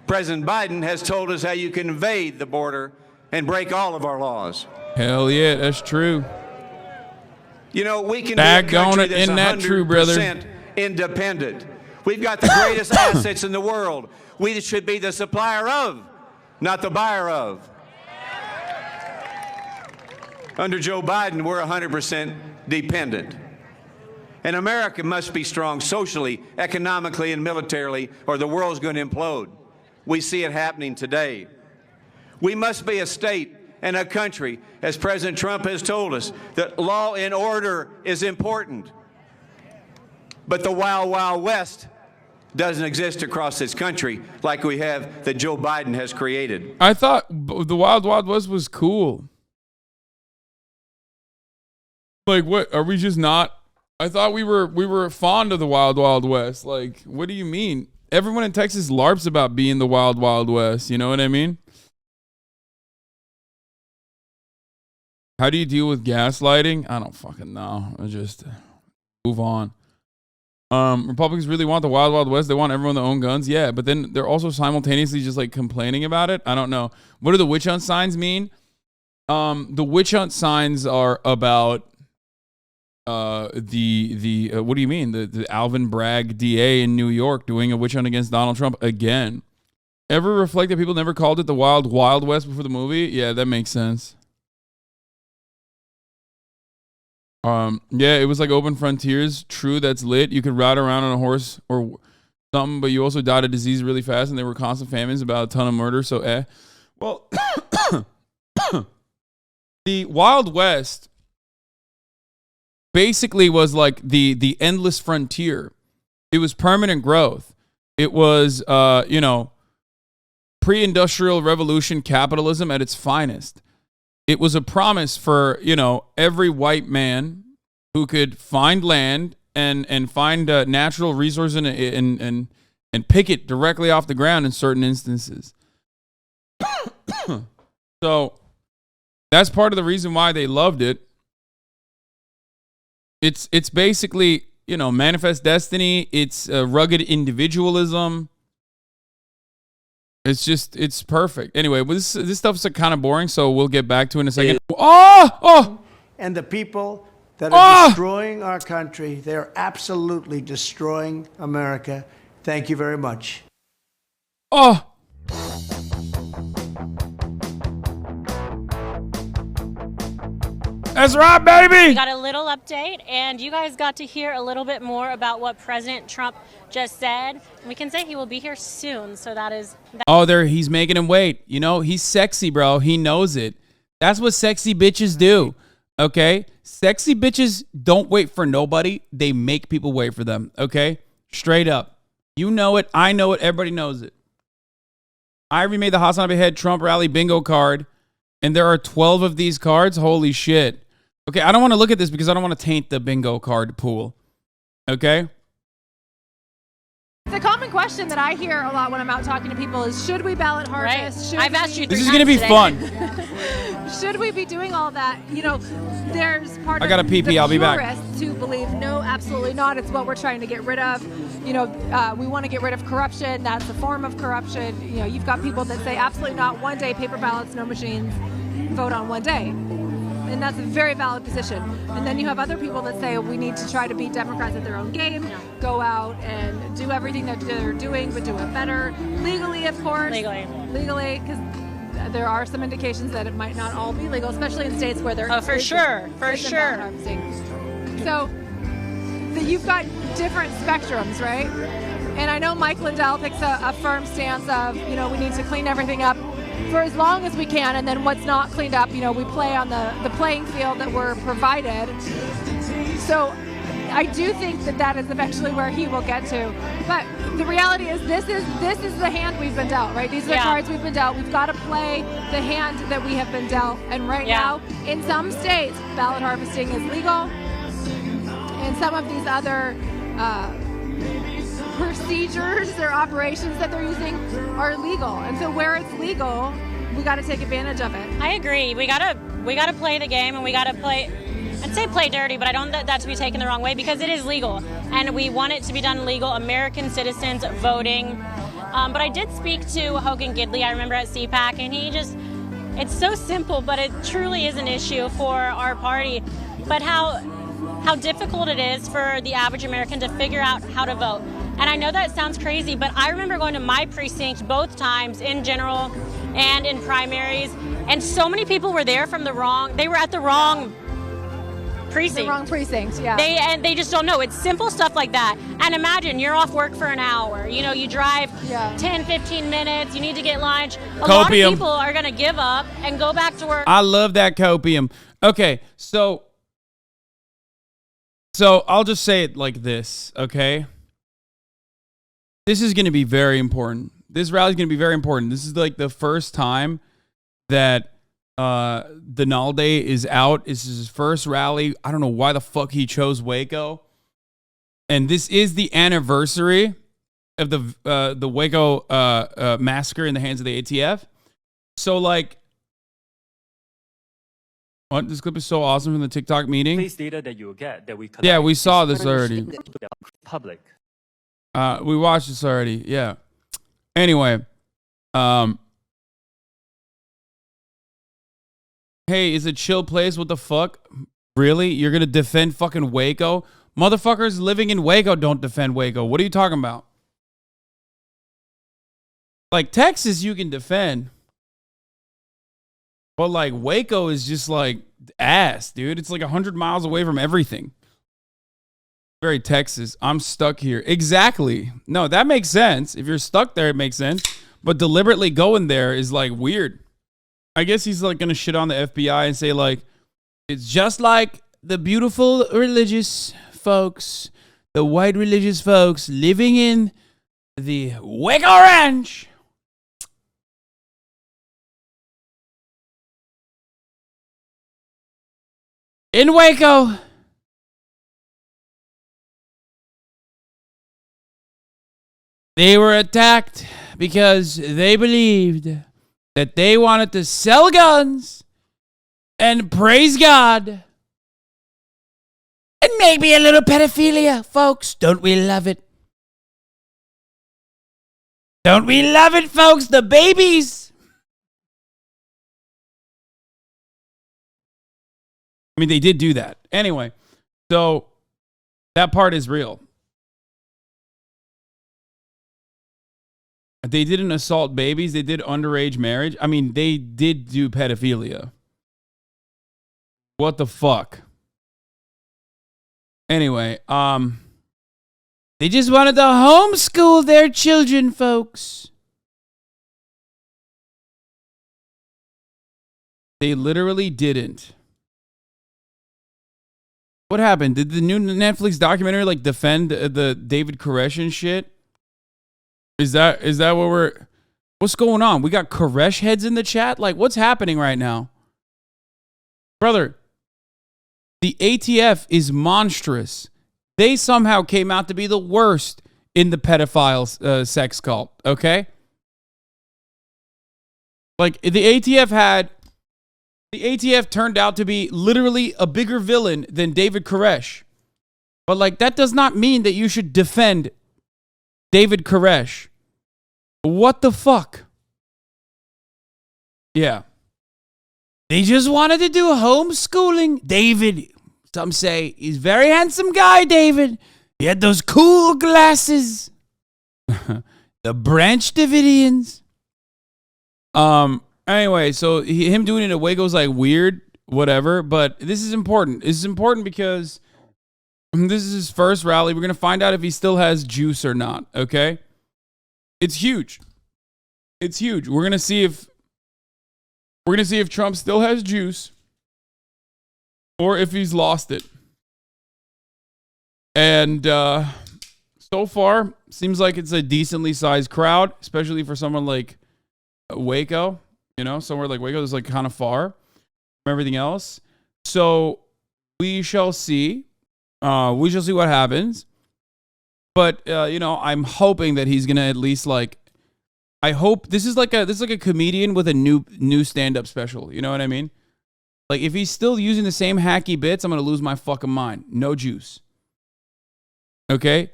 President Biden has told us how you can invade the border and break all of our laws. Hell yeah, that's true. You know, we can be a country that's isn't that true, brother? Independent. We've got the greatest assets in the world. We should be the supplier of not the buyer of. Under Joe Biden, we're 100% dependent. And America must be strong socially, economically, and militarily, or the world's going to implode. We see it happening today. We must be a state and a country, as President Trump has told us, that law and order is important. But the Wild Wild West doesn't exist across this country like we have that Joe Biden has created. I thought the Wild Wild West was cool. Like, what? Are we just not? I thought we were fond of the Wild Wild West. Like, what do you mean? Everyone in Texas LARPs about being the Wild Wild West. You know what I mean? How do you deal with gaslighting? I don't fucking know. I just move on. Republicans really want the Wild Wild West. They want everyone to own guns. Yeah, but then they're also simultaneously just like complaining about it. I don't know. What do the witch hunt signs mean? The witch hunt signs are about what do you mean? The Alvin Bragg DA in New York doing a witch hunt against Donald Trump again. Ever reflect that people never called it the Wild Wild West before the movie? Yeah, that makes sense. Yeah, it was like Open Frontiers. True, that's lit. You could ride around on a horse or something, but you also died of disease really fast, and there were constant famines about a ton of murder. So, well, the Wild West basically was like the endless frontier. It was permanent growth. It was, pre-industrial revolution capitalism at its finest. It was a promise for, every white man who could find land and find natural resources and pick it directly off the ground in certain instances. So that's part of the reason why they loved it. It's basically, manifest destiny. It's rugged individualism. It's perfect. Anyway, this stuff's kind of boring, so we'll get back to it in a second. And the people that are destroying our country, they're absolutely destroying America. Thank you very much. That's right, baby. We got a little update, and you guys got to hear a little bit more about what President Trump just said. We can say he will be here soon, so that is... He's making him wait. He's sexy, bro. He knows it. That's what sexy bitches do, okay? Sexy bitches don't wait for nobody. They make people wait for them, okay? Straight up. You know it. I know it. Everybody knows it. I remade the Hasanabi Head Trump Rally bingo card, and there are 12 of these cards. Holy shit. Okay, I don't want to look at this because I don't want to taint the bingo card pool. Okay? The common question that I hear a lot when I'm out talking to people is, should we ballot harvest? Right. I've asked you 3 This is going to be fun. Should we be doing all that? There's part I got a of pee-pee, the I'll be back. purists who believe, no, absolutely not. It's what we're trying to get rid of. We want to get rid of corruption. That's a form of corruption. You've got people that say, absolutely not. One day, paper ballots, no machines, vote on one day. And that's a very valid position. And then you have other people that say we need to try to beat Democrats at their own game, go out and do everything that they're doing, but do it better. Legally, of course. Legally, because there are some indications that it might not all be legal, especially in states where there for sure. So you've got different spectrums, right? And I know Mike Lindell takes a firm stance of, we need to clean everything up for as long as we can, and then what's not cleaned up, we play on the playing field that we're provided. So I do think that is eventually where he will get to. But the reality is this is the hand we've been dealt, right? These are the cards we've been dealt. We've got to play the hand that we have been dealt. And right now, in some states, ballot harvesting is legal. And some of these other procedures or operations that they're using are legal. And so where it's legal, we got to take advantage of it. I agree. We gotta play the game, and we gotta play. I'd say play dirty, but I don't want that to be taken the wrong way, because it is legal, and we want it to be done legal. American citizens voting. But I did speak to Hogan Gidley. I remember at CPAC, and it's so simple, but it truly is an issue for our party. But how difficult it is for the average American to figure out how to vote. And I know that sounds crazy, but I remember going to my precinct both times in general and in primaries. And so many people were there from they were at the wrong precinct. The wrong precinct, yeah. And they just don't know. It's simple stuff like that. And imagine you're off work for an hour. You know, you drive 10, 15 minutes. You need to get lunch. A lot of people are going to give up and go back to work. I love that copium. Okay, so I'll just say it like this, okay? This is going to be very important. This rally is going to be very important. This is like the first time that Donalde is out. This is his first rally. I don't know why the fuck he chose Waco. And this is the anniversary of the Waco massacre in the hands of the ATF. So like, what? This clip is so awesome from the TikTok meeting. Police data that you get that we collect. Yeah, we saw this already. Public. We watched this already. Yeah. Anyway, hey, is a chill place? What the fuck? Really? You're gonna defend fucking Waco? Motherfuckers living in Waco don't defend Waco. What are you talking about? Like Texas, you can defend. But like Waco is just like ass, dude. It's like 100 miles away from everything. Very Texas. I'm stuck here. Exactly. No, that makes sense. If you're stuck there, it makes sense. But deliberately going there is like weird. I guess he's like gonna shit on the FBI and say like, it's just like the beautiful religious folks, the white religious folks living in the Waco Ranch. In Waco. They were attacked because they believed that they wanted to sell guns and praise God. And maybe a little pedophilia, folks. Don't we love it? Don't we love it, folks? The babies. I mean, they did do that. Anyway, so that part is real. They didn't assault babies. They did underage marriage. I mean, they did do pedophilia. What the fuck? Anyway, they just wanted to homeschool their children, folks. They literally didn't. What happened? Did the new Netflix documentary like defend the David Koresh and shit? Is that what what's going on? We got Koresh heads in the chat? Like, what's happening right now? Brother, the ATF is monstrous. They somehow came out to be the worst in the pedophile sex cult, okay? Like, the ATF turned out to be literally a bigger villain than David Koresh. But, like, that does not mean that you should defend David Koresh. What the fuck? Yeah. They just wanted to do homeschooling. David, some say, he's a very handsome guy, David. He had those cool glasses. The Branch Davidians. Anyway, so him doing it at Waco's like weird, whatever. But this is important. This is important because this is his first rally. We're going to find out if he still has juice or not, okay? It's huge. It's huge. We're going to see if Trump still has juice or if he's lost it. And so far, seems like it's a decently sized crowd, especially for someone like Waco. You know, somewhere like Waco is like kind of far from everything else. So we shall see. We shall see what happens. But I'm hoping that he's gonna at least like. I hope this is like a comedian with a new stand-up special. You know what I mean? Like if he's still using the same hacky bits, I'm gonna lose my fucking mind. No juice. Okay.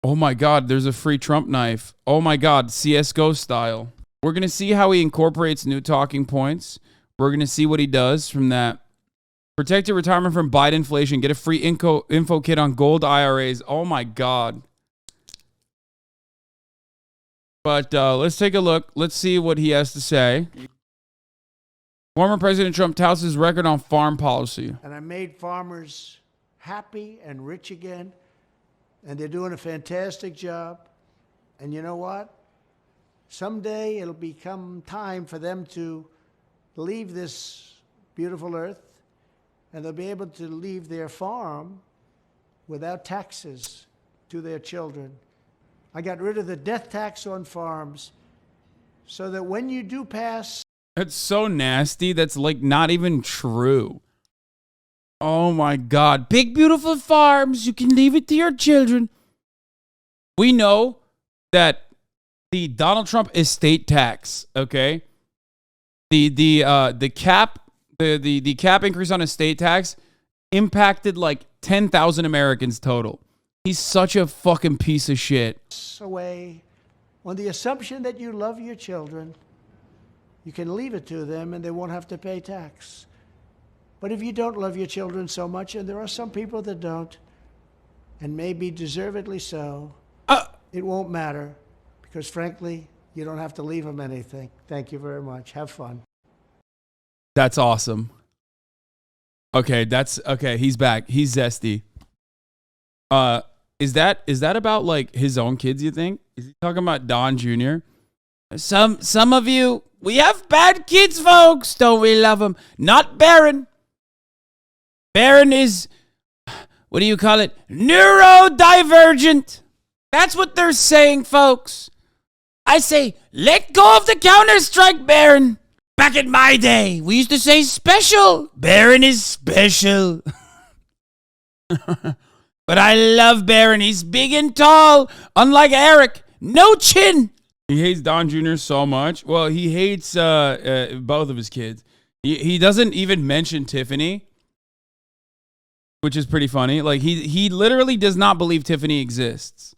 Oh my God, there's a free Trump knife. Oh my God, CSGO style. We're gonna see how he incorporates new talking points. We're gonna see what he does from that. Protect your retirement from Biden inflation. Get a free info kit on gold IRAs. Oh my God. But let's take a look. Let's see what he has to say. Former President Trump touts his record on farm policy. And I made farmers happy and rich again. And they're doing a fantastic job. And you know what? Someday it'll become time for them to leave this beautiful earth, and they'll be able to leave their farm without taxes to their children. I got rid of the death tax on farms so that when you do pass... That's so nasty. That's like not even true. Oh my God. Big, beautiful farms. You can leave it to your children. We know that the Donald Trump estate tax, okay? The cap increase on estate tax impacted like 10,000 Americans total. He's such a fucking piece of shit. Away on the assumption that you love your children, you can leave it to them and they won't have to pay tax. But if you don't love your children so much, and there are some people that don't, and maybe deservedly so, it won't matter because frankly, you don't have to leave them anything. Thank you very much. Have fun. That's awesome. Okay, he's back. He's zesty. Is that about like his own kids, you think? Is he talking about Don Jr.? Some of you, we have bad kids, folks. Don't we love them? Not Barron. Barron is, what do you call it? Neurodivergent. That's what they're saying, folks. I say, let go of the Counter-Strike, Barron. Back in my day, we used to say special. Barron is special. But I love Barron. He's big and tall. Unlike Eric, no chin. He hates Don Jr. so much. Well, he hates both of his kids. He doesn't even mention Tiffany, which is pretty funny. Like he literally does not believe Tiffany exists.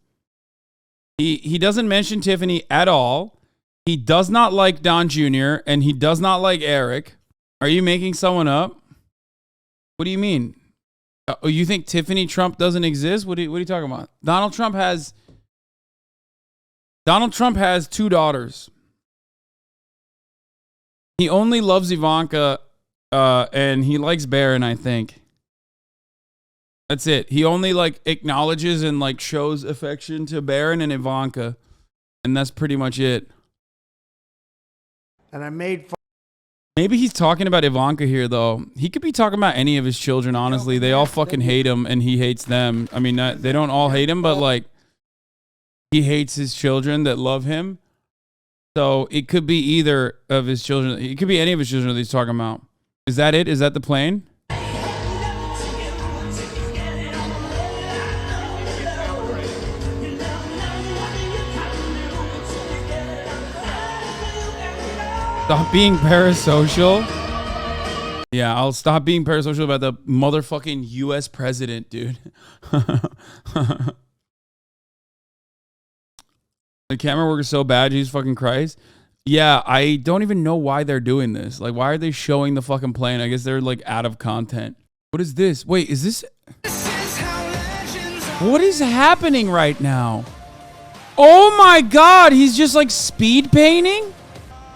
He doesn't mention Tiffany at all. He does not like Don Jr. and he does not like Eric. Are you making someone up? What do you mean? You think Tiffany Trump doesn't exist? What are you talking about? Donald Trump has 2 daughters. He only loves Ivanka and he likes Barron, I think. That's it. He only like acknowledges and like shows affection to Barron and Ivanka. And that's pretty much it. And I made... Maybe he's talking about Ivanka here, though. He could be talking about any of his children, honestly. They all fucking hate him, and he hates them. I mean, they don't all hate him, but, like, he hates his children that love him. So it could be either of his children. It could be any of his children that he's talking about. Is that it? Is that the plane? Stop being parasocial. Yeah, I'll stop being parasocial about the motherfucking U.S. president, dude. The camera work is so bad, Jesus fucking Christ. Yeah, I don't even know why they're doing this. Like, why are they showing the fucking plane? I guess they're, like, out of content. What is this? Wait, is this... What is happening right now? Oh my God, he's just, like, speed painting?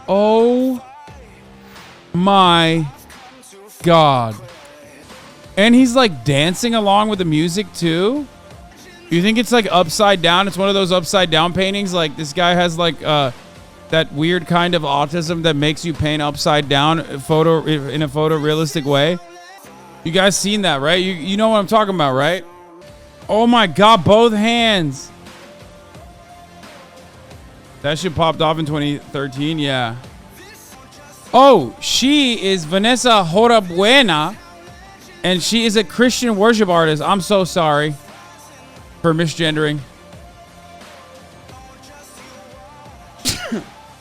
Oh my God. And he's like dancing along with the music too. You think it's like upside down? It's one of those upside down paintings. Like this guy has like that weird kind of autism that makes you paint upside down in a photorealistic way. You guys seen that, right? You know what I'm talking about, right? Oh my God, both hands. That shit popped off in 2013, yeah. Oh, she is Vanessa Horabuena, and she is a Christian worship artist. I'm so sorry for misgendering.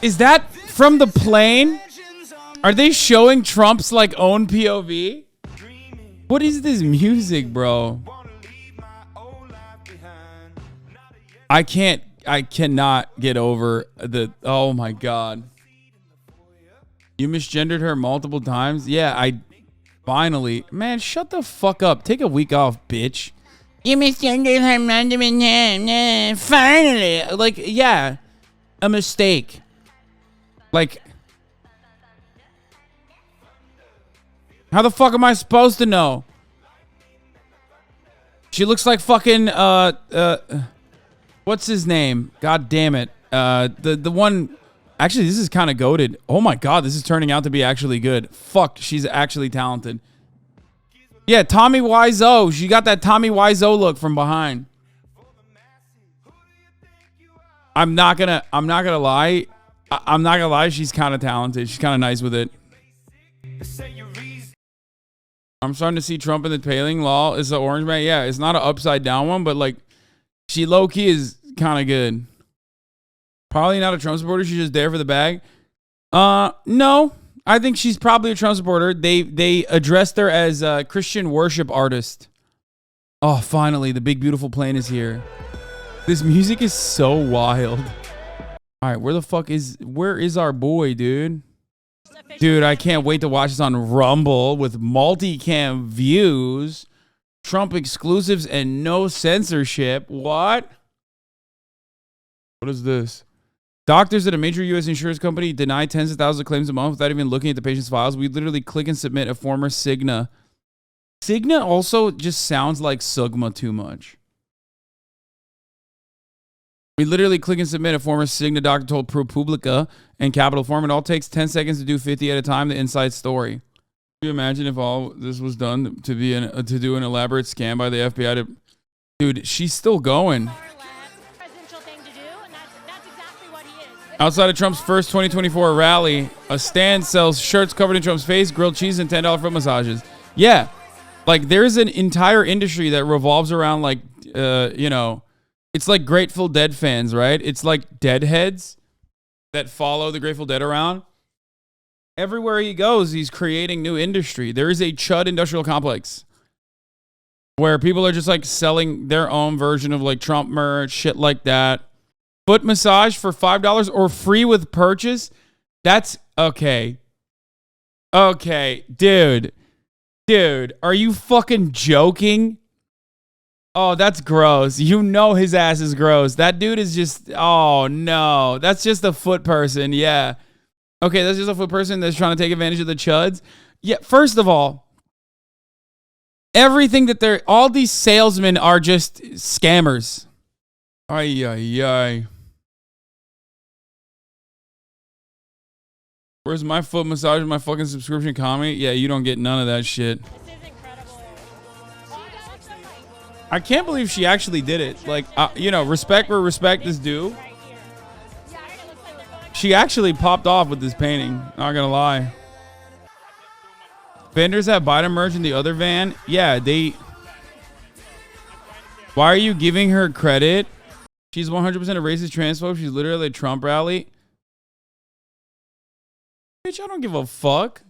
Is that from the plane? Are they showing Trump's like own POV? What is this music, bro? I cannot get over the... Oh, my God. You misgendered her multiple times? Yeah, I finally... Man, shut the fuck up. Take a week off, bitch. You misgendered her multiple times. Finally. Like, yeah. a mistake. Like, how the fuck am I supposed to know? She looks like fucking what's his name? God damn it. The one. Actually, this is kind of goated. Oh my god, this is turning out to be actually good. Fuck, she's actually talented. Yeah, Tommy Wiseau. She got that Tommy Wiseau look from behind. I'm not gonna lie. I'm not gonna lie. She's kind of talented. She's kind of nice with it. I'm starting to see Trump in the paling law. Is the orange man? Yeah, it's not an upside down one, but like, she low key is kind of good. Probably not a Trump supporter. She's just there for the bag. No, I think she's probably a Trump supporter. They addressed her as a Christian worship artist. Oh, finally, the big beautiful plane is here. This music is so wild. All right, where is our boy, dude? Dude, I can't wait to watch this on Rumble with multicam views, Trump exclusives, and no censorship. What? What is this? Doctors at a major U.S. insurance company deny tens of thousands of claims a month without even looking at the patient's files. We literally click and submit a former Cigna. Cigna also just sounds like Sugma too much. We literally click and submit a former Cigna doctor told ProPublica and Capital Form. It all takes 10 seconds to do 50 at a time. The inside story. Can you imagine if all this was done to do an elaborate scam by the FBI? Dude, she's still going. Outside of Trump's first 2024 rally, a stand sells shirts covered in Trump's face, grilled cheese, and $10 foot massages. Yeah, like there's an entire industry that revolves around like, it's like Grateful Dead fans, right? It's like deadheads that follow the Grateful Dead around. Everywhere he goes, he's creating new industry. There is a chud industrial complex where people are just like selling their own version of like Trump merch, shit like that. Foot massage for $5 or free with purchase. That's okay. Okay, dude, are you fucking joking? Oh, that's gross. You know his ass is gross. That dude is just, oh no. That's just a foot person, yeah. Okay, that's just a foot person that's trying to take advantage of the chuds. Yeah, first of all, everything that all these salesmen are just scammers. Ay, ay, ay. Where's my foot massage and my fucking subscription comment? Yeah, you don't get none of that shit. I can't believe she actually did it. Like, respect where respect is due. She actually popped off with this painting. Not gonna lie. Vendors have Biden merch in the other van. Yeah, Why are you giving her credit? She's 100% a racist transphobe. She's literally a Trump rally. Bitch, I don't give a fuck.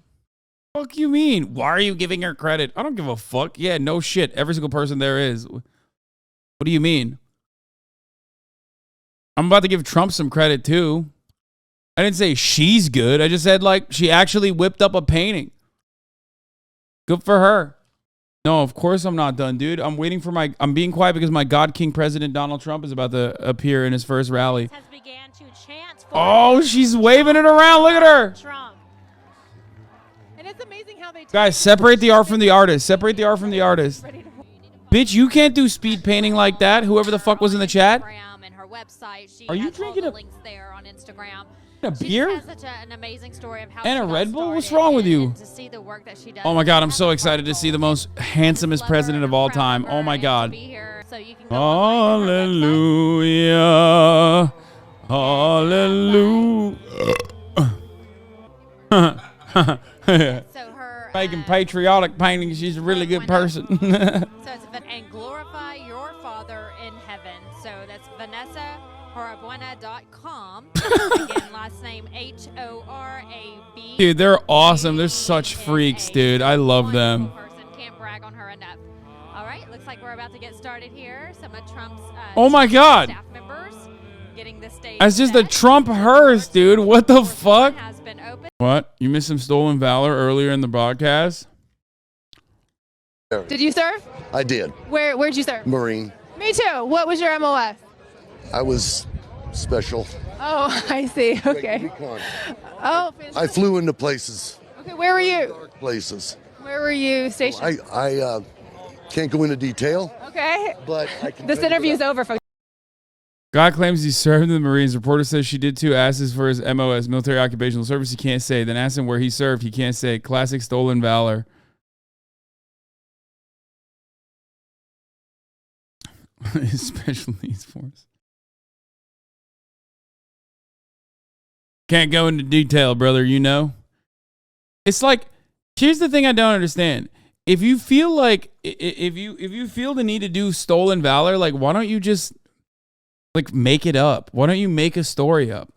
Fuck you mean? Why are you giving her credit? I don't give a fuck. Yeah, no shit. Every single person there is. What do you mean? I'm about to give Trump some credit too. I didn't say she's good. I just said like she actually whipped up a painting. Good for her. No, of course I'm not done, dude. I'm waiting for I'm being quiet because my God King President Donald Trump is about to appear in his first rally. Oh, she's waving it around. Look at her. Trump. And it's amazing how they Guys, separate the art from the artist. Separate the art from the artist. Bitch, you can't do speed painting like that. Whoever the fuck was in the chat. Are you drinking a beer? An amazing story of how and a Red Bull? What's wrong with you? Oh my God, I'm so excited to see the most handsomest president of all time. Oh my God. Hallelujah. Hallelujah. Making patriotic paintings. She's a really good person. So it's and glorify your Father in heaven. So that's VanessaHorabuena.com. Again, last name HORAB. Dude, they're awesome. They're such freaks, dude. I love them. Can't brag on her enough. All right, looks like we're about to get started here. Some of Trump's oh my God. Staff members getting the stage. That's just a Trump hearse, dude. What the fuck? What? You missed some stolen valor earlier in the broadcast? Did you serve? I did. Where'd you serve? Marine. Me too. What was your MOS? I was special. Oh, I see. Okay. Oh, I flew into places, okay. Where were you? places. Where were you stationed? I can't go into detail. Okay. But I can This interview's over, folks. Guy claims he served in the Marines. Reporter says she did too. Asks for his MOS, military occupational service. He can't say. Then asks him where he served. He can't say. Classic stolen valor. His special needs force. Can't go into detail, brother. You know. It's like, here's the thing I don't understand. If you feel like, if you feel the need to do stolen valor, like, why don't you just like make it up? Why don't you make a story up?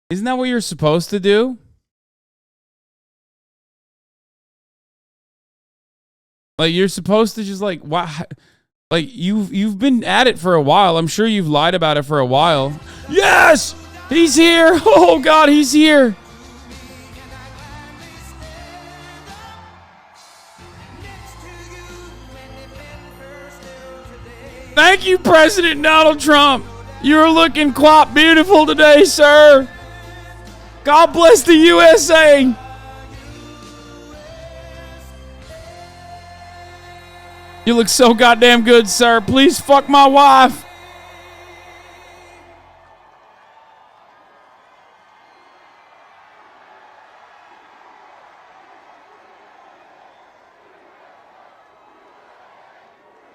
Isn't that what you're supposed to do? Like, you're supposed to just like, why? Like, you've been at it for a while. I'm sure you've lied about it for a while. Yes, he's here. Oh God, he's here. Thank you, President Donald Trump. You're looking quite beautiful today, sir. God bless the USA. You look so goddamn good, sir. Please fuck my wife.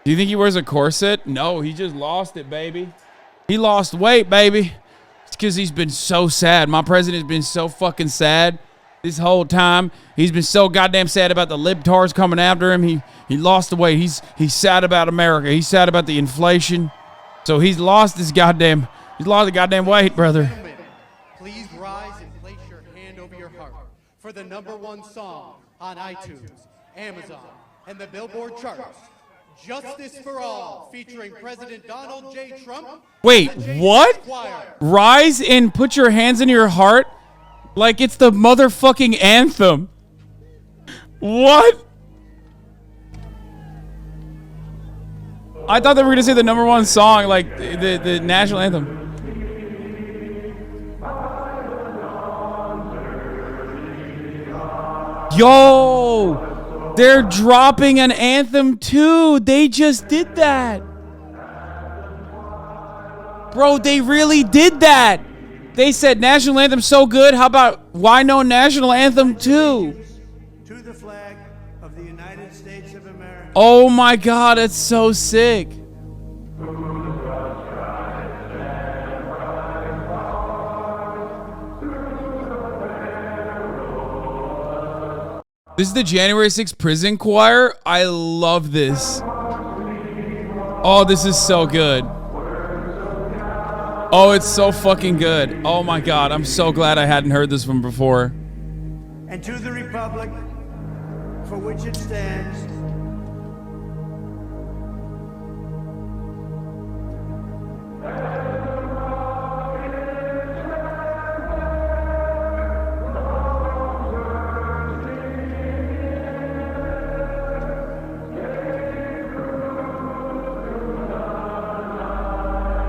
Do you think he wears a corset? No, he just lost it, baby. He lost weight, baby. It's because he's been so sad. My president's been so fucking sad this whole time. He's been so goddamn sad about the libtards coming after him. He lost the weight. He's sad about America. He's sad about the inflation. So he's lost the goddamn weight, brother. Please rise and place your hand over your heart for the #1 song on iTunes, Amazon, and the Billboard charts. Justice for All, featuring President Donald J. Trump. Wait, what? Rise and put your hands in your heart? Like it's the motherfucking anthem. What? I thought they were gonna say the #1 song, like the national anthem. Yo! They're dropping an anthem too. They just did that. Bro, they really did that. They said national anthem so good. How about why no national anthem too? To the flag of the United States of America. Oh my God, that's so sick. This is the January 6th prison choir. I love this. Oh, this is so good. Oh, it's so fucking good. Oh my God, I'm so glad I hadn't heard this one before. And to the republic for which it stands,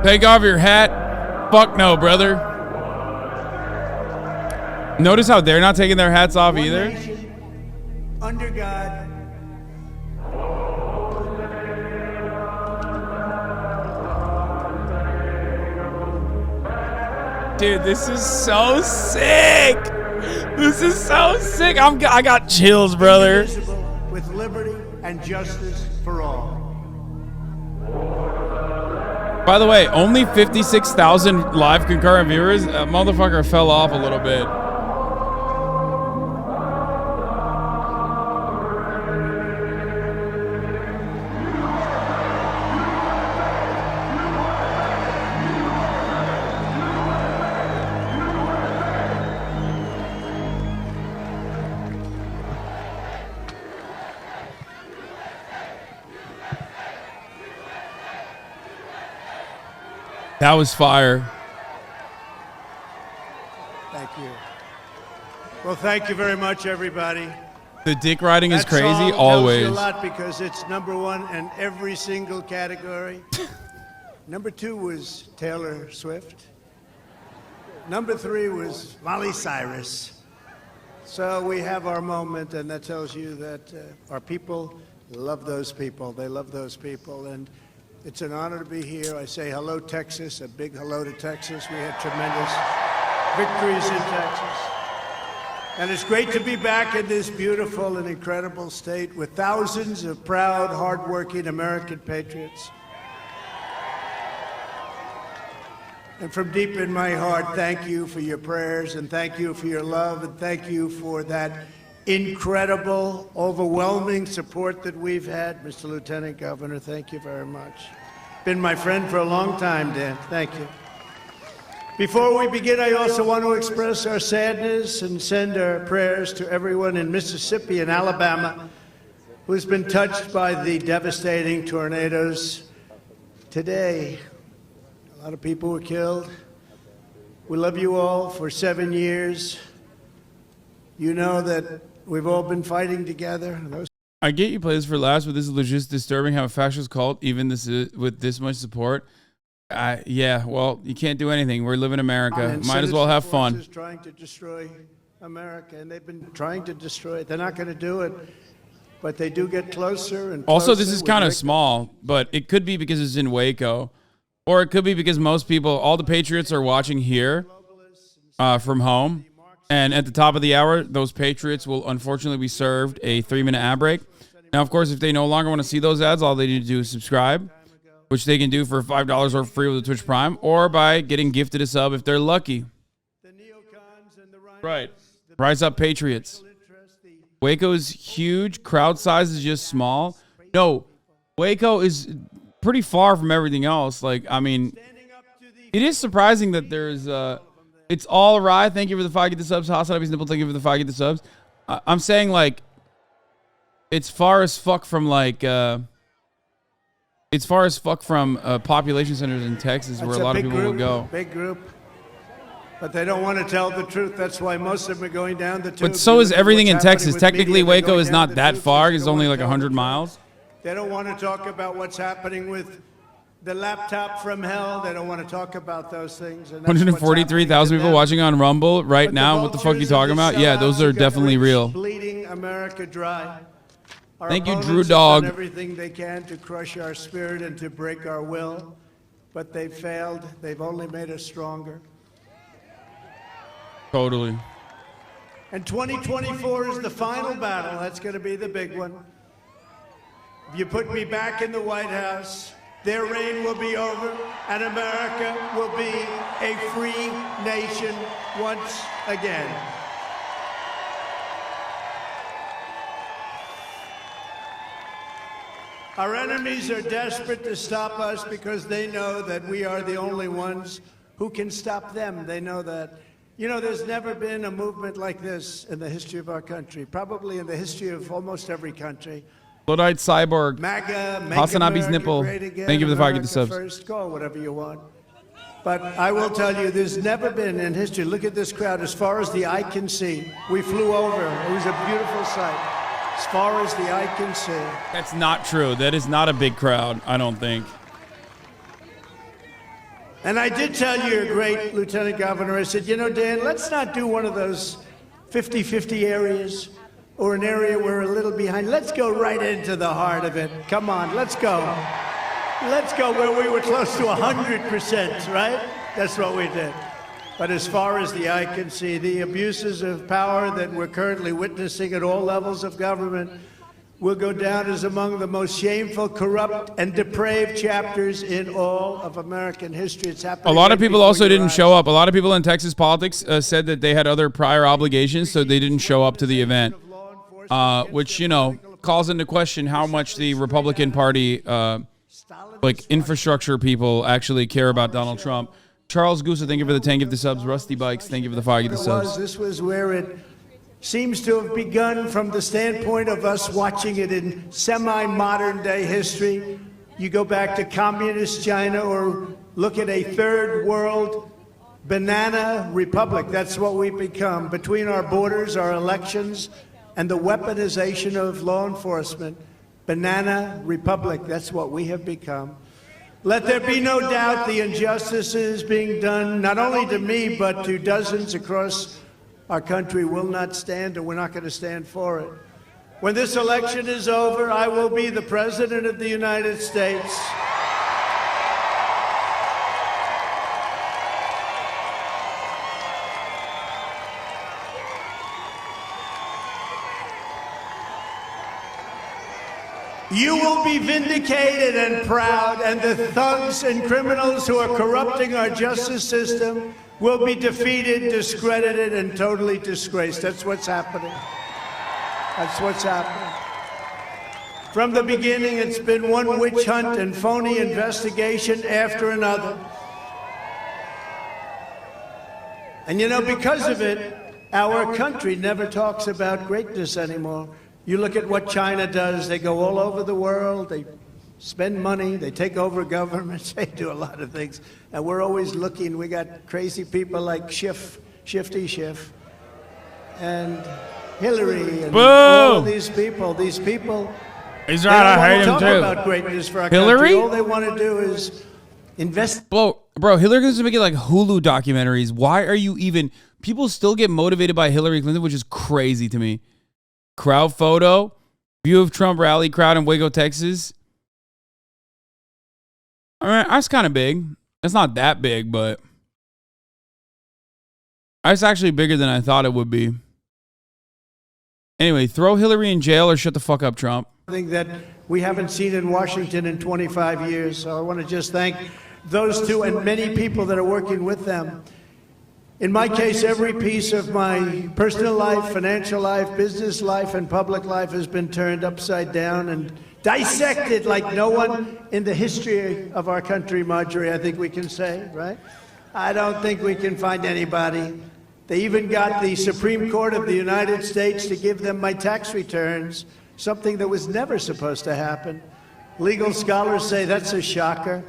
take off your hat. Fuck no, brother. Notice how they're not taking their hats off either. under God, dude, this is so sick. This is so sick. I got chills, brother. with liberty and justice for all. By the way, only 56,000 live concurrent viewers. That motherfucker fell off a little bit. That was fire. Thank you. Well, thank you very much, everybody. The dick riding is That crazy, song always. tells you a lot because it's #1 in every single category. #2 was Taylor Swift. Number 3 was Miley Cyrus. So we have our moment, and that tells you that our people love those people. They love those people, and it's an honor to be here. I say hello, Texas, a big hello to Texas. We had tremendous victories in Texas. And it's great to be back in this beautiful and incredible state with thousands of proud, hardworking American patriots. And from deep in my heart, thank you for your prayers, and thank you for your love, and thank you for that incredible, overwhelming support that we've had. Mr. Lieutenant Governor, thank you very much. Been my friend for a long time, Dan. Thank you. Before we begin, I also want to express our sadness and send our prayers to everyone in Mississippi and Alabama who's been touched by the devastating tornadoes today. A lot of people were killed. We love you all for 7 years. You know that we've all been fighting together. I get you play this for laughs, but this is just disturbing how a fascist cult, even this is, with this much support. Yeah, well, you can't do anything. We're living in America. Might as well have fun. Trying to destroy America, and they've been trying to destroy it. They're not going to do it, but they do get closer and closer. Also, this is kind of small, but it could be because it's in Waco, or it could be because most people, all the patriots are watching here from home, and at the top of the hour, those patriots will unfortunately be served a 3-minute ad break. Now, of course, if they no longer want to see those ads, all they need to do is subscribe, which they can do for $5 or free with the Twitch Prime, or by getting gifted a sub if they're lucky. Right. Rise up, Patriots. Waco is huge. Crowd size is just small. No, Waco is pretty far from everything else. Like, I mean, it is surprising that there's, it's all right. Thank you for the 5 get the subs. Hasanabi's nipple, thank you for the 5 get the subs. I'm saying, like, it's far as fuck from, like, it's far as fuck from population centers in Texas where a lot of people will go. Big group. But they don't want to tell the truth. That's why most of them are going down the tubes. But so is everything in Texas. Technically, Waco is not that far. It's only like 100 miles. They don't want to talk about what's happening with the laptop from hell. They don't want to talk about those things. 143,000 people watching on Rumble right now. What the fuck are you talking about? Yeah, those are definitely real. Bleeding America dry. Thank you, Drew Dog. Everything they can to crush our spirit and to break our will, but they've failed. They've only made us stronger. Totally. And 2024 is the final battle. That's going to be the big one. If you put me back in the White House, their reign will be over, and America will be a free nation once again. Our enemies are desperate to stop us because they know that we are the only ones who can stop them. They know that. You know, there's never been a movement like this in the history of our country, probably in the history of almost every country. Luddite Cyborg. MAGA, Hasanabi's nipple. Thank you for the 5 get the subs. First, call whatever you want. But I will tell you, there's never been in history, look at this crowd, as far as the eye can see. We flew over. It was a beautiful sight. As far as the eye can see. That's not true. That is not a big crowd, I don't think. And I did tell your great Lieutenant Governor, I said, you know, Dan, let's not do one of those 50-50 areas or an area we're a little behind. Let's go right into the heart of it. Come on, let's go. Let's go where we were close to 100%, right? That's what we did. But as far as the eye can see, the abuses of power that we're currently witnessing at all levels of government will go down as among the most shameful, corrupt, and depraved chapters in all of American history. It's happening. A lot of people also didn't show up. A lot of people in Texas politics said that they had other prior obligations, so they didn't show up to the event, which, you know, calls into question how much the Republican Party, like infrastructure people, actually care about Donald Trump. Charles Gusa, thank you for the 10 gift the subs. Rusty Bikes, thank you for the 5 gift the subs. This was where it seems to have begun from the standpoint of us watching it in semi-modern day history. You go back to communist China or look at a third world banana republic. That's what we've become. Between our borders, our elections, and the weaponization of law enforcement, banana republic, that's what we have become. Let there be no doubt the injustices being done, not only to me, but to dozens across our country will not stand, and we're not going to stand for it. When this election is over, I will be the President of the United States. You will be vindicated and proud, and the thugs and criminals who are corrupting our justice system will be defeated, discredited, and totally disgraced. That's what's happening. That's what's happening. From the beginning, it's been one witch hunt and phony investigation after another. And you know, because of it, our country never talks about greatness anymore. You look at what China does. They go all over the world. They spend money. They take over governments. They do a lot of things. And we're always looking. We got crazy people like Shifty Schiff and Hillary and all of these people. These people, he's right. I hate him too. About greatness for our Hillary? country. All they want to do is invest. Bro, Hillary Clinton's making like Hulu documentaries. Why are you even... People still get motivated by Hillary Clinton, which is crazy to me. Crowd photo, view of Trump rally crowd in Waco, Texas. All right, that's kind of big. It's not that big, but it's actually bigger than I thought it would be. Anyway, throw Hillary in jail or shut the fuck up, Trump. Something that we haven't seen in Washington in 25 years. So I want to just thank those two and many people that are working with them. In my case, every piece of my personal life, financial life, business life, and public life has been turned upside down and dissected like no one in the history of our country, Marjorie, I think we can say, right? I don't think we can find anybody. They even got the Supreme Court of the United States to give them my tax returns, something that was never supposed to happen. Legal scholars say that's a shocker.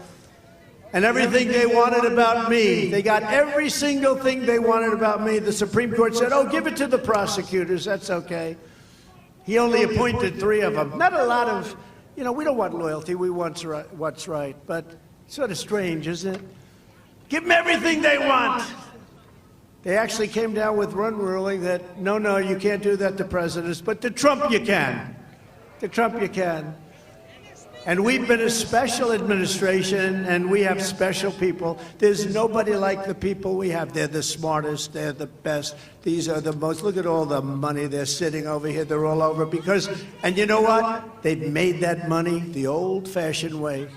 And everything they wanted about me, they got every single thing they wanted about me. The Supreme Court said, oh, give it to the prosecutors, that's okay. He only appointed 3 of them. Not a lot of, you know, we don't want loyalty, we want what's right. But sort of strange, isn't it? Give them everything they want. They actually came down with one ruling that, no, you can't do that to presidents, but to Trump you can. To Trump you can. And we've been a special administration, and we have special people. There's nobody like the people we have. They're the smartest. They're the best. These are the most. Look at all the money they're sitting over here. They're all over because, and you know what? They've made that money the old-fashioned way.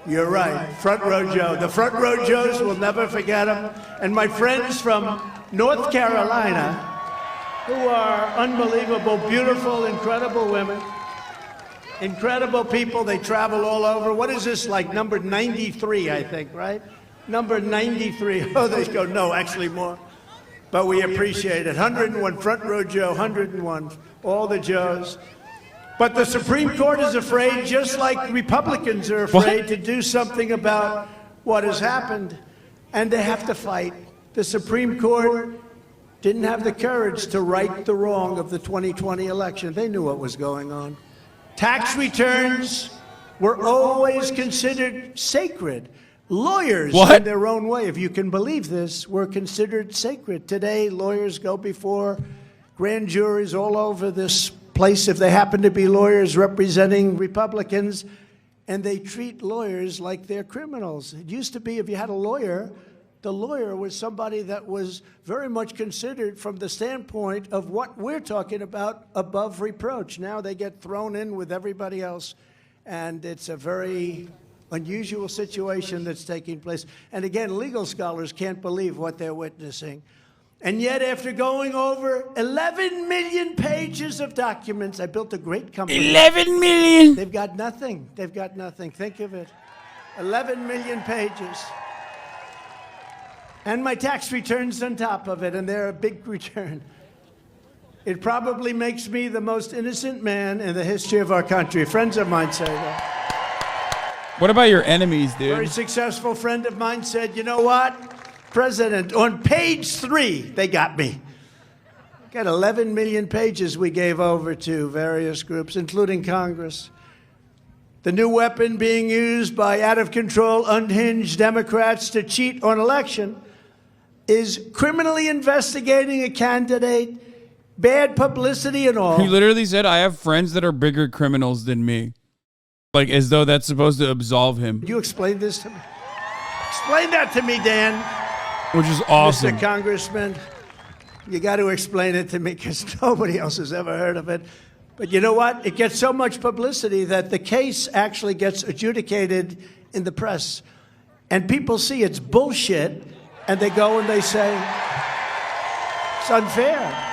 You're right. Front row Joe. The front row Joes will never forget them. And my friends from North Carolina, who are unbelievable, beautiful, incredible women. Incredible people. They travel all over. What is this, like number 93, I think, right? Number 93. Oh, they go, no, actually more. But we appreciate it. 101, front row Joe, 101, all the Joes. But the Supreme Court is afraid, just like Republicans are afraid, to do something about what has happened. And they have to fight. The Supreme Court didn't have the courage to right the wrong of the 2020 election. They knew what was going on. Tax returns were always considered sacred. Lawyers, in their own way, if you can believe this, were considered sacred. Today, lawyers go before grand juries all over this place, if they happen to be lawyers representing Republicans, and they treat lawyers like they're criminals. It used to be if you had a lawyer, the lawyer was somebody that was very much considered from the standpoint of what we're talking about above reproach. Now they get thrown in with everybody else, and it's a very unusual situation that's taking place. And again, legal scholars can't believe what they're witnessing. And yet, after going over 11 million pages of documents, I built a great company. 11 million? They've got nothing. They've got nothing. Think of it. 11 million pages. And my tax returns on top of it, and they're a big return. It probably makes me the most innocent man in the history of our country. Friends of mine say that. What about your enemies, dude? A very successful friend of mine said, you know what? President, on page 3, they got me. Got 11 million pages we gave over to various groups, including Congress. The new weapon being used by out-of-control, unhinged Democrats to cheat on election is criminally investigating a candidate, bad publicity and all. He literally said, I have friends that are bigger criminals than me. Like, as though that's supposed to absolve him. Could you explain this to me? Explain that to me, Dan. Which is awesome. Mr. Congressman, you got to explain it to me because nobody else has ever heard of it. But you know what? It gets so much publicity that the case actually gets adjudicated in the press. And people see it's bullshit, and they go and they say, it's unfair.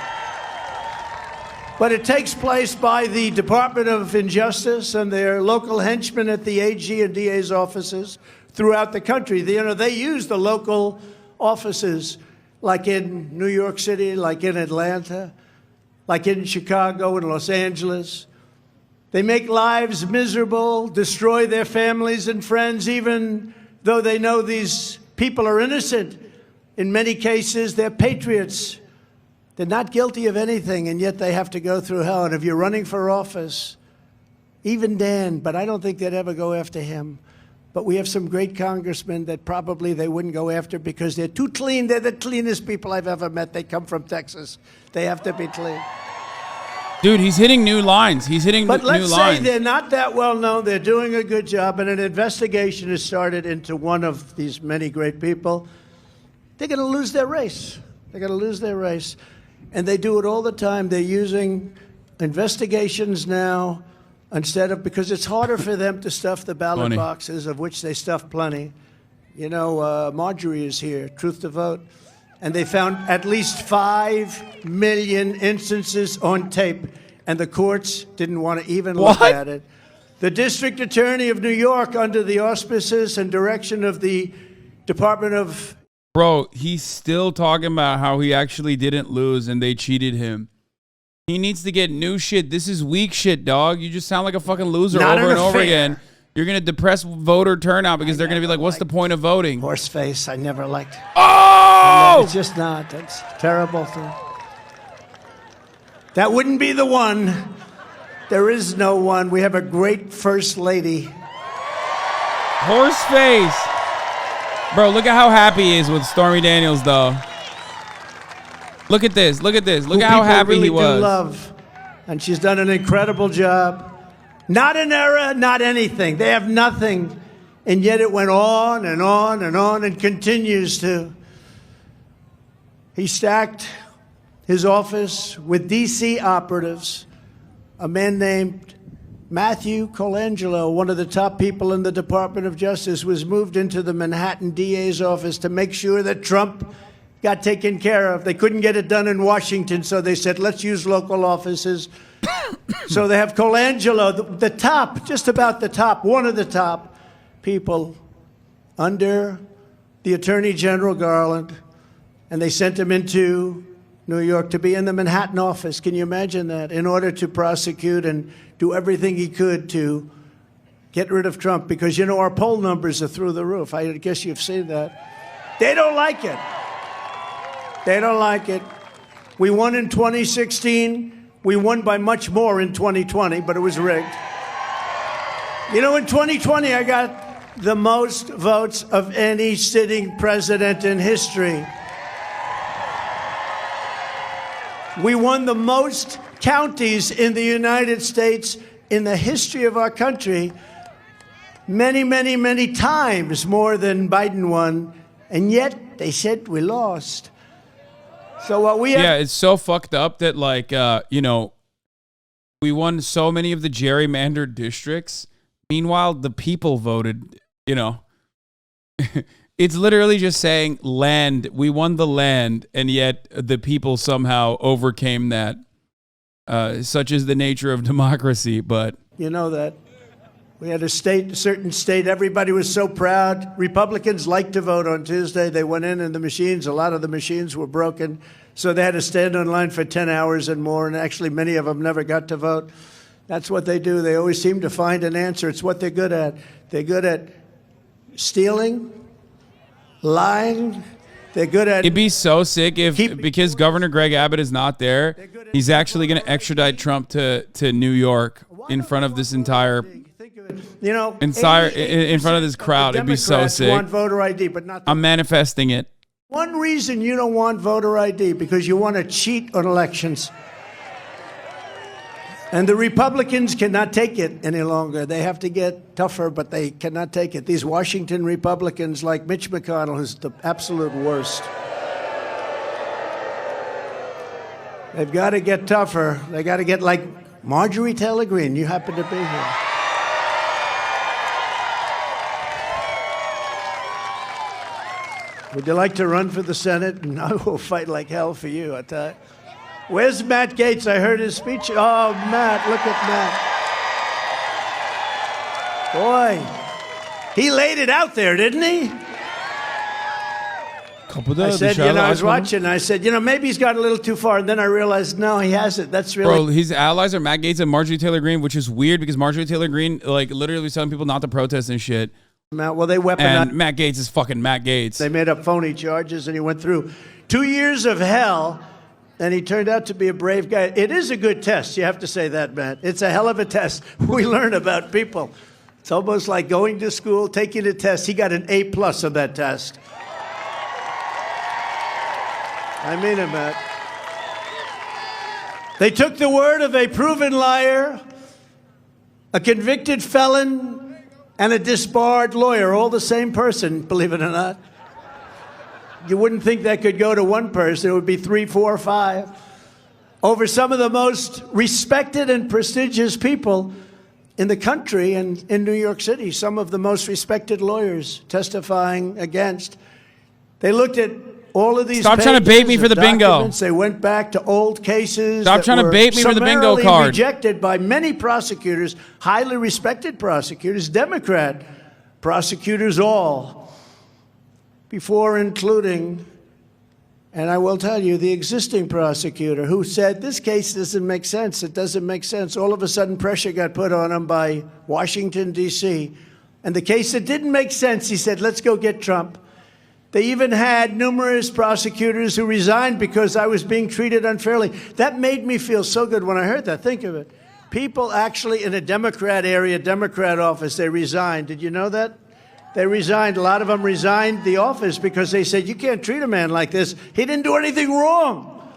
But it takes place by the Department of Injustice and their local henchmen at the AG and DA's offices throughout the country. They use the local offices, like in New York City, like in Atlanta, like in Chicago and Los Angeles. They make lives miserable, destroy their families and friends, even though they know these people are innocent. In many cases, they're patriots. They're not guilty of anything, and yet they have to go through hell. And if you're running for office, even Dan, but I don't think they'd ever go after him. But we have some great congressmen that probably they wouldn't go after because they're too clean. They're the cleanest people I've ever met. They come from Texas. They have to be clean. Dude, he's hitting new lines. He's hitting new lines. But let's say they're not that well known. They're doing a good job, and an investigation has started into one of these many great people. They're going to lose their race. They're going to lose their race. And they do it all the time. They're using investigations now instead of, because it's harder for them to stuff the ballot boxes, of which they stuff plenty. You know, Marjorie is here, Truth to Vote. And they found at least 5 million instances on tape, and the courts didn't want to even look at it. The district attorney of New York, under the auspices and direction of the Department of... Bro, he's still talking about how he actually didn't lose and they cheated him. He needs to get new shit. This is weak shit, dog. You just sound like a fucking loser over and over again. You're going to depress voter turnout because they're going to be like, what's the point of voting? Horseface, I never liked. Oh! It's just not. That's terrible. That wouldn't be the one. There is no one. We have a great first lady. Horseface. Bro, look at how happy he is with Stormy Daniels, though. Look at this. Look at this. Look at how happy really he was. Do love. And she's done an incredible job. Not an era, not anything. They have nothing. And yet it went on and on and on and continues to. He stacked his office with D.C. operatives. A man named Matthew Colangelo, one of the top people in the Department of Justice, was moved into the Manhattan DA's office to make sure that Trump got taken care of. They couldn't get it done in Washington, so they said, let's use local offices. So they have Colangelo, the top, just about the top, one of the top people under the Attorney General Garland, and they sent him into New York to be in the Manhattan office. Can you imagine that? In order to prosecute and do everything he could to get rid of Trump, because, you know, our poll numbers are through the roof. I guess you've seen that. They don't like it. They don't like it. We won in 2016. We won by much more in 2020, but it was rigged. You know, in 2020, I got the most votes of any sitting president in history. We won the most counties in the United States in the history of our country, many, many, many times more than Biden won, and yet they said we lost. So what we have— Yeah, it's so fucked up that, like, you know, we won so many of the gerrymandered districts. Meanwhile, the people voted, you know. It's literally just saying land. We won the land, and yet the people somehow overcame that. Such is the nature of democracy, but... You know that. We had a certain state, everybody was so proud. Republicans liked to vote on Tuesday. They went in and the machines, a lot of the machines were broken. So they had to stand on line for 10 hours and more, and actually many of them never got to vote. That's what they do. They always seem to find an answer. It's what they're good at. They're good at stealing, lying. They're good at... It'd be so sick if, because Governor Greg Abbott is not there, he's actually going to extradite Trump to New York in front of this entire You know, in front of this crowd. It'd be so Democrats sick. want voter ID, but not. I'm manifesting it. One reason you don't want voter ID because you want to cheat on elections. And the Republicans cannot take it any longer. They have to get tougher, but they cannot take it. These Washington Republicans like Mitch McConnell, who's the absolute worst. They've got to get tougher. They got to get like Marjorie Taylor Greene. You happen to be here. Would you like to run for the Senate? And I will fight like hell for you, I tell you. Where's Matt Gaetz? I heard his speech. Oh, Matt, look at Matt. Boy, he laid it out there, didn't he? I said, I was watching. I said, maybe he's got a little too far. And then I realized, no, he hasn't. That's really. Bro, his allies are Matt Gaetz and Marjorie Taylor Greene, which is weird because Marjorie Taylor Greene, like, literally was telling people not to protest and shit. Well, they weaponized. And Matt Gaetz is fucking Matt Gaetz. They made up phony charges, and he went through 2 years of hell, and he turned out to be a brave guy. It is a good test. You have to say that, Matt. It's a hell of a test. We learn about people. It's almost like going to school, taking a test. He got an A+ on that test. I mean it, Matt. They took the word of a proven liar, a convicted felon, and a disbarred lawyer, all the same person, believe it or not. You wouldn't think that could go to one person. It would be 3, 4, 5. Over some of the most respected and prestigious people in the country and in New York City, some of the most respected lawyers testifying against. They looked at all of these. Stop trying to bait me for the bingo. They went back to old cases. Stop trying to bait me for the bingo card. Rejected by many prosecutors, highly respected prosecutors, Democrat prosecutors all, before including, and I will tell you, the existing prosecutor who said, this case doesn't make sense. It doesn't make sense. All of a sudden, pressure got put on him by Washington, D.C. And the case that didn't make sense, he said, let's go get Trump. They even had numerous prosecutors who resigned because I was being treated unfairly. That made me feel so good when I heard that. Think of it. People actually in a Democrat area, Democrat office, they resigned. Did you know that? They resigned. A lot of them resigned the office because they said, you can't treat a man like this. He didn't do anything wrong.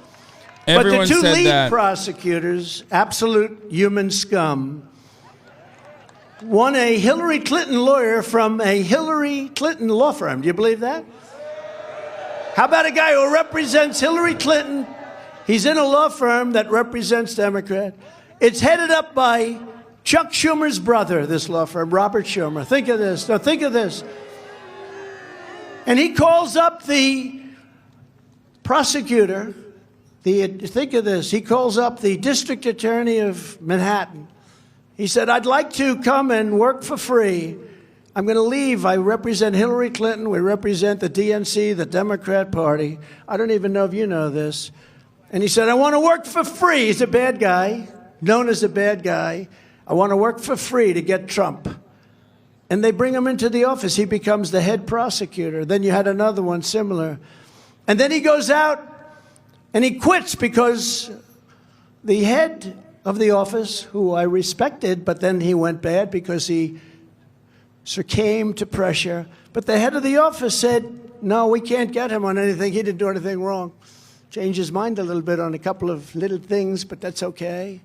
Everyone but the two said lead that. prosecutors, absolute human scum, one a Hillary Clinton lawyer from a Hillary Clinton law firm. Do you believe that? How about a guy who represents Hillary Clinton? He's in a law firm that represents Democrat. It's headed up by Chuck Schumer's brother, this law firm, Robert Schumer. Think of this. Now think of this. And he calls up the prosecutor. Think of this. He calls up the district attorney of Manhattan. He said, I'd like to come and work for free. I'm going to leave. I represent Hillary Clinton. We represent the DNC, the Democrat Party. I don't even know if you know this. And he said, I want to work for free. He's a bad guy, known as a bad guy. I want to work for free to get Trump. And they bring him into the office. He becomes the head prosecutor. Then you had another one similar. And then he goes out and he quits because the head of the office, who I respected, but then he went bad because he succumbed to pressure. But the head of the office said, no, we can't get him on anything. He didn't do anything wrong. Changed his mind a little bit on a couple of little things, but that's okay.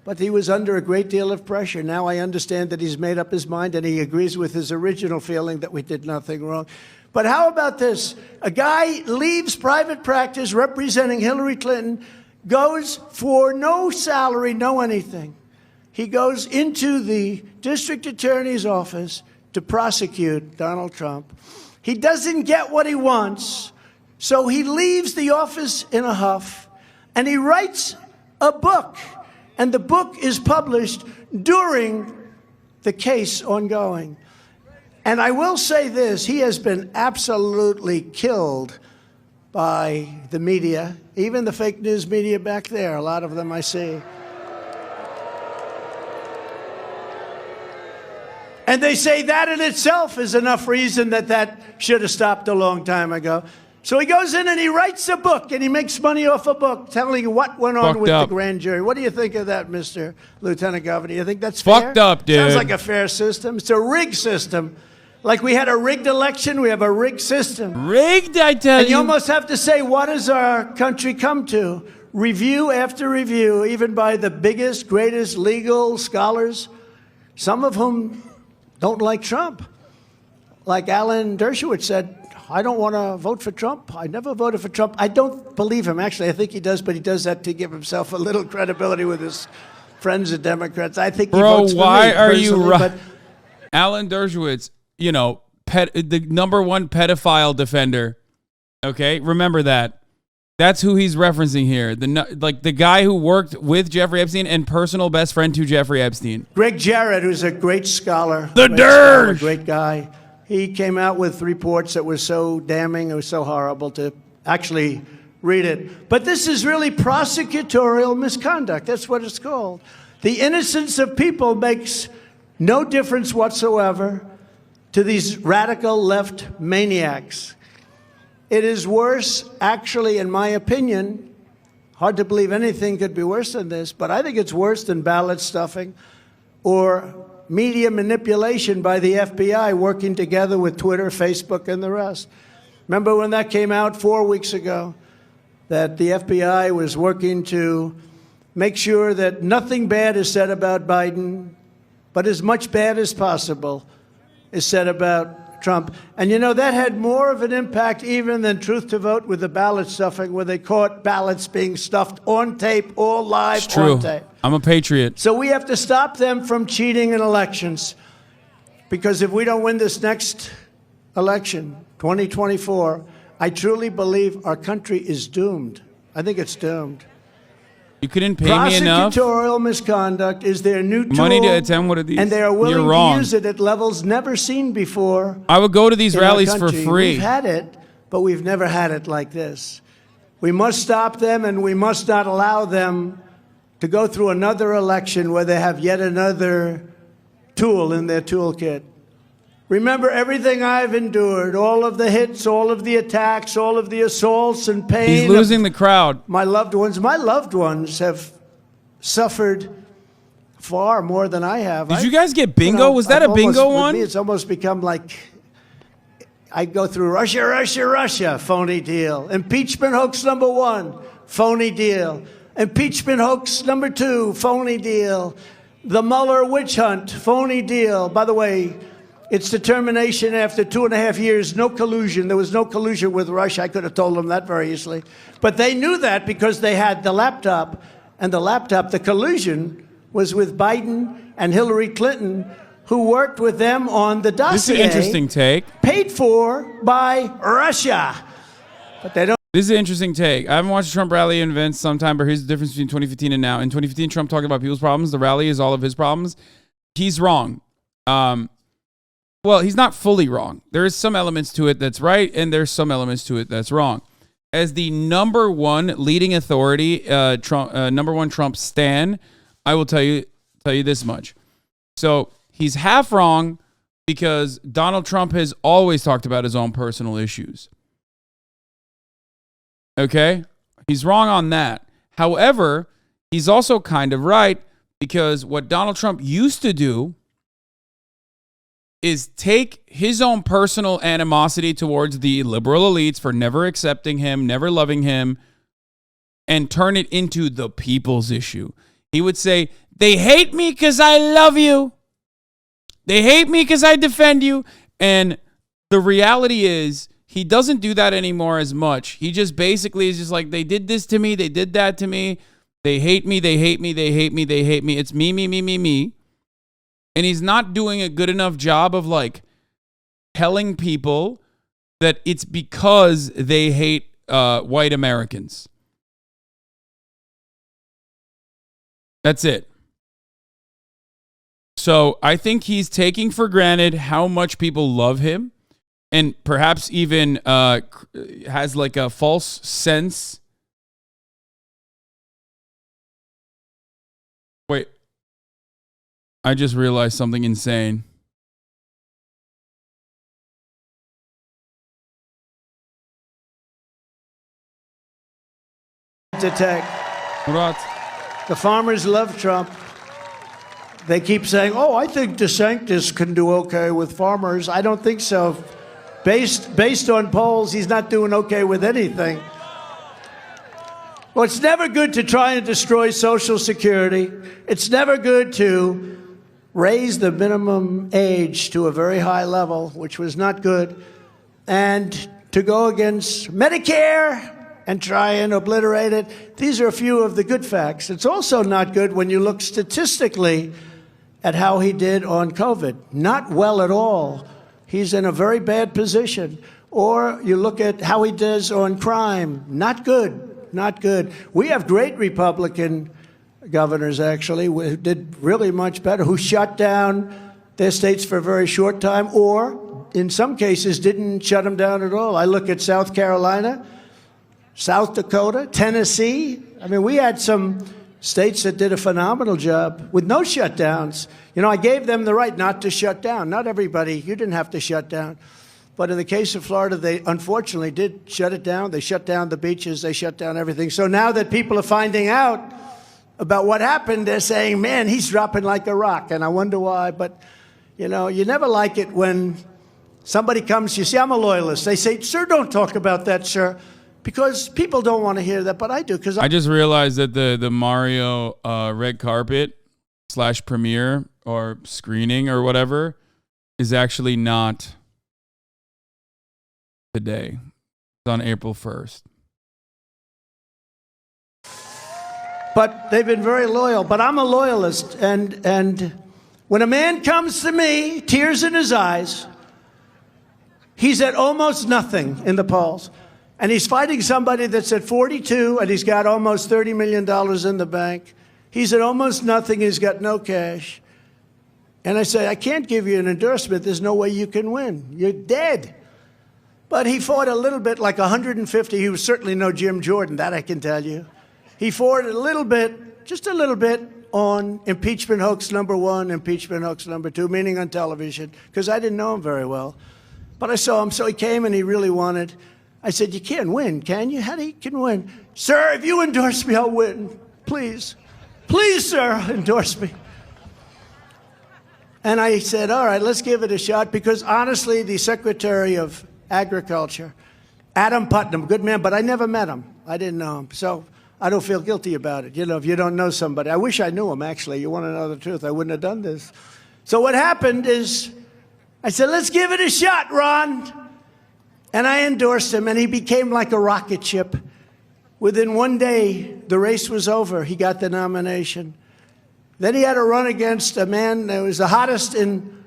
But he was under a great deal of pressure. Now I understand that he's made up his mind and he agrees with his original feeling that we did nothing wrong. But how about this? A guy leaves private practice representing Hillary Clinton, goes for no salary, no anything. He goes into the district attorney's office to prosecute Donald Trump. He doesn't get what he wants, so he leaves the office in a huff, and he writes a book. And the book is published during the case ongoing. And I will say this, he has been absolutely killed by the media, even the fake news media back there, a lot of them I see. And they say that in itself is enough reason that should have stopped a long time ago. So he goes in and he writes a book, and he makes money off a book telling you what went on Fucked with up. the grand jury. What do you think of that, Mr. Lieutenant Governor? You think that's fair? Fucked up, dude. Sounds like a fair system. It's a rigged system. Like we had a rigged election, we have a rigged system. Rigged, I tell And you. you almost have to say, what has our country come to? Review after review, even by the biggest, greatest legal scholars, some of whom don't like Trump. Like Alan Dershowitz said, I don't want to vote for Trump. I never voted for Trump. I don't believe him, actually. I think he does, but he does that to give himself a little credibility with his friends, the Democrats. I think he votes for me, why are you personally, right? but Alan Dershowitz, you know, the number one pedophile defender. Okay, remember that. That's who he's referencing here. The guy who worked with Jeffrey Epstein and personal best friend to Jeffrey Epstein. Greg Jarrett, who's a great scholar. The great scholar, Dersh! great guy. He came out with reports that were so damning, it was so horrible to actually read it. But this is really prosecutorial misconduct. That's what it's called. The innocence of people makes no difference whatsoever to these radical left maniacs. It is worse, actually, in my opinion. Hard to believe anything could be worse than this, but I think it's worse than ballot stuffing or media manipulation by the FBI working together with Twitter, Facebook, and the rest. Remember when that came out 4 weeks ago, that the FBI was working to make sure that nothing bad is said about Biden, but as much bad as possible is said about Trump. And you know, that had more of an impact even than Truth to Vote with the ballot stuffing, where they caught ballots being stuffed on tape, all live It's true. on tape. I'm a patriot. So we have to stop them from cheating in elections, because if we don't win this next election, 2024, I truly believe our country is doomed. I think it's doomed. You couldn't pay me enough Prosecutorial misconduct is their new tool, money to attend one of these. and they are You're willing to wrong. use it at levels never seen before. I would go to these in our rallies for country. free. We've had it, but we've never had it like this. We must stop them, and we must not allow them to go through another election where they have yet another tool in their toolkit. Remember everything I've endured, all of the hits, all of the attacks, all of the assaults and pain. He's losing the crowd. My loved ones. My loved ones have suffered far more than I have. Did you guys get bingo? Was that a bingo one? With me, it's almost become like I go through Russia, Russia, Russia, phony deal. Impeachment hoax number 1, phony deal. Impeachment hoax number 2, phony deal. The Mueller witch hunt, phony deal. By the way, its determination after 2.5 years, no collusion. There was no collusion with Russia. I could have told them that very easily. But they knew that because they had the laptop. And the laptop, the collusion, was with Biden and Hillary Clinton, who worked with them on the dossier. This is an interesting take. Paid for by Russia. But they don't. This is an interesting take. I haven't watched a Trump rally in events sometime, but here's the difference between 2015 and now. In 2015, Trump talked about people's problems. The rally is all of his problems. He's wrong. Well, he's not fully wrong. There is some elements to it that's right, and there's some elements to it that's wrong. As the number one leading authority, number one Trump stan, I will tell you this much. So he's half wrong because Donald Trump has always talked about his own personal issues. Okay? He's wrong on that. However, he's also kind of right because what Donald Trump used to do is take his own personal animosity towards the liberal elites for never accepting him, never loving him, and turn it into the people's issue. He would say, they hate me because I love you. They hate me because I defend you. And the reality is, he doesn't do that anymore as much. He just basically is just like, they did this to me, they did that to me. They hate me, they hate me, they hate me, they hate me. It's me, me, me, me, me. And he's not doing a good enough job of like telling people that it's because they hate white Americans. That's it. So I think he's taking for granted how much people love him and perhaps even has like a false sense. Wait. I just realized something insane. attack. Murat. The farmers love Trump. They keep saying, oh, I think DeSantis can do okay with farmers. I don't think so. Based on polls, he's not doing okay with anything. Well, it's never good to try and destroy Social Security. It's never good to raise the minimum age to a very high level, which was not good, and to go against Medicare and try and obliterate it. These are a few of the good facts. It's also not good when you look statistically at how he did on COVID. Not well at all. He's in a very bad position. Or you look at how he does on crime. Not good, not good. We have great Republican governors, actually, who did really much better, who shut down their states for a very short time, or in some cases didn't shut them down at all. I look at South Carolina, South Dakota, Tennessee. I mean, we had some states that did a phenomenal job with no shutdowns. You know, I gave them the right not to shut down. Not everybody, you didn't have to shut down. But in the case of Florida, they unfortunately did shut it down. They shut down the beaches. They shut down everything. So now that people are finding out about what happened, they're saying, man, he's dropping like a rock. And I wonder why. But, you know, you never like it when somebody comes, you see, I'm a loyalist. They say, sir, don't talk about that, sir. Because people don't want to hear that, but I do. Because I just realized that the Mario red carpet / premiere or screening or whatever is actually not today. It's on April 1st. But they've been very loyal. But I'm a loyalist. And when a man comes to me, tears in his eyes, he's at almost nothing in the polls. And he's fighting somebody that's at 42, and he's got almost $30 million in the bank. He's at almost nothing. He's got no cash. And I say, I can't give you an endorsement. There's no way you can win. You're dead. But he fought a little bit, like 150. He was certainly no Jim Jordan, that I can tell you. He fought a little bit, just a little bit, on impeachment hoax number 1, impeachment hoax number 2, meaning on television, because I didn't know him very well. But I saw him, so he came and he really wanted. I said, you can't win, can you? How do you can win? Sir, if you endorse me, I'll win. Please. Please, sir, endorse me. And I said, all right, let's give it a shot, because honestly, the Secretary of Agriculture, Adam Putnam, good man, but I never met him. I didn't know him. So I don't feel guilty about it. You know, if you don't know somebody. I wish I knew him, actually. You want to know the truth, I wouldn't have done this. So what happened is, I said, let's give it a shot, Ron. And I endorsed him, and he became like a rocket ship. Within one day, the race was over. He got the nomination. Then he had to run against a man that was the hottest in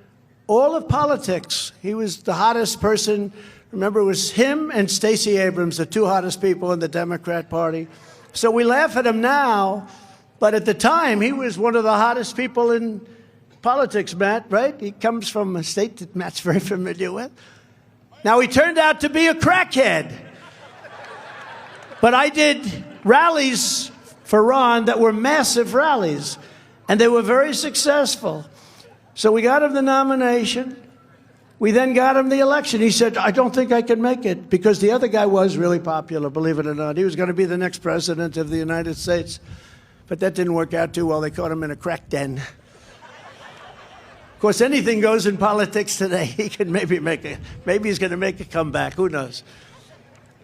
all of politics. He was the hottest person. Remember, it was him and Stacey Abrams, the two hottest people in the Democrat Party. So we laugh at him now, but at the time, he was one of the hottest people in politics, Matt, right? He comes from a state that Matt's very familiar with. Now, he turned out to be a crackhead. But I did rallies for Ron that were massive rallies, and they were very successful. So we got him the nomination. We then got him the election. He said, I don't think I can make it, because the other guy was really popular, believe it or not. He was going to be the next president of the United States. But that didn't work out too well. They caught him in a crack den. Of course, anything goes in politics today. He can maybe he's going to make a comeback. Who knows?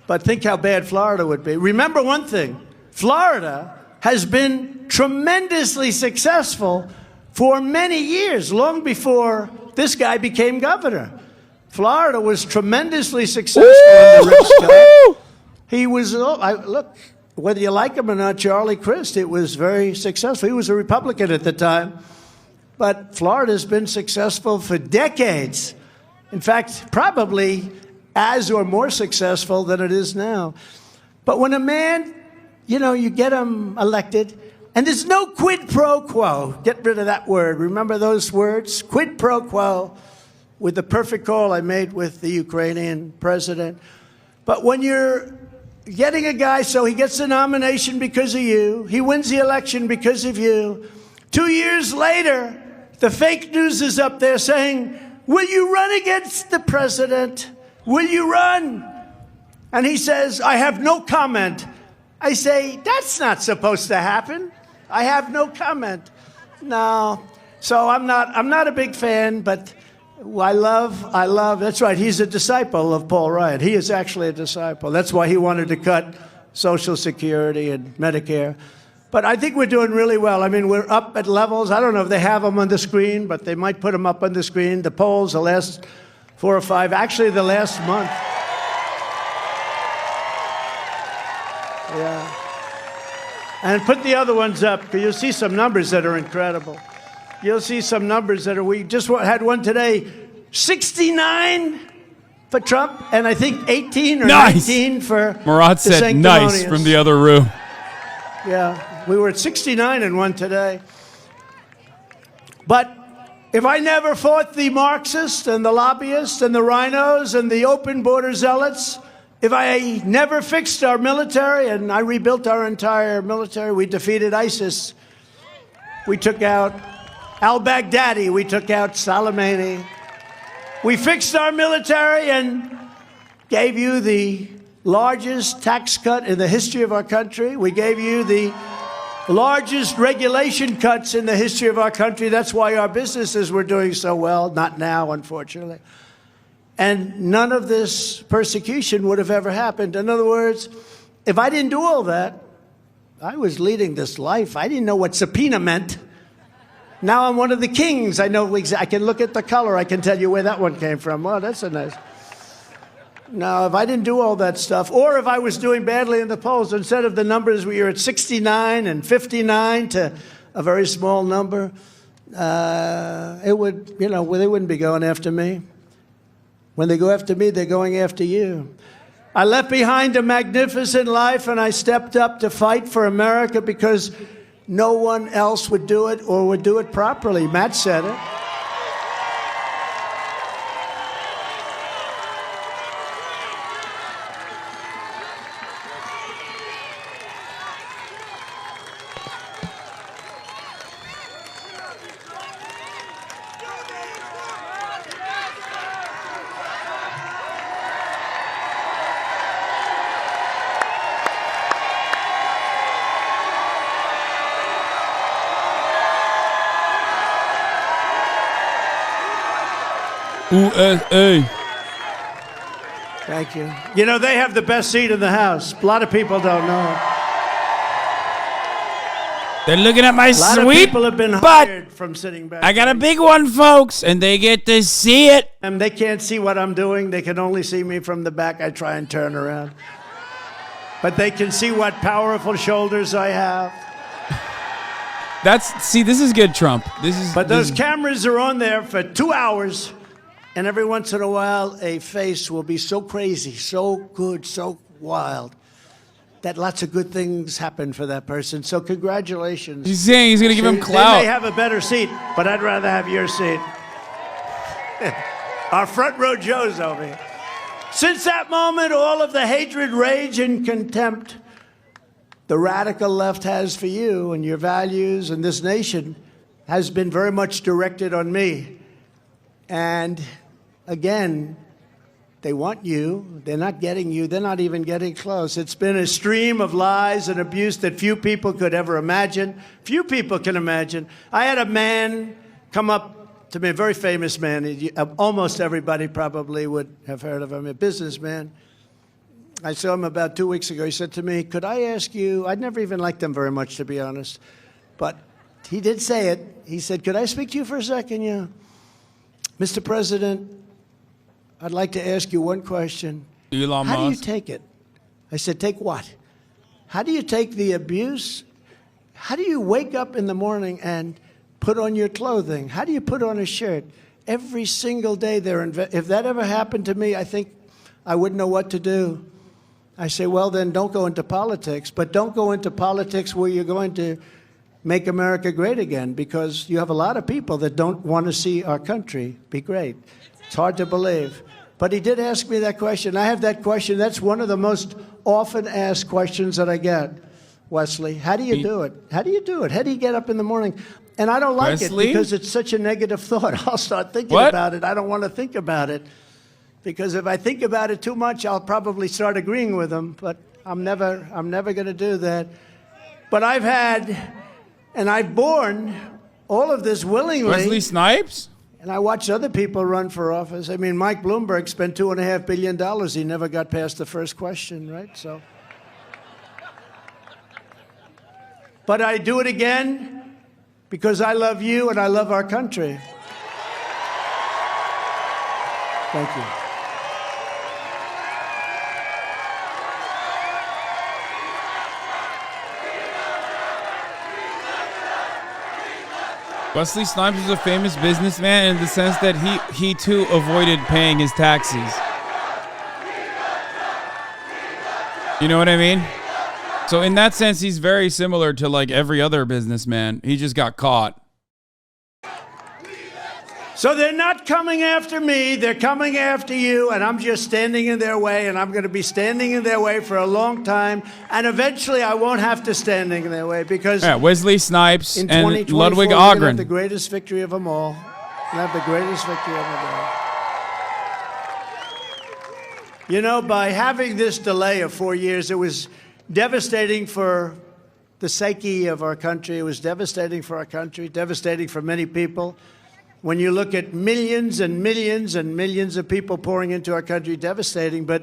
But think how bad Florida would be. Remember one thing. Florida has been tremendously successful for many years, long before this guy became governor. Florida was tremendously successful under Rick Scott. He was, look, whether you like him or not, Charlie Crist, it was very successful. He was a Republican at the time. But Florida's been successful for decades. In fact, probably as or more successful than it is now. But when a man, you know, you get him elected, and there's no quid pro quo. Get rid of that word. Remember those words? Quid pro quo, with the perfect call I made with the Ukrainian president. But when you're getting a guy, so he gets the nomination because of you, he wins the election because of you, 2 years later, the fake news is up there saying, will you run against the president? Will you run? And he says, I have no comment. I say, that's not supposed to happen. I have no comment. No. So I'm not a big fan, but I love, that's right, he's a disciple of Paul Ryan. He is actually a disciple. That's why he wanted to cut Social Security and Medicare. But I think we're doing really well. I mean, we're up at levels. I don't know if they have them on the screen, but they might put them up on the screen. The polls, the last 4 or 5, actually the last month. Yeah. And put the other ones up, because you'll see some numbers that are incredible. You'll see some numbers that are, we just had one today, 69 for Trump, and I think 18 or 19 for Murat said nice from the other room. Yeah, we were at 69 and one today. But if I never fought the Marxists and the lobbyists and the rhinos and the open border zealots, if I never fixed our military and I rebuilt our entire military, we defeated ISIS. We took out al-Baghdadi, we took out Soleimani. We fixed our military and gave you the largest tax cut in the history of our country. We gave you the largest regulation cuts in the history of our country. That's why our businesses were doing so well. Not now, unfortunately. And none of this persecution would have ever happened. In other words, if I didn't do all that, I was leading this life. I didn't know what subpoena meant. Now I'm one of the kings. I know. I can look at the color. I can tell you where that one came from. Oh, that's a nice. Now, if I didn't do all that stuff, or if I was doing badly in the polls, instead of the numbers we were at 69 and 59 to a very small number, it would, they wouldn't be going after me. When they go after me, they're going after you. I left behind a magnificent life, and I stepped up to fight for America because no one else would do it or would do it properly. Matt said it. USA. Thank you. You know, they have the best seat in the House. A lot of people don't know. They're looking at my A lot of sweet people have been butt. hired from sitting back. I got a big one, folks, and they get to see it. And they can't see what I'm doing. They can only see me from the back. I try and turn around. But they can see what powerful shoulders I have. This is good, Trump. But those cameras are on there for 2 hours. And every once in a while, a face will be so crazy, so good, so wild, that lots of good things happen for that person. So congratulations. He's saying he's going to give him clout. They may have a better seat, but I'd rather have your seat. Our front row Joe's over here. Since that moment, all of the hatred, rage, and contempt the radical left has for you and your values and this nation has been very much directed on me. And again, they want you. They're not getting you. They're not even getting close. It's been a stream of lies and abuse that few people could ever imagine. Few people can imagine. I had a man come up to me, a very famous man. Almost everybody probably would have heard of him, a businessman. I saw him about 2 weeks ago. He said to me, could I ask you, I'd never even liked him very much, to be honest, but he did say it. He said, could I speak to you for a second? Yeah. Mr. President, I'd like to ask you one question. Elon How do you Musk. take it? I said, take what? How do you take the abuse? How do you wake up in the morning and put on your clothing? How do you put on a shirt? Every single day if that ever happened to me, I think I wouldn't know what to do. I say, well, then don't go into politics. But don't go into politics where you're going to make America great again, because you have a lot of people that don't want to see our country be great. It's hard to believe. But he did ask me that question. I have that question. That's one of the most often asked questions that I get, Wesley. How do you do it? How do you do it? How do you get up in the morning? And I don't like it because it's such a negative thought. I'll start thinking about it. I don't want to think about it, because if I think about it too much, I'll probably start agreeing with him. But I'm never going to do that. But I've borne all of this willingly. Wesley Snipes? And I watched other people run for office. I mean, Mike Bloomberg spent $2.5 billion. He never got past the first question, right? So, but I do it again because I love you and I love our country. Thank you. Wesley Snipes is a famous businessman in the sense that he too avoided paying his taxes. You know what I mean? So in that sense, he's very similar to like every other businessman. He just got caught. So they're not coming after me, they're coming after you, and I'm just standing in their way, and I'm going to be standing in their way for a long time, and eventually I won't have to stand in their way because Wesley Snipes in and 2024, Ludwig we're gonna have Ahgren. the greatest victory of them all. We'll have the greatest victory of them all. You know, by having this delay of 4 years, it was devastating for the psyche of our country. It was devastating for our country, devastating for many people. When you look at millions and millions and millions of people pouring into our country, devastating. But,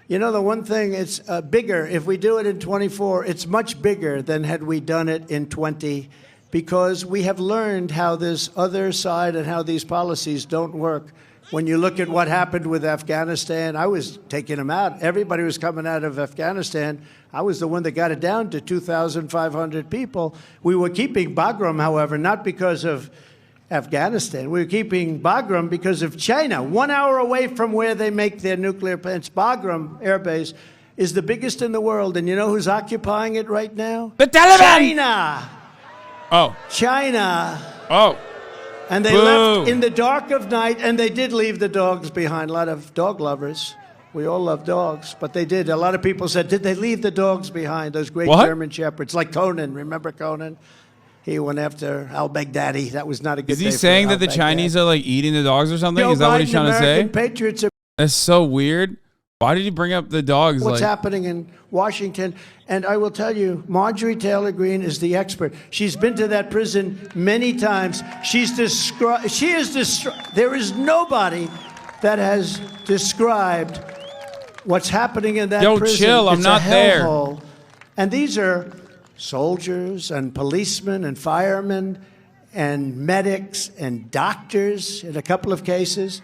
you know, the one thing, it's bigger. If we do it in 24, it's much bigger than had we done it in 20, because we have learned how this other side and how these policies don't work. When you look at what happened with Afghanistan, I was taking them out. Everybody was coming out of Afghanistan. I was the one that got it down to 2,500 people. We were keeping Bagram, however, not because of Afghanistan. We were keeping Bagram because of China. 1 hour away from where they make their nuclear plants, Bagram Air Base is the biggest in the world. And you know who's occupying it right now? The Taliban! China! Oh. China. Oh. And they left in the dark of night, and they did leave the dogs behind. A lot of dog lovers. We all love dogs, but they did. A lot of people said, did they leave the dogs behind, those great German shepherds? Like Conan. Remember Conan? He went after al-Baghdadi. That was not a good Is he day for saying that the al-Baghdadi. Chinese are like eating the dogs or something? Joe Is that what he's Biden, trying to American say? Patriots are That's so weird. Why did he bring up the dogs? what's like, happening in Washington. And I will tell you, Marjorie Taylor Greene is the expert. She's been to that prison many times. There is nobody that has described what's happening in that prison. Yo, chill, I'm It's not a there. hellhole. And these are soldiers and policemen and firemen and medics and doctors in a couple of cases.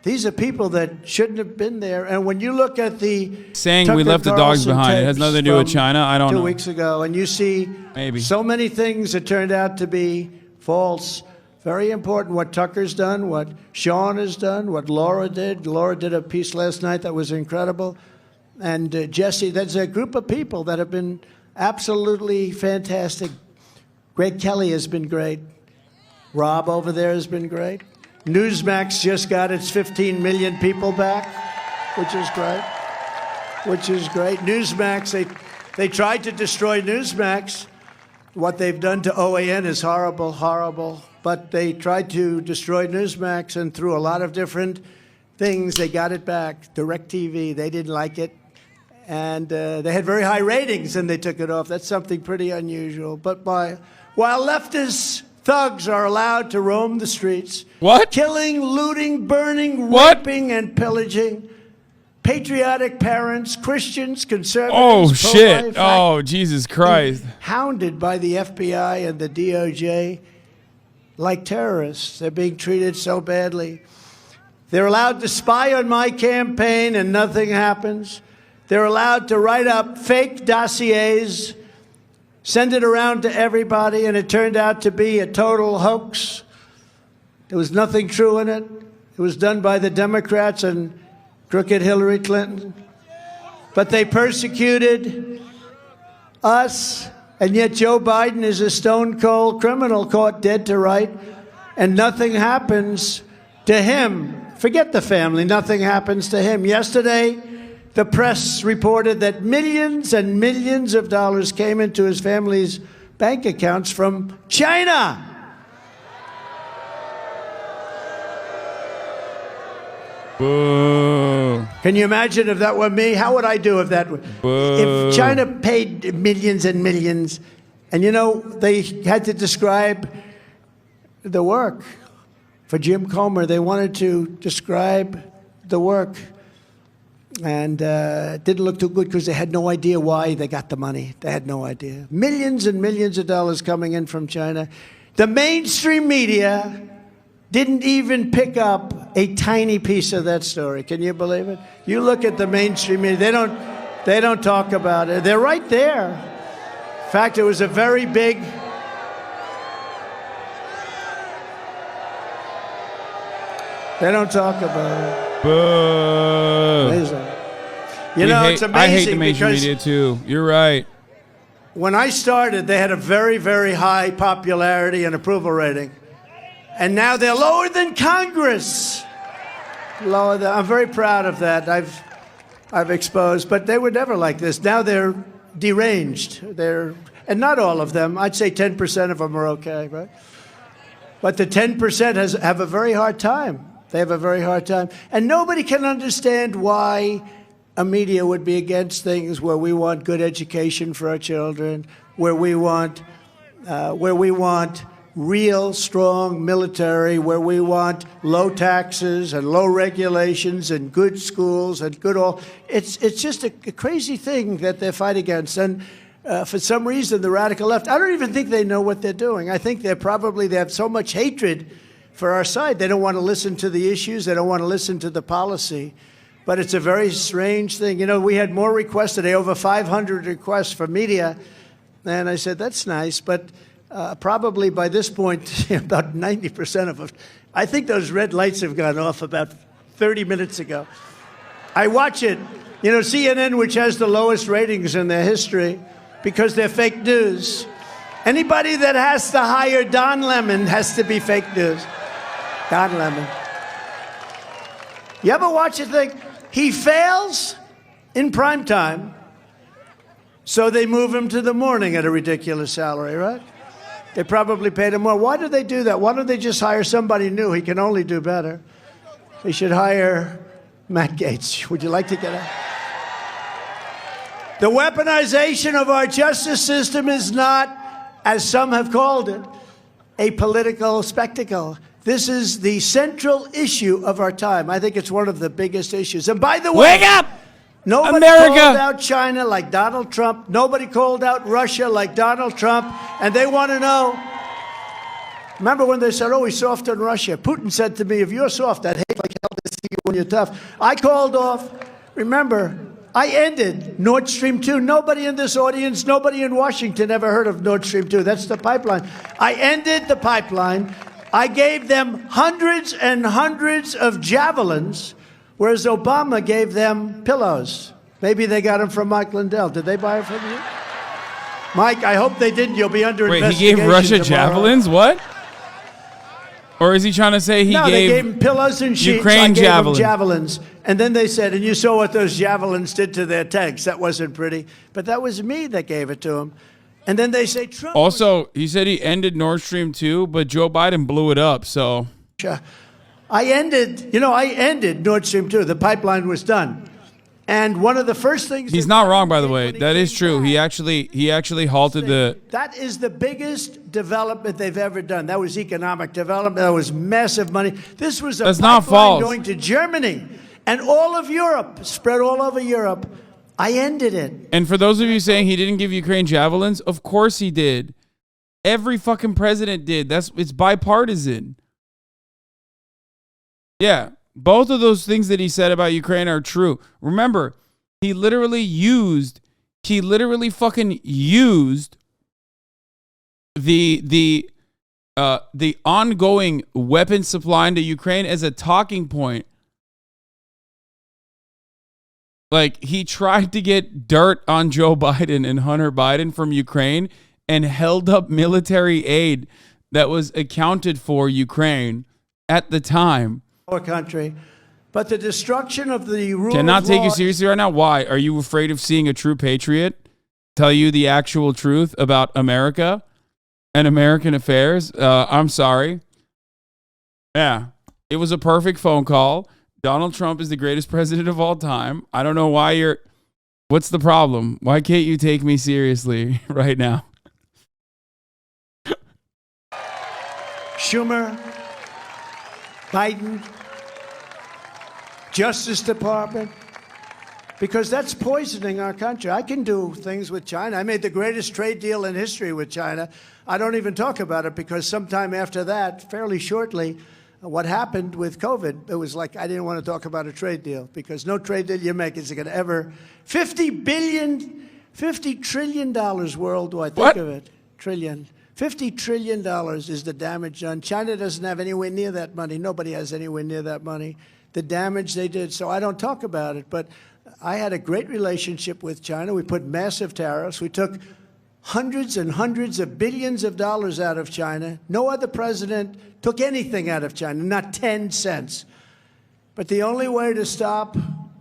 These are people that shouldn't have been there. And when you look at the saying we Tucker left the dogs Carlson behind, it has tapes nothing to do with from China. I don't 2 know. weeks ago, and you see so many things that turned out to be false. Very important what Tucker's done, what Sean has done, what Laura did. Laura did a piece last night that was incredible. And Jesse, there's a group of people that have been absolutely fantastic. Greg Kelly has been great. Rob over there has been great. Newsmax just got its 15 million people back, which is great. Newsmax, they tried to destroy Newsmax. What they've done to OAN is horrible, horrible. But they tried to destroy Newsmax, and through a lot of different things, they got it back. DirecTV, they didn't like it. And they had very high ratings, and they took it off. That's something pretty unusual. But while leftist thugs are allowed to roam the streets, killing, looting, burning, raping, and pillaging, patriotic parents, Christians, conservatives, Oh, shit. pro-life, Oh, Jesus Christ. hounded by the FBI and the DOJ like terrorists. They're being treated so badly. They're allowed to spy on my campaign and nothing happens. They're allowed to write up fake dossiers, send it around to everybody, and it turned out to be a total hoax. There was nothing true in it. It was done by the Democrats and crooked Hillary Clinton. But they persecuted us, and yet Joe Biden is a stone-cold criminal caught dead to rights, and nothing happens to him. Forget the family. Nothing happens to him. Yesterday, the press reported that millions and millions of dollars came into his family's bank accounts from China. Boo. Boo. Can you imagine if that were me? How would I do if that were? Boo. If China paid millions and millions, and they had to describe the work for Jim Comer. They wanted to describe the work, and it didn't look too good because they had no idea why they got the money. They had no idea. Millions and millions of dollars coming in from China. The mainstream media didn't even pick up a tiny piece of that story. Can you believe it? You look at the mainstream media, they don't talk about it. They're right there. In fact, it was a very big They don't talk about it. Boo. Amazing. It's amazing. I hate the mainstream media too. You're right. When I started, they had a very, very high popularity and approval rating. And now they're lower than Congress. I'm very proud of that. I've exposed, but they were never like this. Now they're deranged. And not all of them. I'd say 10% of them are okay, right? But the 10% have a very hard time. They have a very hard time. And nobody can understand why a media would be against things where we want good education for our children, where we want real, strong military, where we want low taxes and low regulations and good schools and good all. It's just a crazy thing that they fight against. And for some reason, the radical left, I don't even think they know what they're doing. I think they have so much hatred for our side. They don't want to listen to the issues. They don't want to listen to the policy. But it's a very strange thing. We had more requests today, over 500 requests for media. And I said, that's nice. But probably by this point, about 90% of them, I think those red lights have gone off about 30 minutes ago. I watch it. CNN, which has the lowest ratings in their history because they're fake news. Anybody that has to hire Don Lemon has to be fake news. Don Lemon. You ever watch a thing? He fails in prime time, so they move him to the morning at a ridiculous salary, right? They probably paid him more. Why do they do that? Why don't they just hire somebody new? He can only do better. They should hire Matt Gaetz. Would you like to get out? The weaponization of our justice system is not, as some have called it, a political spectacle. This is the central issue of our time. I think it's one of the biggest issues. And by the way, wake up! Nobody America called out China like Donald Trump. Nobody called out Russia like Donald Trump. And they want to know. Remember when they said, oh, he's soft on Russia? Putin said to me, if you're soft, I'd hate like hell to see you when you're tough. I called off. Remember, I ended Nord Stream 2. Nobody in this audience, nobody in Washington ever heard of Nord Stream 2. That's the pipeline. I ended the pipeline. I gave them hundreds and hundreds of javelins, whereas Obama gave them pillows. Maybe they got them from Mike Lindell. Did they buy it from you? Mike, I hope they didn't. You'll be under investigation. Wait, he gave Russia tomorrow. javelins? What? Or is he trying to say No, they gave him pillows and sheets. Ukraine I gave javelins. them javelins. And then they said, and you saw what those javelins did to their tanks. That wasn't pretty. But that was me that gave it to him. And then they say Trump. Also, he said he ended Nord Stream 2, but Joe Biden blew it up, so. I ended Nord Stream 2. The pipeline was done. And one of the first things... He's not wrong, by the way. That is true. He actually halted the... That is the biggest development they've ever done. That was economic development. That was massive money. This was a That's not pipeline false. going to Germany and all of Europe, spread all over Europe. I ended it. And for those of you saying he didn't give Ukraine javelins, of course he did. Every fucking president did. It's bipartisan. Yeah. Both of those things that he said about Ukraine are true. Remember, he literally fucking used the ongoing weapon supply into Ukraine as a talking point. Like, he tried to get dirt on Joe Biden and Hunter Biden from Ukraine and held up military aid that was accounted for Ukraine at the time. Our country. But the destruction of the rule Cannot of take law you seriously right now. Why? Are you afraid of seeing a true patriot tell you the actual truth about America and American affairs? I'm sorry. Yeah. It was a perfect phone call. Donald Trump is the greatest president of all time. I don't know why you're... What's the problem? Why can't you take me seriously right now? Schumer, Biden, Justice Department, because that's poisoning our country. I can do things with China. I made the greatest trade deal in history with China. I don't even talk about it because sometime after that, fairly shortly, what happened with COVID, it was like I didn't want to talk about a trade deal because no trade deal you make is going to ever... $50 trillion worldwide. Think of it. Trillion. $50 trillion is the damage done. China doesn't have anywhere near that money. Nobody has anywhere near that money. The damage they did. So I don't talk about it. But I had a great relationship with China. We put massive tariffs. We took hundreds and hundreds of billions of dollars out of China. No other president took anything out of China, not 10 cents. But the only way to stop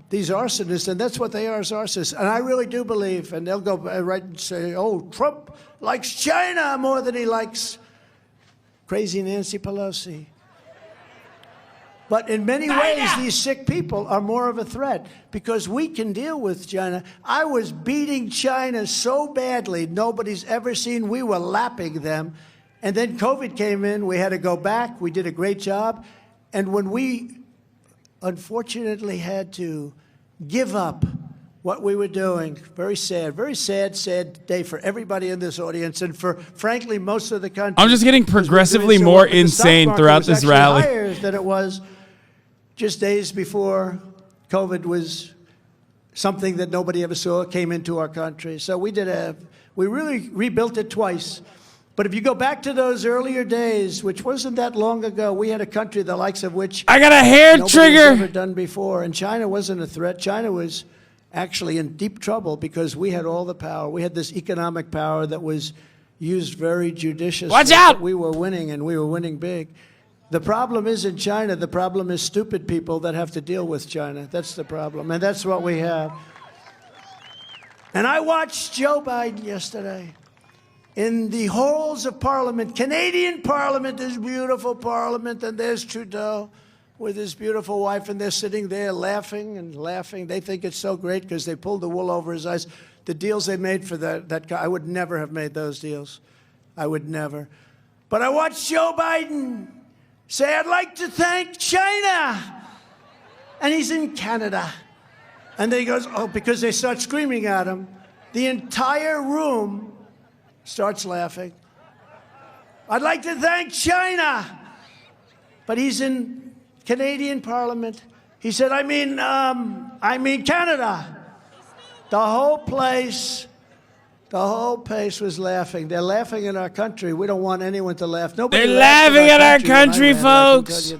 these arsonists, and that's what they are, is arsonists. And I really do believe, and they'll go right and say, oh, Trump likes China more than he likes crazy Nancy Pelosi. But in many ways, these sick people are more of a threat because we can deal with China. I was beating China so badly, nobody's ever seen. We were lapping them. And then COVID came in. We had to go back. We did a great job. And when we unfortunately had to give up what we were doing, very sad day for everybody in this audience and for, frankly, most of the country. I'm just getting progressively more insane throughout this rally. Higher than it was just days before COVID was something that nobody ever saw, came into our country. So we really rebuilt it twice. But if you go back to those earlier days, which wasn't that long ago, we had a country the likes of which I got a hair trigger ever done before, and China wasn't a threat. China was actually in deep trouble because we had all the power. We had this economic power that was used very judiciously. Watch out! We were winning, and we were winning big. The problem isn't China. The problem is stupid people that have to deal with China. That's the problem, and that's what we have. And I watched Joe Biden yesterday in the halls of Parliament, Canadian Parliament, this beautiful Parliament, and there's Trudeau with his beautiful wife, and they're sitting there laughing and laughing. They think it's so great because they pulled the wool over his eyes. The deals they made for that guy, I would never have made those deals. I would never. But I watched Joe Biden say, I'd like to thank China. And he's in Canada. And then he goes, oh, because they start screaming at him. The entire room starts laughing. I'd like to thank China. But he's in Canadian Parliament. He said, I mean Canada. The whole place was laughing. They're laughing at our country. We don't want anyone to laugh. Nobody They're laughing at our country, folks.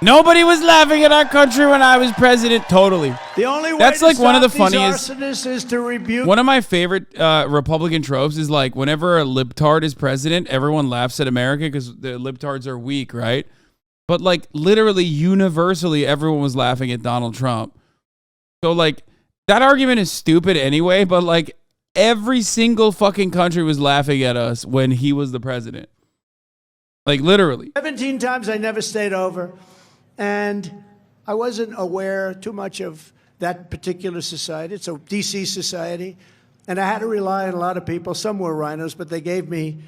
Nobody was laughing at our country when I was president. Totally. The only way That's like one of the funniest funniest. is to rebuke. One of my favorite Republican tropes is like whenever a libtard is president, everyone laughs at America because the libtards are weak, right? But like literally universally, everyone was laughing at Donald Trump. So like that argument is stupid anyway, but like every single fucking country was laughing at us when he was the president. Like literally. 17 times I never stayed over. And I wasn't aware too much of that particular society. It's a DC society. And I had to rely on a lot of people. Some were rhinos, but they gave me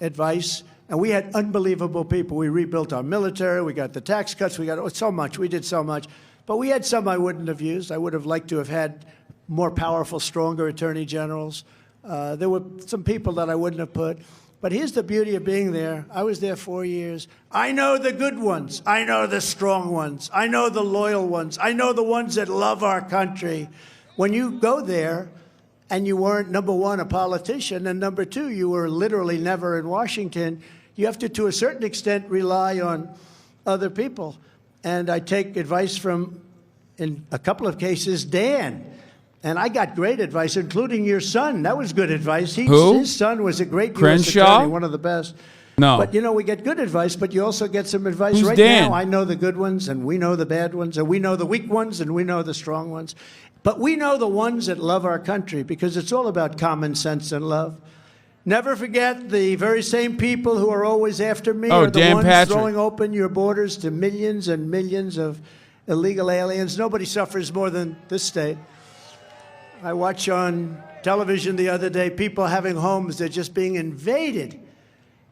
advice. And we had unbelievable people. We rebuilt our military. We got the tax cuts. We got so much. We did so much. But we had some I wouldn't have used. I would have liked to have had more powerful, stronger attorney generals. There were some people that I wouldn't have put. But here's the beauty of being there. I was there 4 years. I know the good ones. I know the strong ones. I know the loyal ones. I know the ones that love our country. When you go there and you weren't, number one, a politician, and number two, you were literally never in Washington, you have to a certain extent, rely on other people. And I take advice from, in a couple of cases, Dan. And I got great advice, including your son. That was good advice. Who? His son was a great Crenshaw? U.S. attorney, one of the best. No. But, you know, we get good advice, but you also get some advice. Who's right Dan? now, I know the good ones, and we know the bad ones, and we know the weak ones, and we know the strong ones. But we know the ones that love our country, because it's all about common sense and love. Never forget the very same people who are always after me Oh, are the Dan ones Patrick. throwing open your borders to millions and millions of illegal aliens. Nobody suffers more than this state. I watched on television the other day people having homes that are just being invaded.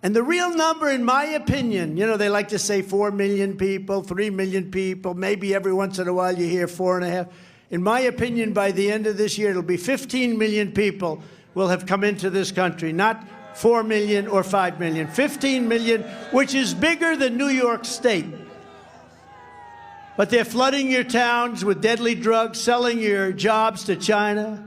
And the real number, in my opinion, you know, they like to say 4 million people, 3 million people, maybe every once in a while you hear 4.5. In my opinion, by the end of this year, it'll be 15 million people will have come into this country, not 4 million or 5 million, 15 million, which is bigger than New York State. But they're flooding your towns with deadly drugs, selling your jobs to China,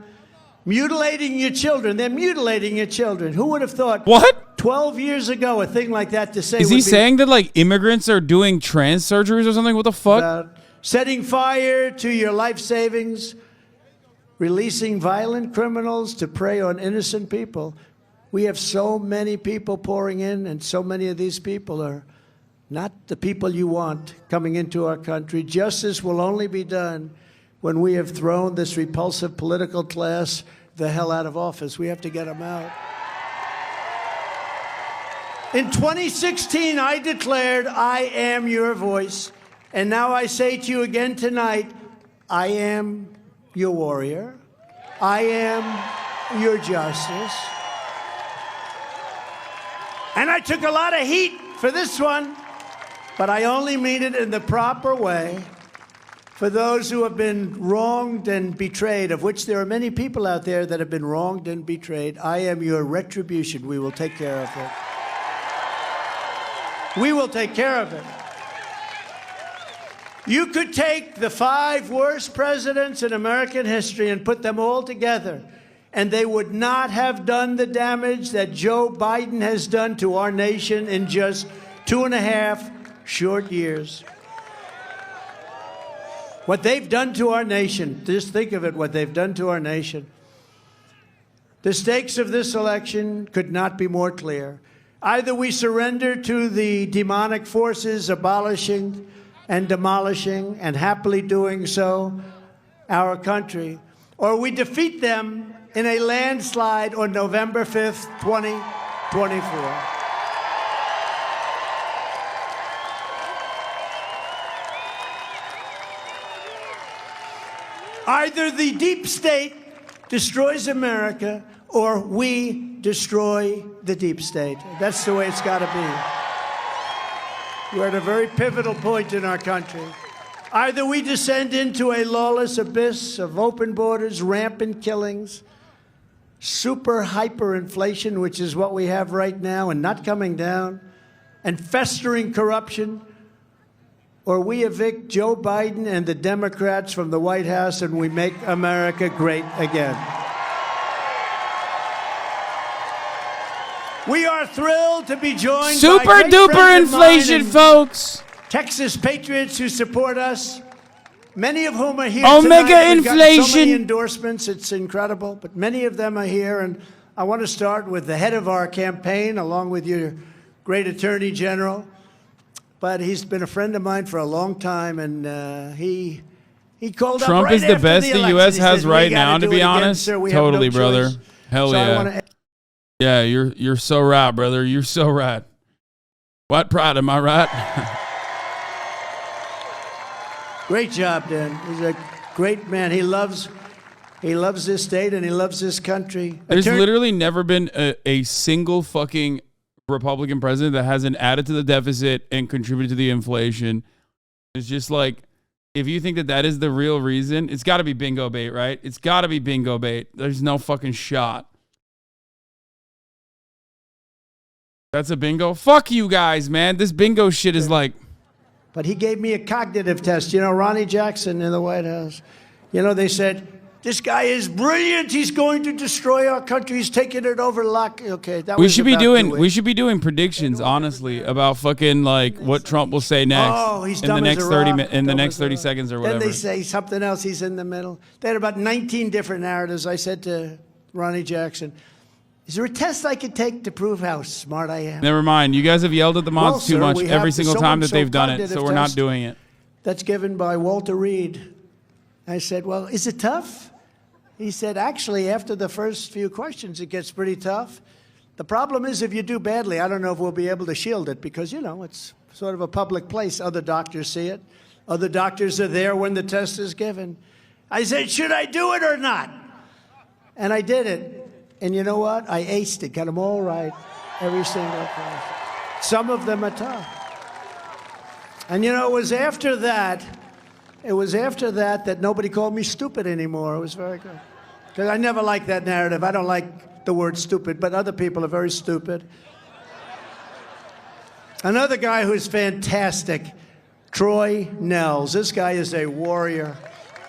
mutilating your children. They're mutilating your children. Who would have thought? What? 12 years ago, a thing like that to say. Is he would be saying that like immigrants are doing trans surgeries or something? What the fuck? about setting fire to your life savings, releasing violent criminals to prey on innocent people. We have so many people pouring in, and so many of these people are not the people you want coming into our country. Justice will only be done when we have thrown this repulsive political class the hell out of office. We have to get them out. In 2016, I declared, I am your voice. And now I say to you again tonight, I am your warrior. I am your justice. And I took a lot of heat for this one, but I only mean it in the proper way. For those who have been wronged and betrayed, of which there are many people out there that have been wronged and betrayed, I am your retribution. We will take care of it. We will take care of it. You could take the 5 worst presidents in American history and put them all together, and they would not have done the damage that Joe Biden has done to our nation in just 2.5 short years. What they've done to our nation, just think of it, what they've done to our nation. The stakes of this election could not be more clear. Either we surrender to the demonic forces abolishing and demolishing and happily doing so our country, or we defeat them in a landslide on November 5th, 2024. Either the deep state destroys America or we destroy the deep state. That's the way it's got to be. We're at a very pivotal point in our country. Either we descend into a lawless abyss of open borders, rampant killings, super hyperinflation, which is what we have right now and not coming down, and festering corruption, or we evict Joe Biden and the Democrats from the White House and we make America great again. We are thrilled to be joined Super by great duper friends of inflation, mine and folks. Texas patriots who support us, many of whom are here Omega tonight. We've gotten so inflation. many endorsements, it's incredible, but many of them are here, and I want to start with the head of our campaign, along with your great Attorney General. But he's been a friend of mine for a long time, and he called up Trump right is the after best the election. U.S. He has said, right "We gotta now, to do be it again, honest. sir. We have no Totally, brother. choice." Hell So I yeah. wanna- Yeah, you're so right, brother. You're so right. What pride, am I right? Great job, Dan. He's a great man. He loves this state and he loves this country. There's literally never been a single fucking Republican president that hasn't added to the deficit and contributed to the inflation. It's just like, if you think that that is the real reason, it's got to be bingo bait, right? It's got to be bingo bait. There's no fucking shot. That's a bingo? Fuck you guys, man. This bingo shit is like... But he gave me a cognitive test. You know, Ronnie Jackson in the White House. You know, they said, this guy is brilliant. He's going to destroy our country. He's taking it over lock. Okay, that We was should be about doing 2 weeks. we should be doing predictions, honestly, about fucking like what Trump will say next Oh, he's in the dumb as next a 30 rock, in the dumb next as a 30 rock. seconds or Then whatever. they say something else. He's in the middle. They had about 19 different narratives. I said to Ronnie Jackson, is there a test I could take to prove how smart I am? Never mind. You guys have yelled at the mods Well, too sir, much we every have the single time that so-and-so they've done it, so cognitive we're not test. doing it. That's given by Walter Reed. I said, well, is it tough? He said, actually, after the first few questions, it gets pretty tough. The problem is if you do badly, I don't know if we'll be able to shield it because, you know, it's sort of a public place. Other doctors see it. Other doctors are there when the test is given. I said, should I do it or not? And I did it. And you know what? I aced it, got them all right, every single person. Some of them are tough. And you know, it was after that that nobody called me stupid anymore. It was very good. Because I never liked that narrative. I don't like the word stupid, but other people are very stupid. Another guy who's fantastic, Troy Nels. This guy is a warrior.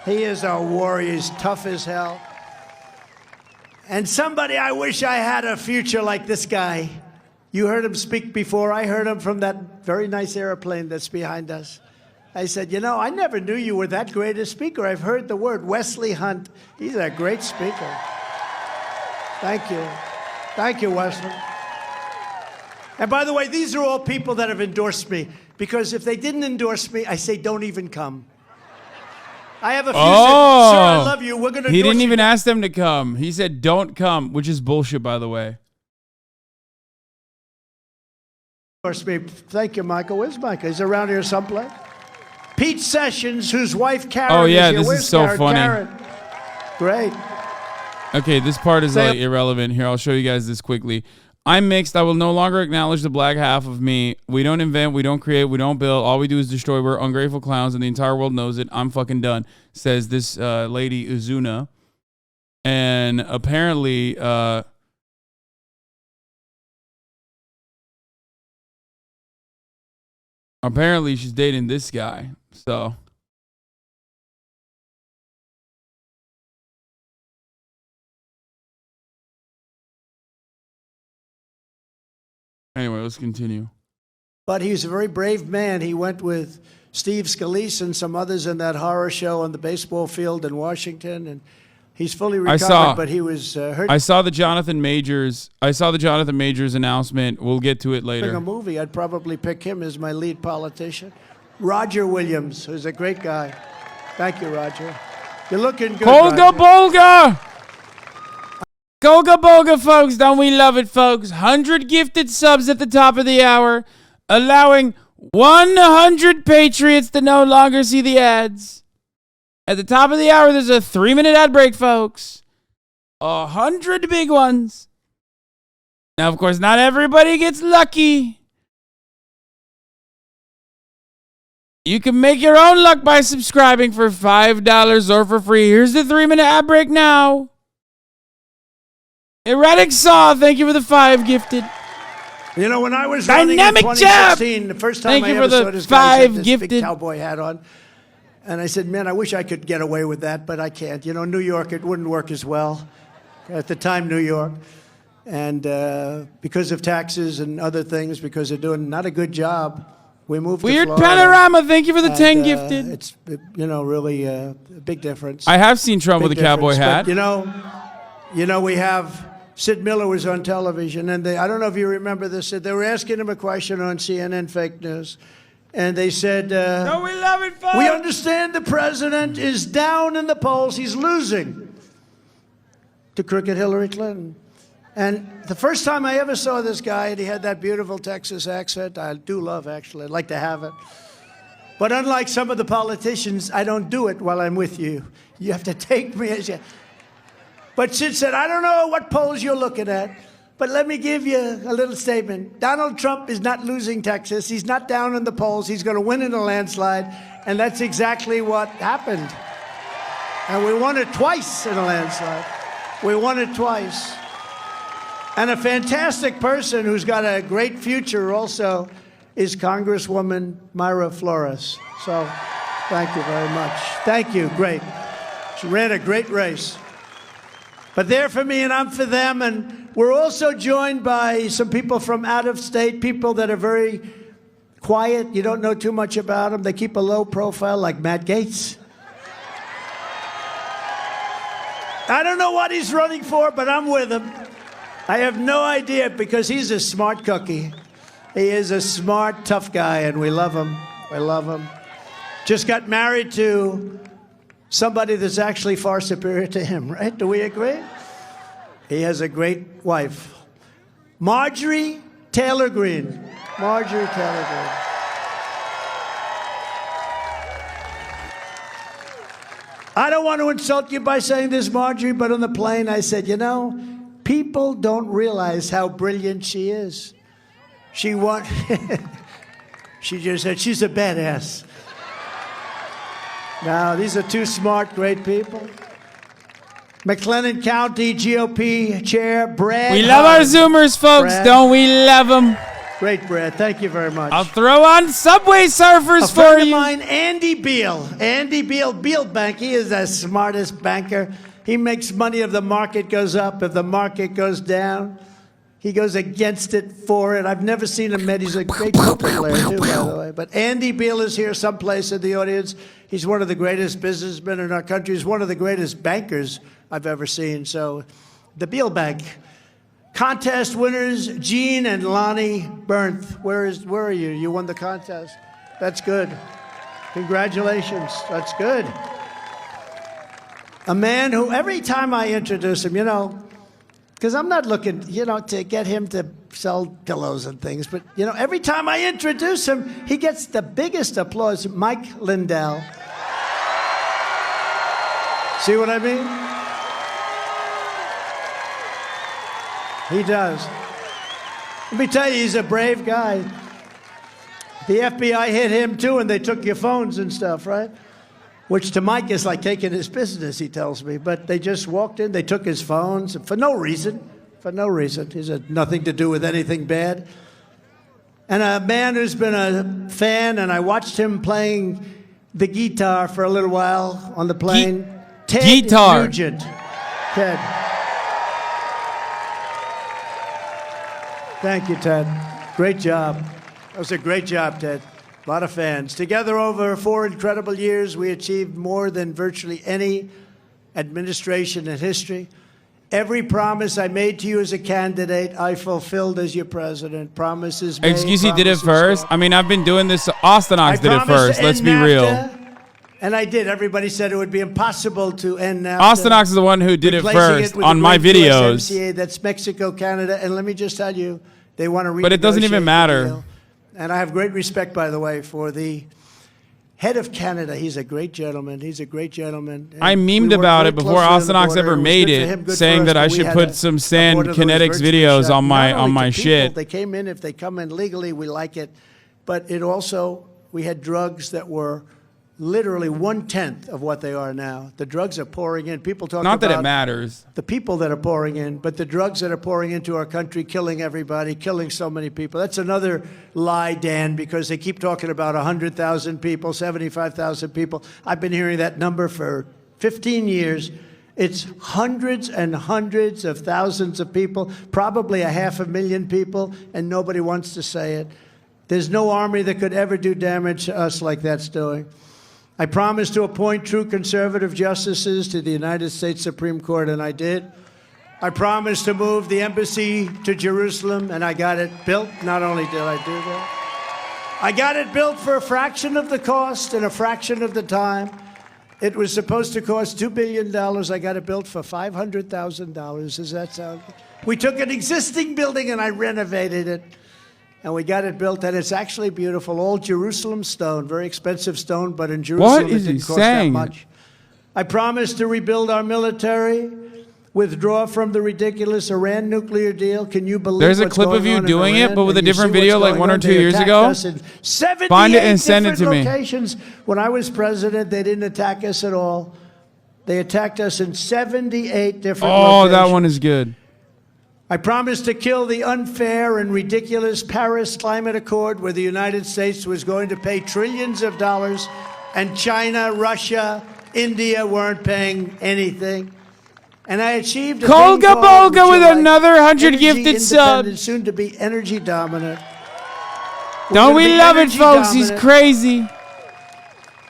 He is a warrior. He's tough as hell. And somebody I wish I had a future like this guy. You heard him speak before. I heard him from that very nice airplane that's behind us. I said, you know, I never knew you were that great a speaker. I've heard the word Wesley Hunt. He's a great speaker. Thank you. Thank you, Wesley. And by the way, these are all people that have endorsed me. Because if they didn't endorse me, I say don't even come. I have a few said, sir, I love you. We're going to He didn't even ask them to come. He said don't come, which is bullshit, by the way. Me. Thank you, Michael. Where's Michael? He's around here someplace. Pete Sessions, whose wife Karen Oh, yeah, is here. this Where's is so Karen? funny. Karen. Great. Okay, this part is like irrelevant. Here, I'll show you guys this quickly. I'm mixed. I will no longer acknowledge the black half of me. We don't invent. We don't create. We don't build. All we do is destroy. We're ungrateful clowns, and the entire world knows it. I'm fucking done, says this lady, Uzuna. And apparently... apparently, she's dating this guy. So... anyway, let's continue. But he's a very brave man. He went with Steve Scalise and some others in that horror show on the baseball field in Washington, and he's fully recovered, but he was hurt. I saw the Jonathan Majors announcement. We'll get to it later. A movie, I'd probably pick him as my lead politician. Roger Williams, who's a great guy. Thank you, Roger. You're looking good, Kolga Roger. Bolga! Golga Bolga, folks. Don't we love it, folks? 100 gifted subs at the top of the hour, allowing 100 Patriots to no longer see the ads. At the top of the hour, there's a 3-minute ad break, folks. 100 big ones. Now, of course, not everybody gets lucky. You can make your own luck by subscribing for $5 or for free. Here's the 3-minute ad break now. Erratic Saw, thank you for the 5 gifted. You know, when I was running in 2016, the first time I ever saw this guy had this big cowboy hat on, and I said, man, I wish I could get away with that, but I can't. You know, New York, it wouldn't work as well. At the time, New York. And because of taxes and other things, because they're doing not a good job, we moved to Weird Florida. Panorama, thank you for the 10 gifted. It's, you know, really a big difference. I have seen Trump with a cowboy hat. But, you know, we have... Sid Miller was on television, and I don't know if you remember this. They were asking him a question on CNN Fake News, and they said, "No, we love it, folks. We understand the president is down in the polls. He's losing to crooked Hillary Clinton." And the first time I ever saw this guy, and he had that beautiful Texas accent, I do love, actually. I'd like to have it. But unlike some of the politicians, I don't do it while I'm with you. You have to take me as you... But Sid said, I don't know what polls you're looking at, but let me give you a little statement. Donald Trump is not losing Texas. He's not down in the polls. He's going to win in a landslide. And that's exactly what happened. And we won it twice in a landslide. We won it twice. And a fantastic person who's got a great future also is Congresswoman Mayra Flores. So thank you very much. Thank you. Great. She ran a great race. But they're for me and I'm for them. And we're also joined by some people from out of state, people that are very quiet. You don't know too much about them. They keep a low profile, like Matt Gaetz. I don't know what he's running for, but I'm with him. I have no idea because he's a smart cookie. He is a smart, tough guy, and we love him. We love him. Just got married to somebody that's actually far superior to him, right? Do we agree? He has a great wife. Marjorie Taylor Greene. Marjorie Taylor Greene. I don't want to insult you by saying this, Marjorie, but on the plane I said, you know, people don't realize how brilliant she is. She just said, she's a badass. Now, these are two smart, great people. McLennan County GOP Chair Brad. We love our Zoomers, folks. Brad. Don't we love them? Great, Brad. Thank you very much. I'll throw on Subway Surfers A for friend of you. mine, Andy Beal. Andy Beal, Beal Bank. He is the smartest banker. He makes money if the market goes up, if the market goes down. He goes against it, for it. I've never seen him met. He's a great poker player, too, by the way. But Andy Beal is here someplace in the audience. He's one of the greatest businessmen in our country. He's one of the greatest bankers I've ever seen. So, the Beal Bank. Contest winners, Gene and Lonnie Bernth. Where are you? You won the contest. That's good. Congratulations. That's good. A man who, every time I introduce him, you know, because I'm not looking, you know, to get him to sell pillows and things, but, you know, every time I introduce him, he gets the biggest applause. Mike Lindell. See what I mean? He does. Let me tell you, he's a brave guy. The FBI hit him, too, and they took your phones and stuff, right? Which to Mike is like taking his business, he tells me. But they just walked in, they took his phones for no reason. For no reason. He's had nothing to do with anything bad. And a man who's been a fan, and I watched him playing the guitar for a little while on the plane. Ted Nugent. Ted. Thank you, Ted. Great job. That was a great job, Ted. A lot of fans. Together over 4 incredible years, we achieved more than virtually any administration in history. Every promise I made to you as a candidate, I fulfilled as your president. Promises made. Excuse me, did it first? I mean, I've been doing this. Ostonox did it first. Let's be real. And I did. Everybody said it would be impossible to end NAFTA. Ostonox is the one who did it first on my videos. USMCA, that's Mexico, Canada. And let me just tell you, they want to renegotiate. But it doesn't even matter. The deal. And I have great respect, by the way, for the head of Canada. He's a great gentleman. He's a great gentleman. And I memed about it before Ostonox ever made it, saying that I should put some sand kinetics videos on my shit. They came in. If they come in legally, we like it. But it also, we had drugs that were literally 1/10 of what they are now. The drugs are pouring in. People talk about... Not that it matters. The people that are pouring in, but the drugs that are pouring into our country, killing everybody, killing so many people. That's another lie, Dan, because they keep talking about 100,000 people, 75,000 people. I've been hearing that number for 15 years. It's hundreds and hundreds of thousands of people, probably 500,000 people, and nobody wants to say it. There's no army that could ever do damage to us like that's doing. I promised to appoint true conservative justices to the United States Supreme Court, and I did. I promised to move the embassy to Jerusalem, and I got it built. Not only did I do that, I got it built for a fraction of the cost and a fraction of the time. It was supposed to cost $2 billion. I got it built for $500,000. Does that sound good? We took an existing building and I renovated it. And we got it built, and it's actually beautiful. All Jerusalem stone, very expensive stone, but in Jerusalem it didn't cost that much. I promised to rebuild our military, withdraw from the ridiculous Iran nuclear deal. Can you believe There's a clip of you doing it, but with a different video like 1 or 2 years ago? Find it and send it to me. Locations. When I was president, they didn't attack us at all. They attacked us in 78 different locations. Oh, that one is good. I promised to kill the unfair and ridiculous Paris Climate Accord, where the United States was going to pay trillions of dollars, and China, Russia, India weren't paying anything. And I achieved a Kolga Bolga with another 100 gifted subs. Soon to be energy dominant. Don't we love it, folks? He's crazy.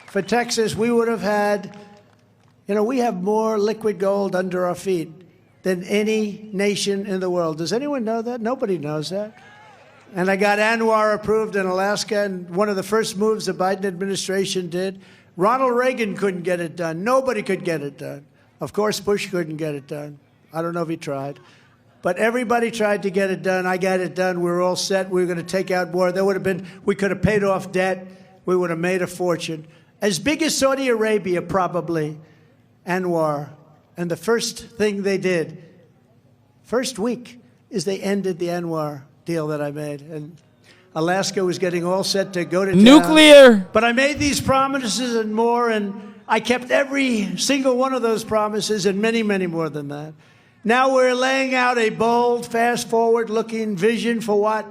For Texas, we would have had, you know, we have more liquid gold under our feet than any nation in the world. Does anyone know that? Nobody knows that. And I got Anwar approved in Alaska, and one of the first moves the Biden administration did. Ronald Reagan couldn't get it done. Nobody could get it done. Of course, Bush couldn't get it done. I don't know if he tried. But everybody tried to get it done. I got it done. We were all set. We were going to take out more. We could have paid off debt. We would have made a fortune. As big as Saudi Arabia, probably, Anwar. And the first thing they did, first week, is they ended the Anwar deal that I made. And Alaska was getting all set to go to town. Nuclear. But I made these promises and more, and I kept every single one of those promises and many, many more than that. Now we're laying out a bold, fast forward-looking vision for what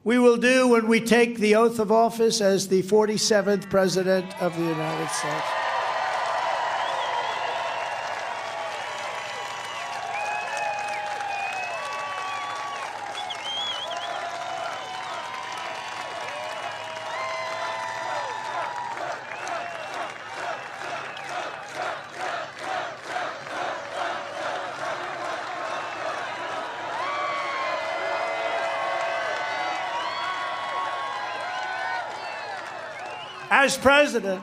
we will do when we take the oath of office as the 47th President of the United States. As president,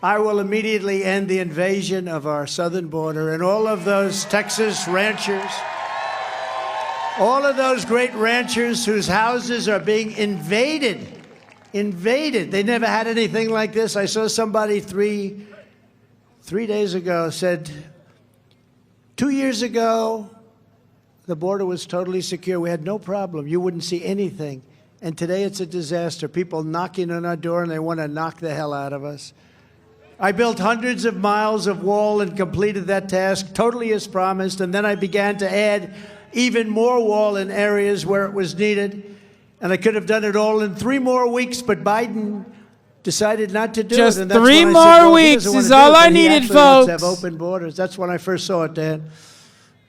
I will immediately end the invasion of our southern border and all of those Texas ranchers, all of those great ranchers whose houses are being invaded. They never had anything like this. I saw somebody three days ago said, 2 years ago, the border was totally secure. We had no problem. You wouldn't see anything. And today it's a disaster. People knocking on our door and they want to knock the hell out of us. I built hundreds of miles of wall and completed that task totally as promised. And then I began to add even more wall in areas where it was needed. And I could have done it all in 3 more weeks, but Biden decided not to do Just it. And that's 3 when I said, more well, he weeks doesn't want is to do all it, I but he needed, actually wants to have folks. open borders. That's when I first saw it, Dan.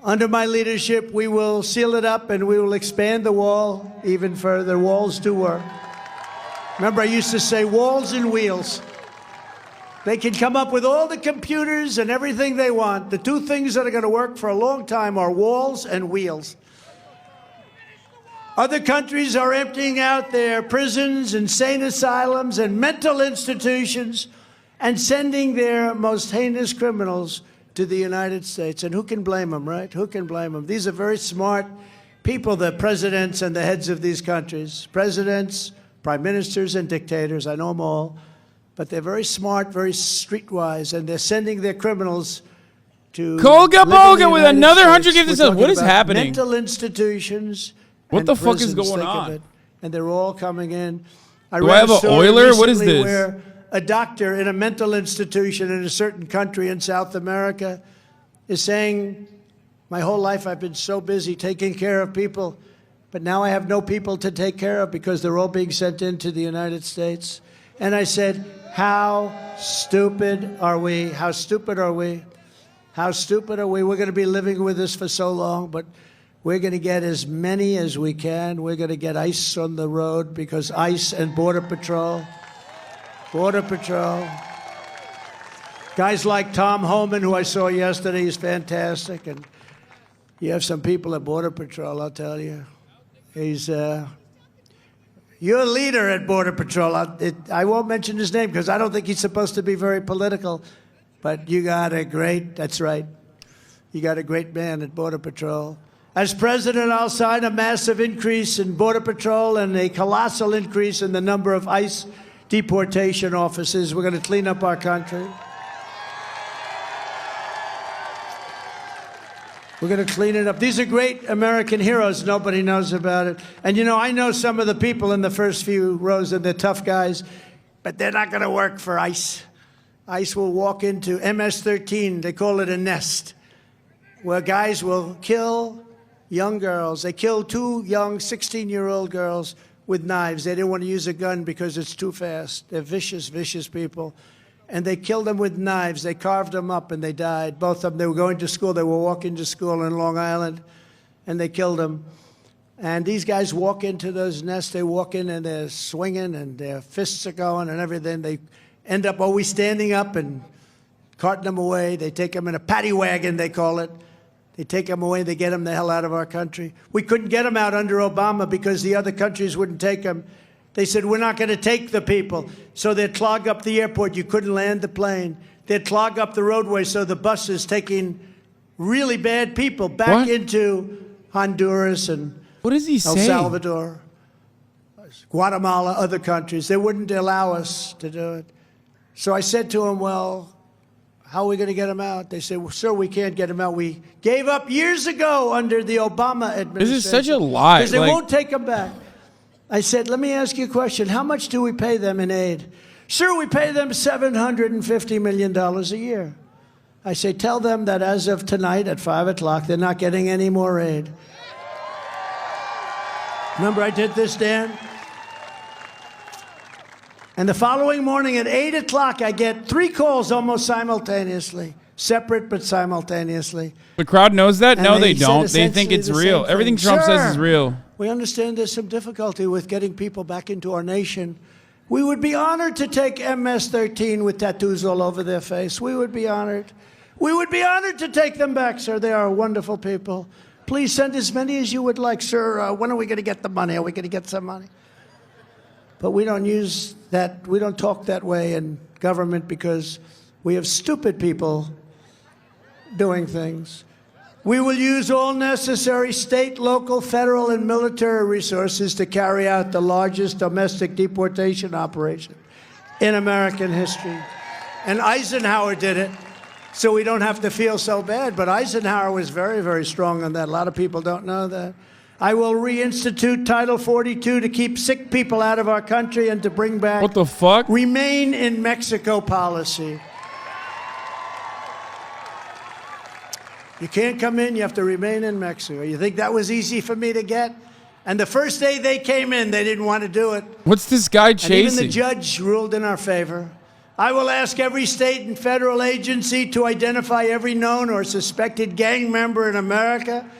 Under my leadership, we will seal it up and we will expand the wall even further. Walls do work. Remember, I used to say walls and wheels. They can come up with all the computers and everything they want. The 2 things that are going to work for a long time are walls and wheels. Other countries are emptying out their prisons, insane asylums, and mental institutions and sending their most heinous criminals to the United States. And who can blame them, right? Who can blame them? These are very smart people, the presidents and the heads of these countries. Presidents, prime ministers, and dictators. I know them all. But they're very smart, very streetwise, and they're sending their criminals to Kolga Boga with another 100 States. gifts. We're What is talking about happening? Mental institutions. What and the fuck is prisons, going think of on? it. And they're all coming in. Do I have an oiler? What is recently this? Where a doctor in a mental institution in a certain country in South America is saying, my whole life I've been so busy taking care of people, but now I have no people to take care of because they're all being sent into the United States. And I said, how stupid are we? How stupid are we? How stupid are we? We're going to be living with this for so long, but we're going to get as many as we can. We're going to get ICE on the road because ICE and Border Patrol, guys like Tom Homan, who I saw yesterday, is fantastic. And you have some people at Border Patrol, I'll tell you. He's, you're a leader at Border Patrol. I won't mention his name because I don't think he's supposed to be very political. But you got a great, that's right, you got a great man at Border Patrol. As president, I'll sign a massive increase in Border Patrol and a colossal increase in the number of ICE deportation officers. We're going to clean up our country. We're going to clean it up. These are great American heroes. Nobody knows about it. And, you know, I know some of the people in the first few rows, and they're tough guys, but they're not going to work for ICE. ICE will walk into MS-13. They call it a nest, where guys will kill young girls. They killed 2 young 16-year-old girls with knives. They didn't want to use a gun because it's too fast. They're vicious, vicious people. And they killed them with knives. They carved them up and they died. Both of them, they were going to school. They were walking to school in Long Island and they killed them. And these guys walk into those nests. They walk in and they're swinging and their fists are going and everything. They end up always standing up and carting them away. They take them in a paddy wagon, they call it. They take them away. They get them the hell out of our country. We couldn't get them out under Obama because the other countries wouldn't take them. They said, we're not going to take the people. So they'd clog up the airport. You couldn't land the plane. They'd clog up the roadway so the buses taking really bad people back into Honduras and what does he El say? Salvador, Guatemala, other countries. They wouldn't allow us to do it. So I said to them, well, how are we going to get them out? They said, well, sir, we can't get them out. We gave up years ago under the Obama administration. This is such a lie. Because they won't take them back. I said, let me ask you a question. How much do we pay them in aid? Sir, we pay them $750 million a year. I say, tell them that as of tonight at 5 o'clock, they're not getting any more aid. Remember I did this, Dan? And the following morning at 8 o'clock, I get 3 calls almost simultaneously, separate but simultaneously. The crowd knows that? And No, they said don't. They think essentially it's the real. same Everything thing. Trump says Sir, is real. we understand there's some difficulty with getting people back into our nation. We would be honored to take MS-13 with tattoos all over their face. We would be honored. We would be honored to take them back, sir. They are wonderful people. Please send as many as you would like, sir. When are we going to get the money? Are we going to get some money? But we don't use that. We don't talk that way in government because we have stupid people doing things. We will use all necessary state, local, federal, and military resources to carry out the largest domestic deportation operation in American history. And Eisenhower did it, so we don't have to feel so bad. But Eisenhower was very, very strong on that. A lot of people don't know that. I will reinstitute Title 42 to keep sick people out of our country and to bring back what the fuck? Remain in Mexico policy. You can't come in, you have to remain in Mexico. You think that was easy for me to get? And the first day they came in, they didn't want to do it. What's this guy chasing? And even the judge ruled in our favor. I will ask every state and federal agency to identify every known or suspected gang member in America,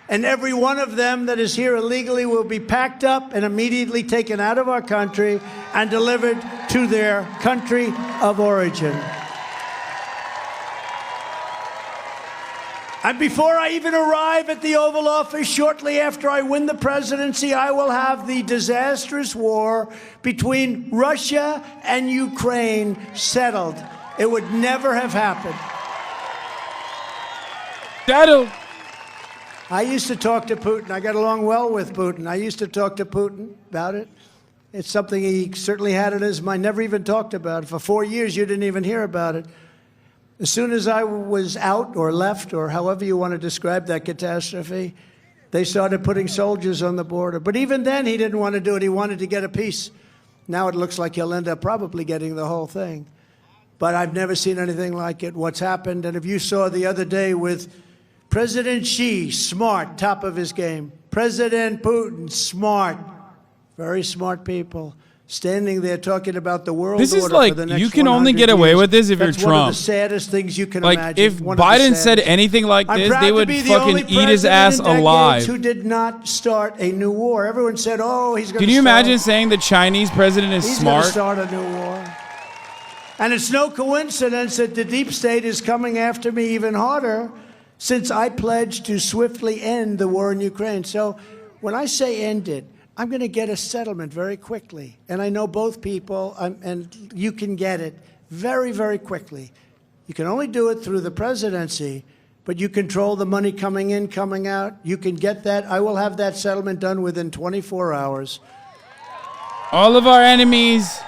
and every one of them that is here illegally will be packed up and immediately taken out of our country and delivered to their country of origin. And before I even arrive at the Oval Office, shortly after I win the presidency, I will have the disastrous war between Russia and Ukraine settled. It would never have happened. Settled. I used to talk to Putin. I got along well with Putin. I used to talk to Putin about it. It's something he certainly had in his mind. Never even talked about it. For 4 years, you didn't even hear about it. As soon as I was out or left, or however you want to describe that catastrophe, they started putting soldiers on the border. But even then, he didn't want to do it. He wanted to get a peace. Now it looks like he'll end up probably getting the whole thing. But I've never seen anything like it, what's happened. And if you saw the other day with President Xi, smart, top of his game. President Putin, smart, very smart people. Standing there talking about the world This is order like, for the next you can only 100 get away years. with this if you're That's one of Trump. the saddest things you can like, imagine. if One of the Biden said saddest. anything like I'm this, proud they to would be the only fucking eat his ass president in alive. decades who did not start a new war. Everyone said, oh, he's going to Can you imagine saying the Chinese president is He's smart? going to start a new war. And it's no coincidence that the deep state is coming after me even harder since I pledged to swiftly end the war in Ukraine. So when I say end it, I'm going to get a settlement very quickly. And I know both people, and you can get it very, very quickly. You can only do it through the presidency, but you control the money coming in, coming out. You can get that. I will have that settlement done within 24 hours. All of our enemies,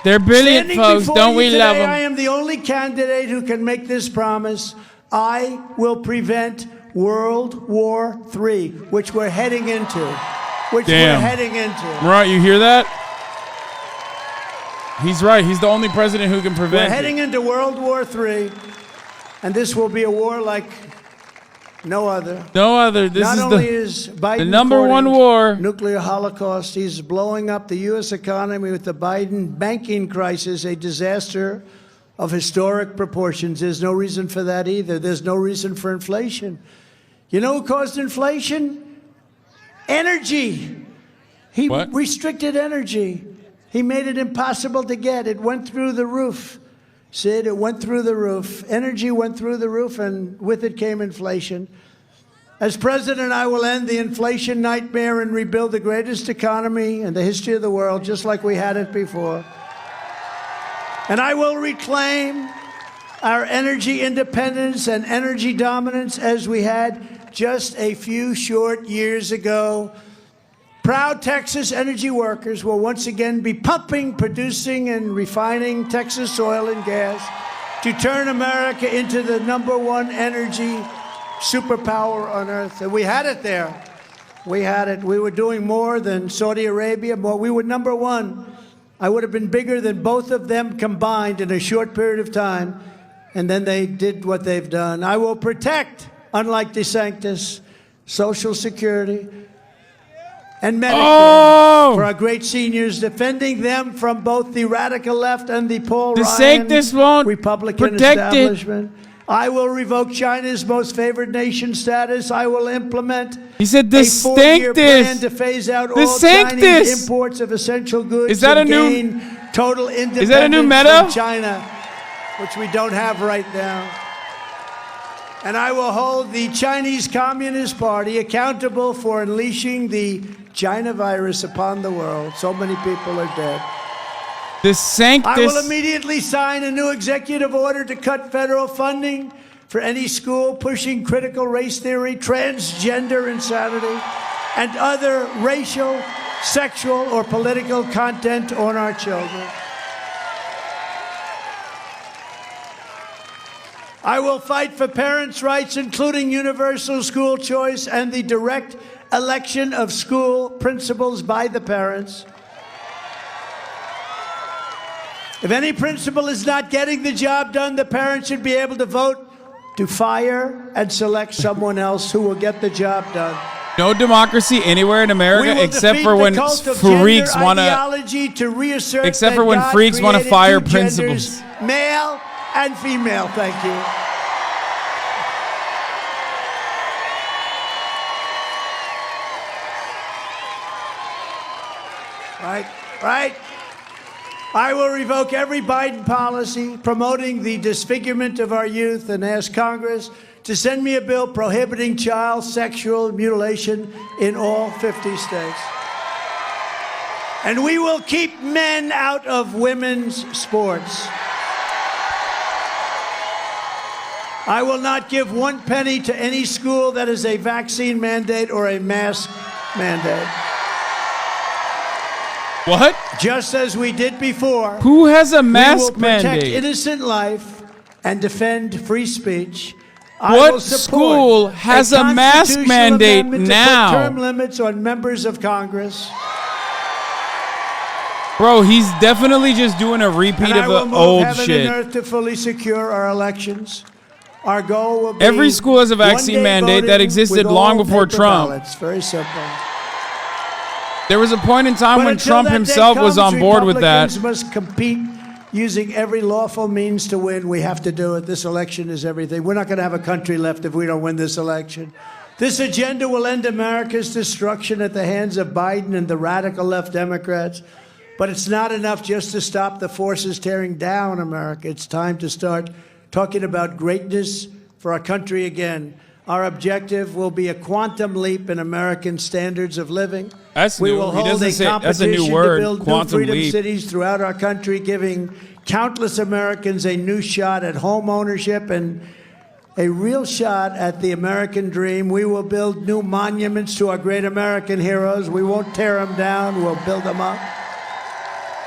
they're brilliant, Standing folks. before Don't you we today, love them? I am the only candidate who can make this promise. I will prevent World War III, which we're heading into. Damn. We're heading into. Right, you hear that? He's right. He's the only president who can prevent We're heading into World War III, and this will be a war like no other. No other. This Not is only is Biden the number one courting war. nuclear holocaust, he's blowing up the U.S. economy with the Biden banking crisis, a disaster of historic proportions. There's no reason for that either. There's no reason for inflation. You know who caused inflation? Energy. He restricted energy. He made it impossible to get. It went through the roof. Sid, it went through the roof. Energy went through the roof, and with it came inflation. As president, I will end the inflation nightmare and rebuild the greatest economy in the history of the world, just like we had it before. And I will reclaim our energy independence and energy dominance as we had just a few short years ago, proud Texas energy workers will once again be pumping, producing, and refining Texas oil and gas to turn America into the #1 energy superpower on earth. And we had it there. We had it. We were doing more than Saudi Arabia. We were #1. I would have been bigger than both of them combined in a short period of time. And then they did what they've done. I will protect, unlike DeSantis, Social Security and Medicare for our great seniors, defending them from both the radical left and the Paul DeSantis Ryan won't Republican protect establishment. I will revoke China's most favored nation status. I will implement He said a 4-year plan DeSantis. to phase out all DeSantis. Chinese imports of essential goods Is that and a new- gain total independence Is that a new meta? from China, which we don't have right now. And I will hold the Chinese Communist Party accountable for unleashing the China virus upon the world. So many people are dead. DeSantis. I will immediately sign a new executive order to cut federal funding for any school pushing critical race theory, transgender insanity, and other racial, sexual, or political content on our children. I will fight for parents' rights, including universal school choice and the direct election of school principals by the parents. If any principal is not getting the job done, the parents should be able to vote to fire and select someone else who will get the job done. No democracy anywhere in We America will except defeat for the when cult of freaks gender want to. ideology to reassert Except that for when God freaks wanna created fire two genders, principals. male and female. Thank you. Right. I will revoke every Biden policy promoting the disfigurement of our youth and ask Congress to send me a bill prohibiting child sexual mutilation in all 50 states. And we will keep men out of women's sports. I will not give 1 penny to any school that is a vaccine mandate or a mask mandate. What? Just as we did before. Who has a we will mask protect mandate? innocent life and defend free speech. I What will support school has a mask constitutional mandate amendment now? To put term limits on members of Congress. Bro, he's definitely just doing a repeat And I of will the move old heaven shit. and earth to fully secure our elections. Our goal will be Every school has a vaccine one-day mandate that voting existed with long all before paper Trump. ballots. Very simple. There was a point in time But when until Trump that day himself was comes, on board with that. Republicans must compete using every lawful means to win. We have to do it. This election is everything. We're not going to have a country left if we don't win this election. This agenda will end America's destruction at the hands of Biden and the radical left Democrats. But it's not enough just to stop the forces tearing down America. It's time to start talking about greatness for our country again. Our objective will be a quantum leap in American standards of living. That's we new. will He hold doesn't a say- that's a new competition word, to build new quantum freedom leap. cities throughout our country, giving countless Americans a new shot at home ownership and a real shot at the American dream. We will build new monuments to our great American heroes. We won't tear them down. We'll build them up.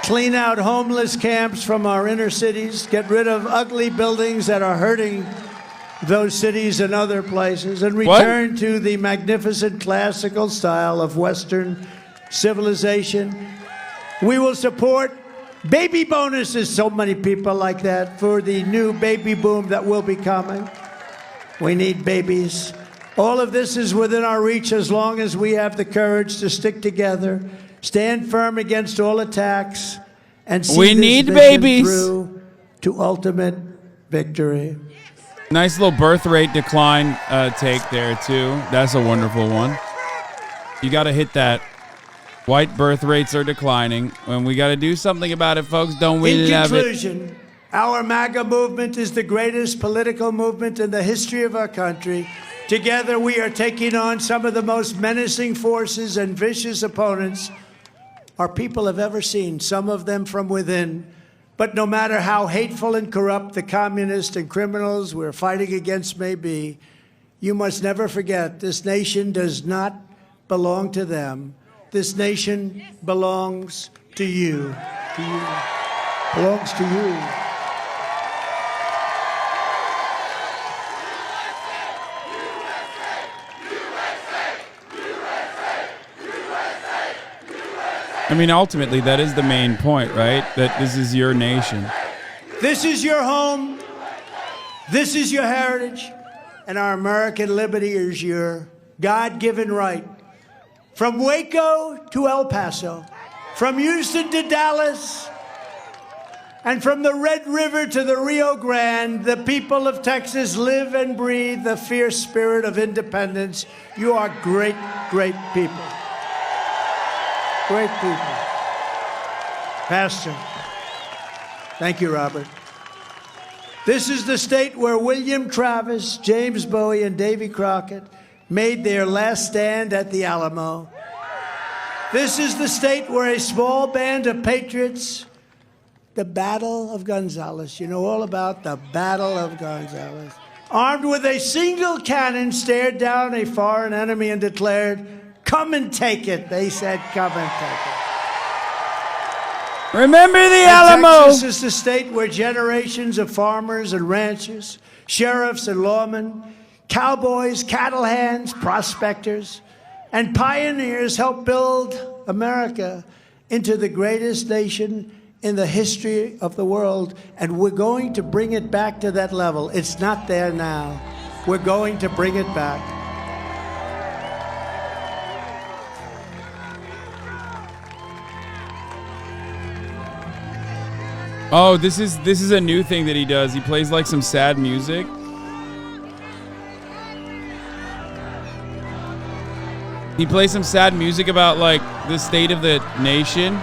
Clean out homeless camps from our inner cities. Get rid of ugly buildings that are hurting those cities and other places, and return to the magnificent classical style of Western civilization. We will support baby bonuses, so many people like that, for the new baby boom that will be coming. We need babies. All of this is within our reach as long as we have the courage to stick together, stand firm against all attacks, and see We this need vision babies. through to ultimate victory. Nice little birth rate decline take there, too. That's a wonderful one. You got to hit that. White birth rates are declining, and we got to do something about it, folks. Don't we In love it? conclusion, our MAGA movement is the greatest political movement in the history of our country. Together, we are taking on some of the most menacing forces and vicious opponents our people have ever seen, some of them from within. But no matter how hateful and corrupt the communists and criminals we're fighting against may be, You must never forget, this nation does not belong to them. This nation belongs to you. To you. Belongs to you. I mean, ultimately, that is the main point, right? That this is your nation. This is your home. This is your heritage. And our American liberty is your God-given right. From Waco to El Paso, from Houston to Dallas, and from the Red River to the Rio Grande, the people of Texas live and breathe the fierce spirit of independence. You are great, great people. Great people. Pastor. Thank you, Robert. This is the state where William Travis, James Bowie, and Davy Crockett made their last stand at the Alamo. This is the state where a small band of patriots, the Battle of Gonzales, you know all about the Battle of Gonzales, armed with a single cannon, stared down a foreign enemy and declared, "Come and take it." They said, "Come and take it." Remember the Alamo. Texas is the state where generations of farmers and ranchers, sheriffs and lawmen, cowboys, cattle hands, prospectors, and pioneers helped build America into the greatest nation in the history of the world. And we're going to bring it back to that level. It's not there now. We're going to bring it back. Oh, this is a new thing that he does. He plays like some sad music. He plays some sad music about like the state of the nation.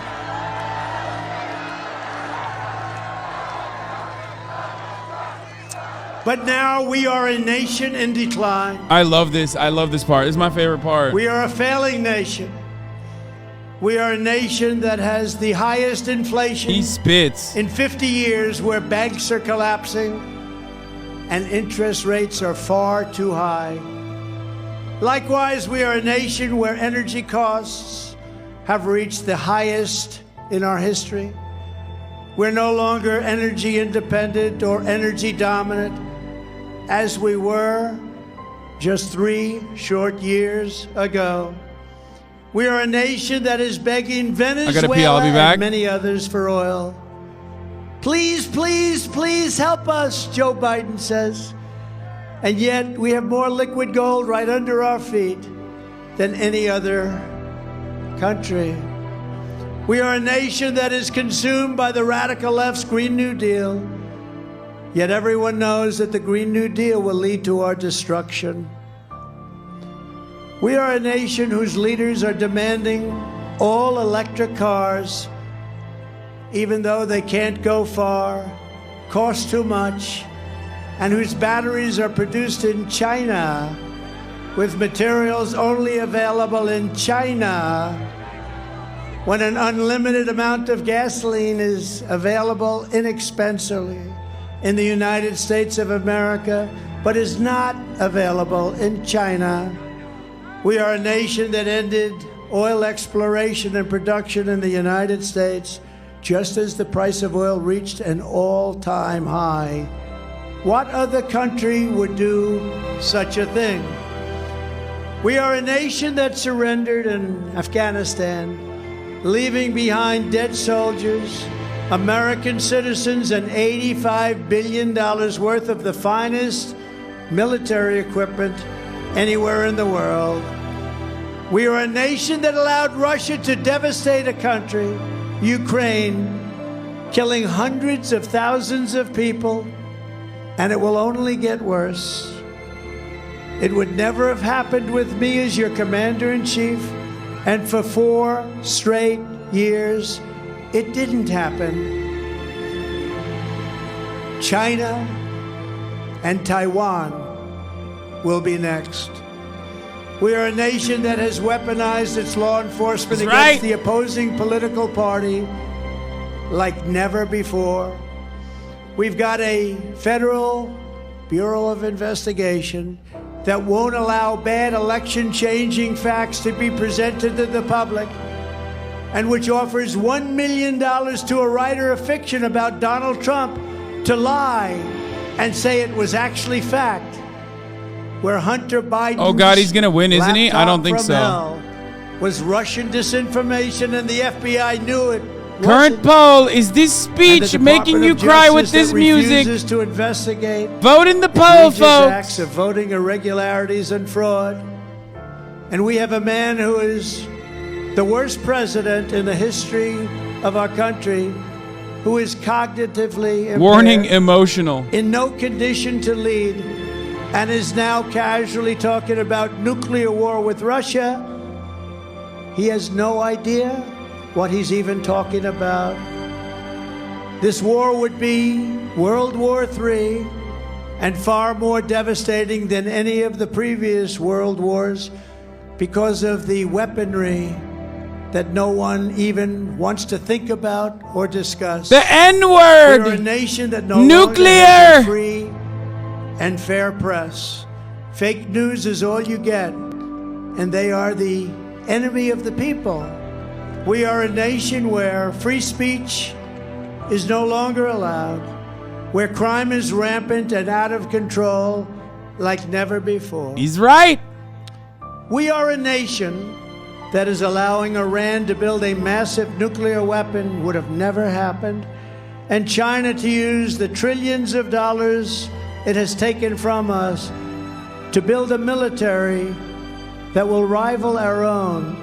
But now we are a nation in decline. I love this. I love this part. This is my favorite part. We are a failing nation. We are a nation that has the highest inflation. He spits. In 50 years, where banks are collapsing and interest rates are far too high. Likewise, we are a nation where energy costs have reached the highest in our history. We're no longer energy independent or energy dominant as we were just 3 short years ago. We are a nation that is begging Venezuela and many others for oil. Please, please, please help us, Joe Biden says. And yet we have more liquid gold right under our feet than any other country. We are a nation that is consumed by the radical left's Green New Deal. Yet everyone knows that the Green New Deal will lead to our destruction. We are a nation whose leaders are demanding all electric cars, even though they can't go far, cost too much, and whose batteries are produced in China with materials only available in China, when an unlimited amount of gasoline is available inexpensively in the United States of America, but is not available in China. We are a nation that ended oil exploration and production in the United States just as the price of oil reached an all-time high. What other country would do such a thing? We are a nation that surrendered in Afghanistan, leaving behind dead soldiers, American citizens, and $85 billion worth of the finest military equipment anywhere in the world. We are a nation that allowed Russia to devastate a country, Ukraine, killing hundreds of thousands of people, and it will only get worse. It would never have happened with me as your commander-in-chief, and for 4 straight years, it didn't happen. China and Taiwan will be next. We are a nation that has weaponized its law enforcement against the opposing political party like never before. We've got a federal Bureau of Investigation that won't allow bad election-changing facts to be presented to the public, and which offers $1 million to a writer of fiction about Donald Trump to lie and say it was actually fact, where Hunter Biden, Oh God, he's gonna win, isn't he? I don't think so. Was Russian disinformation, and the FBI knew it. Current poll: is this speech making you cry with this music? To investigate Vote in the poll, egregious folks. acts of voting irregularities and fraud. And we have a man who is the worst president in the history of our country, who is cognitively impaired, Warning: emotional. in no condition to lead, and is now casually talking about nuclear war with Russia. He has no idea what he's even talking about. This war would be World War III and far more devastating than any of the previous world wars because of the weaponry that no one even wants to think about or discuss. The N-word! We are a nation that no Nuclear! longer has a free and fair press. Fake news is all you get, and they are the enemy of the people. We are a nation where free speech is no longer allowed, where crime is rampant and out of control like never before. He's right. We are a nation that is allowing Iran to build a massive nuclear weapon, would have never happened, and China to use the trillions of dollars it has taken from us to build a military that will rival our own.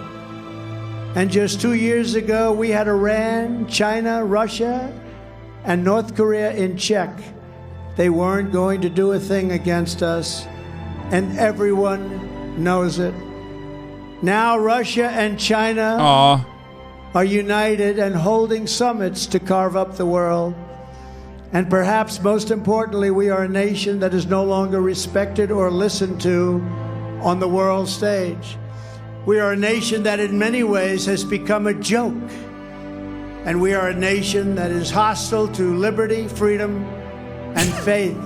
And just 2 years ago, we had Iran, China, Russia, and North Korea in check. They weren't going to do a thing against us, and everyone knows it. Now Russia and China are united and holding summits to carve up the world. And perhaps most importantly, we are a nation that is no longer respected or listened to on the world stage. We are a nation that in many ways has become a joke. And we are a nation that is hostile to liberty, freedom, and faith.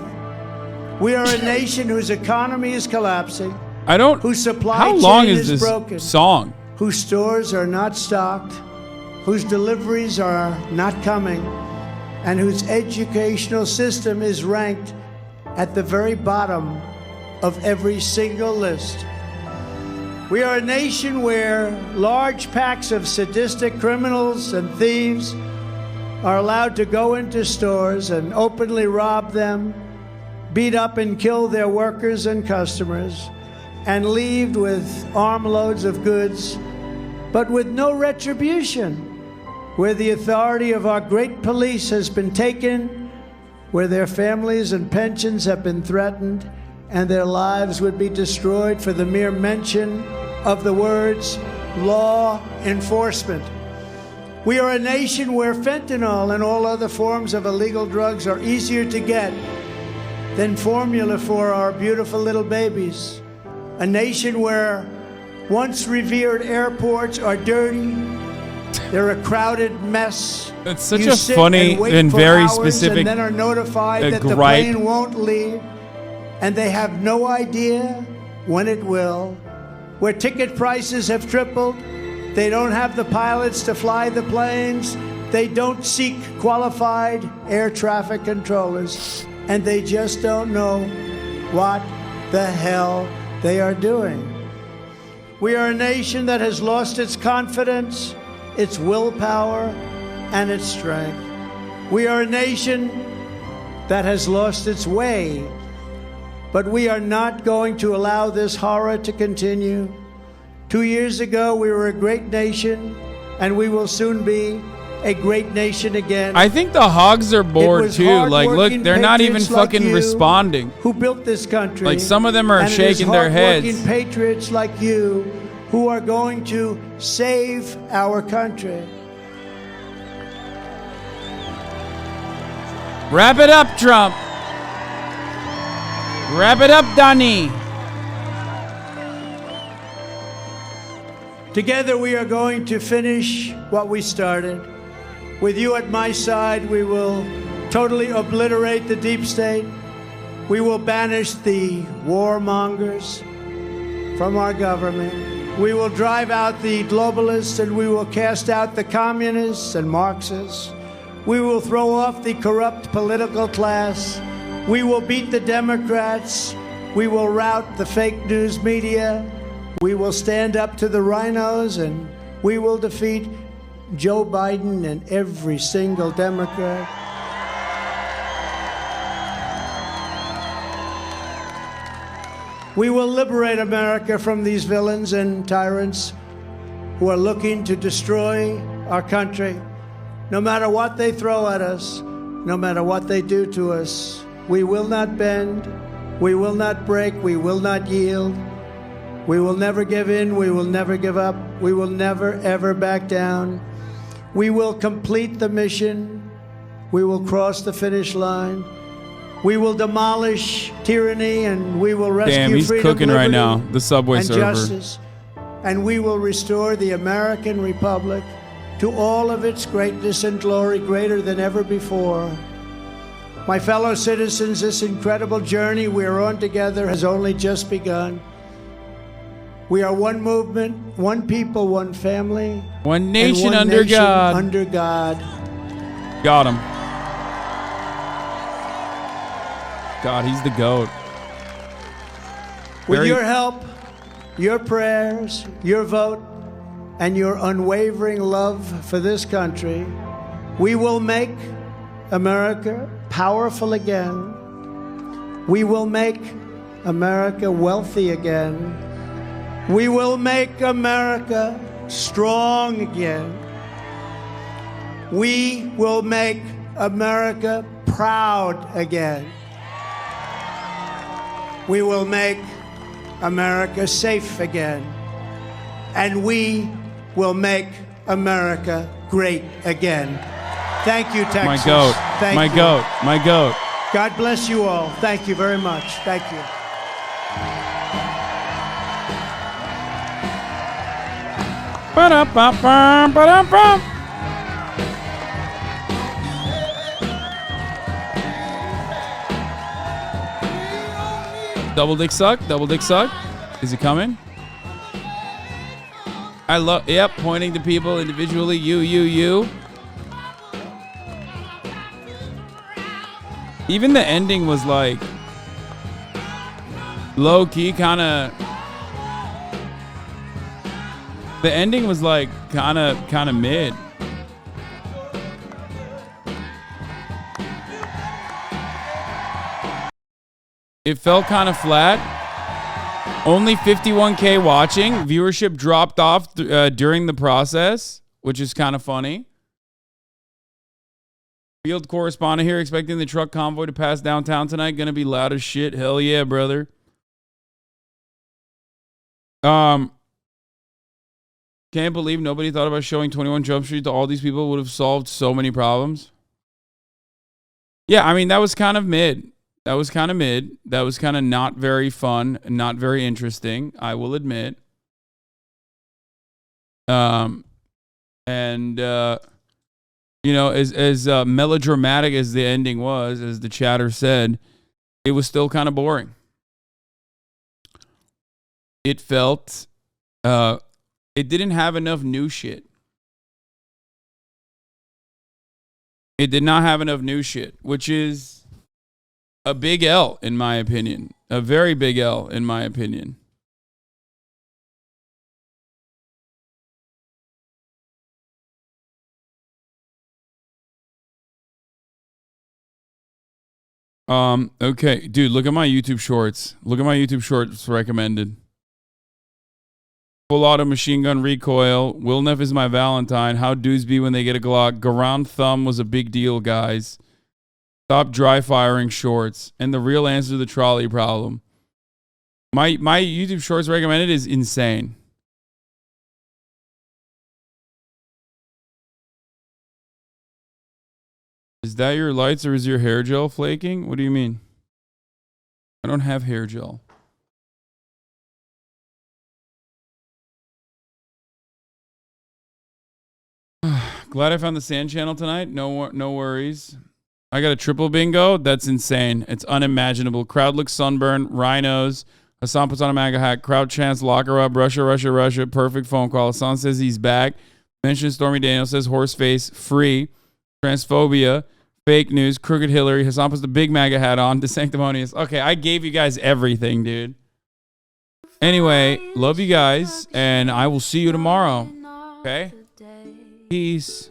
We are a nation whose economy is collapsing. Whose supply How chain long is this broken, song? whose stores are not stocked, whose deliveries are not coming, and whose educational system is ranked at the very bottom of every single list. We are a nation where large packs of sadistic criminals and thieves are allowed to go into stores and openly rob them, beat up and kill their workers and customers, and leave with armloads of goods, but with no retribution, where the authority of our great police has been taken, where their families and pensions have been threatened, and their lives would be destroyed for the mere mention of the words law enforcement. We are a nation where fentanyl and all other forms of illegal drugs are easier to get than formula for our beautiful little babies. A nation where once revered airports are dirty. They're a crowded mess. It's such a funny and very specific and then are notified that the gripe. plane won't leave, and they have no idea when it will. Where ticket prices have tripled, they don't have the pilots to fly the planes, they don't seek qualified air traffic controllers, and they just don't know what the hell they are doing. We are a nation that has lost its confidence, its willpower, and its strength. We are a nation that has lost its way, but we are not going to allow this horror to continue. 2 years ago, we were a great nation, and we will soon be a great nation again. I think the hogs are bored too. Like, look, they're not even patriots like fucking you responding. Who built this country? Like, some of them are and shaking their heads. It is hardworking patriots like you who are going to save our country. Wrap it up, Trump. Wrap it up, Donnie. Together we are going to finish what we started. With you at my side, we will totally obliterate the deep state. We will banish the warmongers from our government. We will drive out the globalists and we will cast out the communists and Marxists. We will throw off the corrupt political class. We will beat the Democrats. We will rout the fake news media. We will stand up to the rhinos and we will defeat Joe Biden and every single Democrat. We will liberate America from these villains and tyrants who are looking to destroy our country. No matter what they throw at us, no matter what they do to us, we will not bend, we will not break, we will not yield. We will never give in, we will never give up, we will never ever back down. We will complete the mission, we will cross the finish line. We will demolish tyranny and we will rescue Damn, he's freedom, cooking right liberty, now. The Subway and server. justice. And we will restore the American Republic to all of its greatness and glory, greater than ever before. My fellow citizens, this incredible journey we are on together has only just begun. We are one movement, one people, one family. One nation and one under nation God. under God. Got him. God, he's the GOAT. With your help, your prayers, your vote, and your unwavering love for this country, we will make America powerful again. We will make America wealthy again. We will make America strong again. We will make America proud again. We will make America safe again. And we will make America great again. Thank you, Texas. My GOAT. Thank My you. GOAT. My GOAT. God bless you all. Thank you very much. Thank you. Ba-da-ba-bum, ba-da-bum. Double dick suck? Double dick suck? Is it coming? I love, yep, pointing to people individually. You. Even the ending was like low key, kind of. The ending was like kind of mid. It felt kind of flat. Only 51K watching. Viewership dropped off during the process, which is kind of funny. Field correspondent here, expecting the truck convoy to pass downtown tonight. Gonna be loud as shit. Hell yeah, brother. Can't believe nobody thought about showing 21 Jump Street to all these people. Would have solved so many problems. Yeah, I mean, that was kind of mid. That was kind of not very fun, not very interesting, I will admit. You know, as melodramatic as the ending was, as the chatter said, it was still kind of boring. It felt, it didn't have enough new shit. It did not have enough new shit, which is a big L, in my opinion. A very big L, in my opinion. Okay, dude, look at my YouTube shorts. Look at my YouTube shorts recommended. Full auto machine gun recoil. Will Neff is my Valentine. How dudes be when they get a Glock. Garand thumb was a big deal, guys. Stop dry firing shorts. And the real answer to the trolley problem. My YouTube shorts recommended is insane. Is that your lights or is your hair gel flaking? What do you mean? I don't have hair gel. Glad I found the sand channel tonight. No worries. I got a triple bingo. That's insane. It's unimaginable. Crowd looks sunburned. Rhinos. Hasan puts on a MAGA hat. Crowd chants, lock her up. Russia, Russia, Russia. Perfect phone call. Hasan says he's back. Mention Stormy Daniels says horse face. Free. Transphobia. Fake news. Crooked Hillary. Hasan puts the big MAGA hat on. The sanctimonious. Okay, I gave you guys everything, dude. Anyway, love you guys. And I will see you tomorrow. Okay? Peace.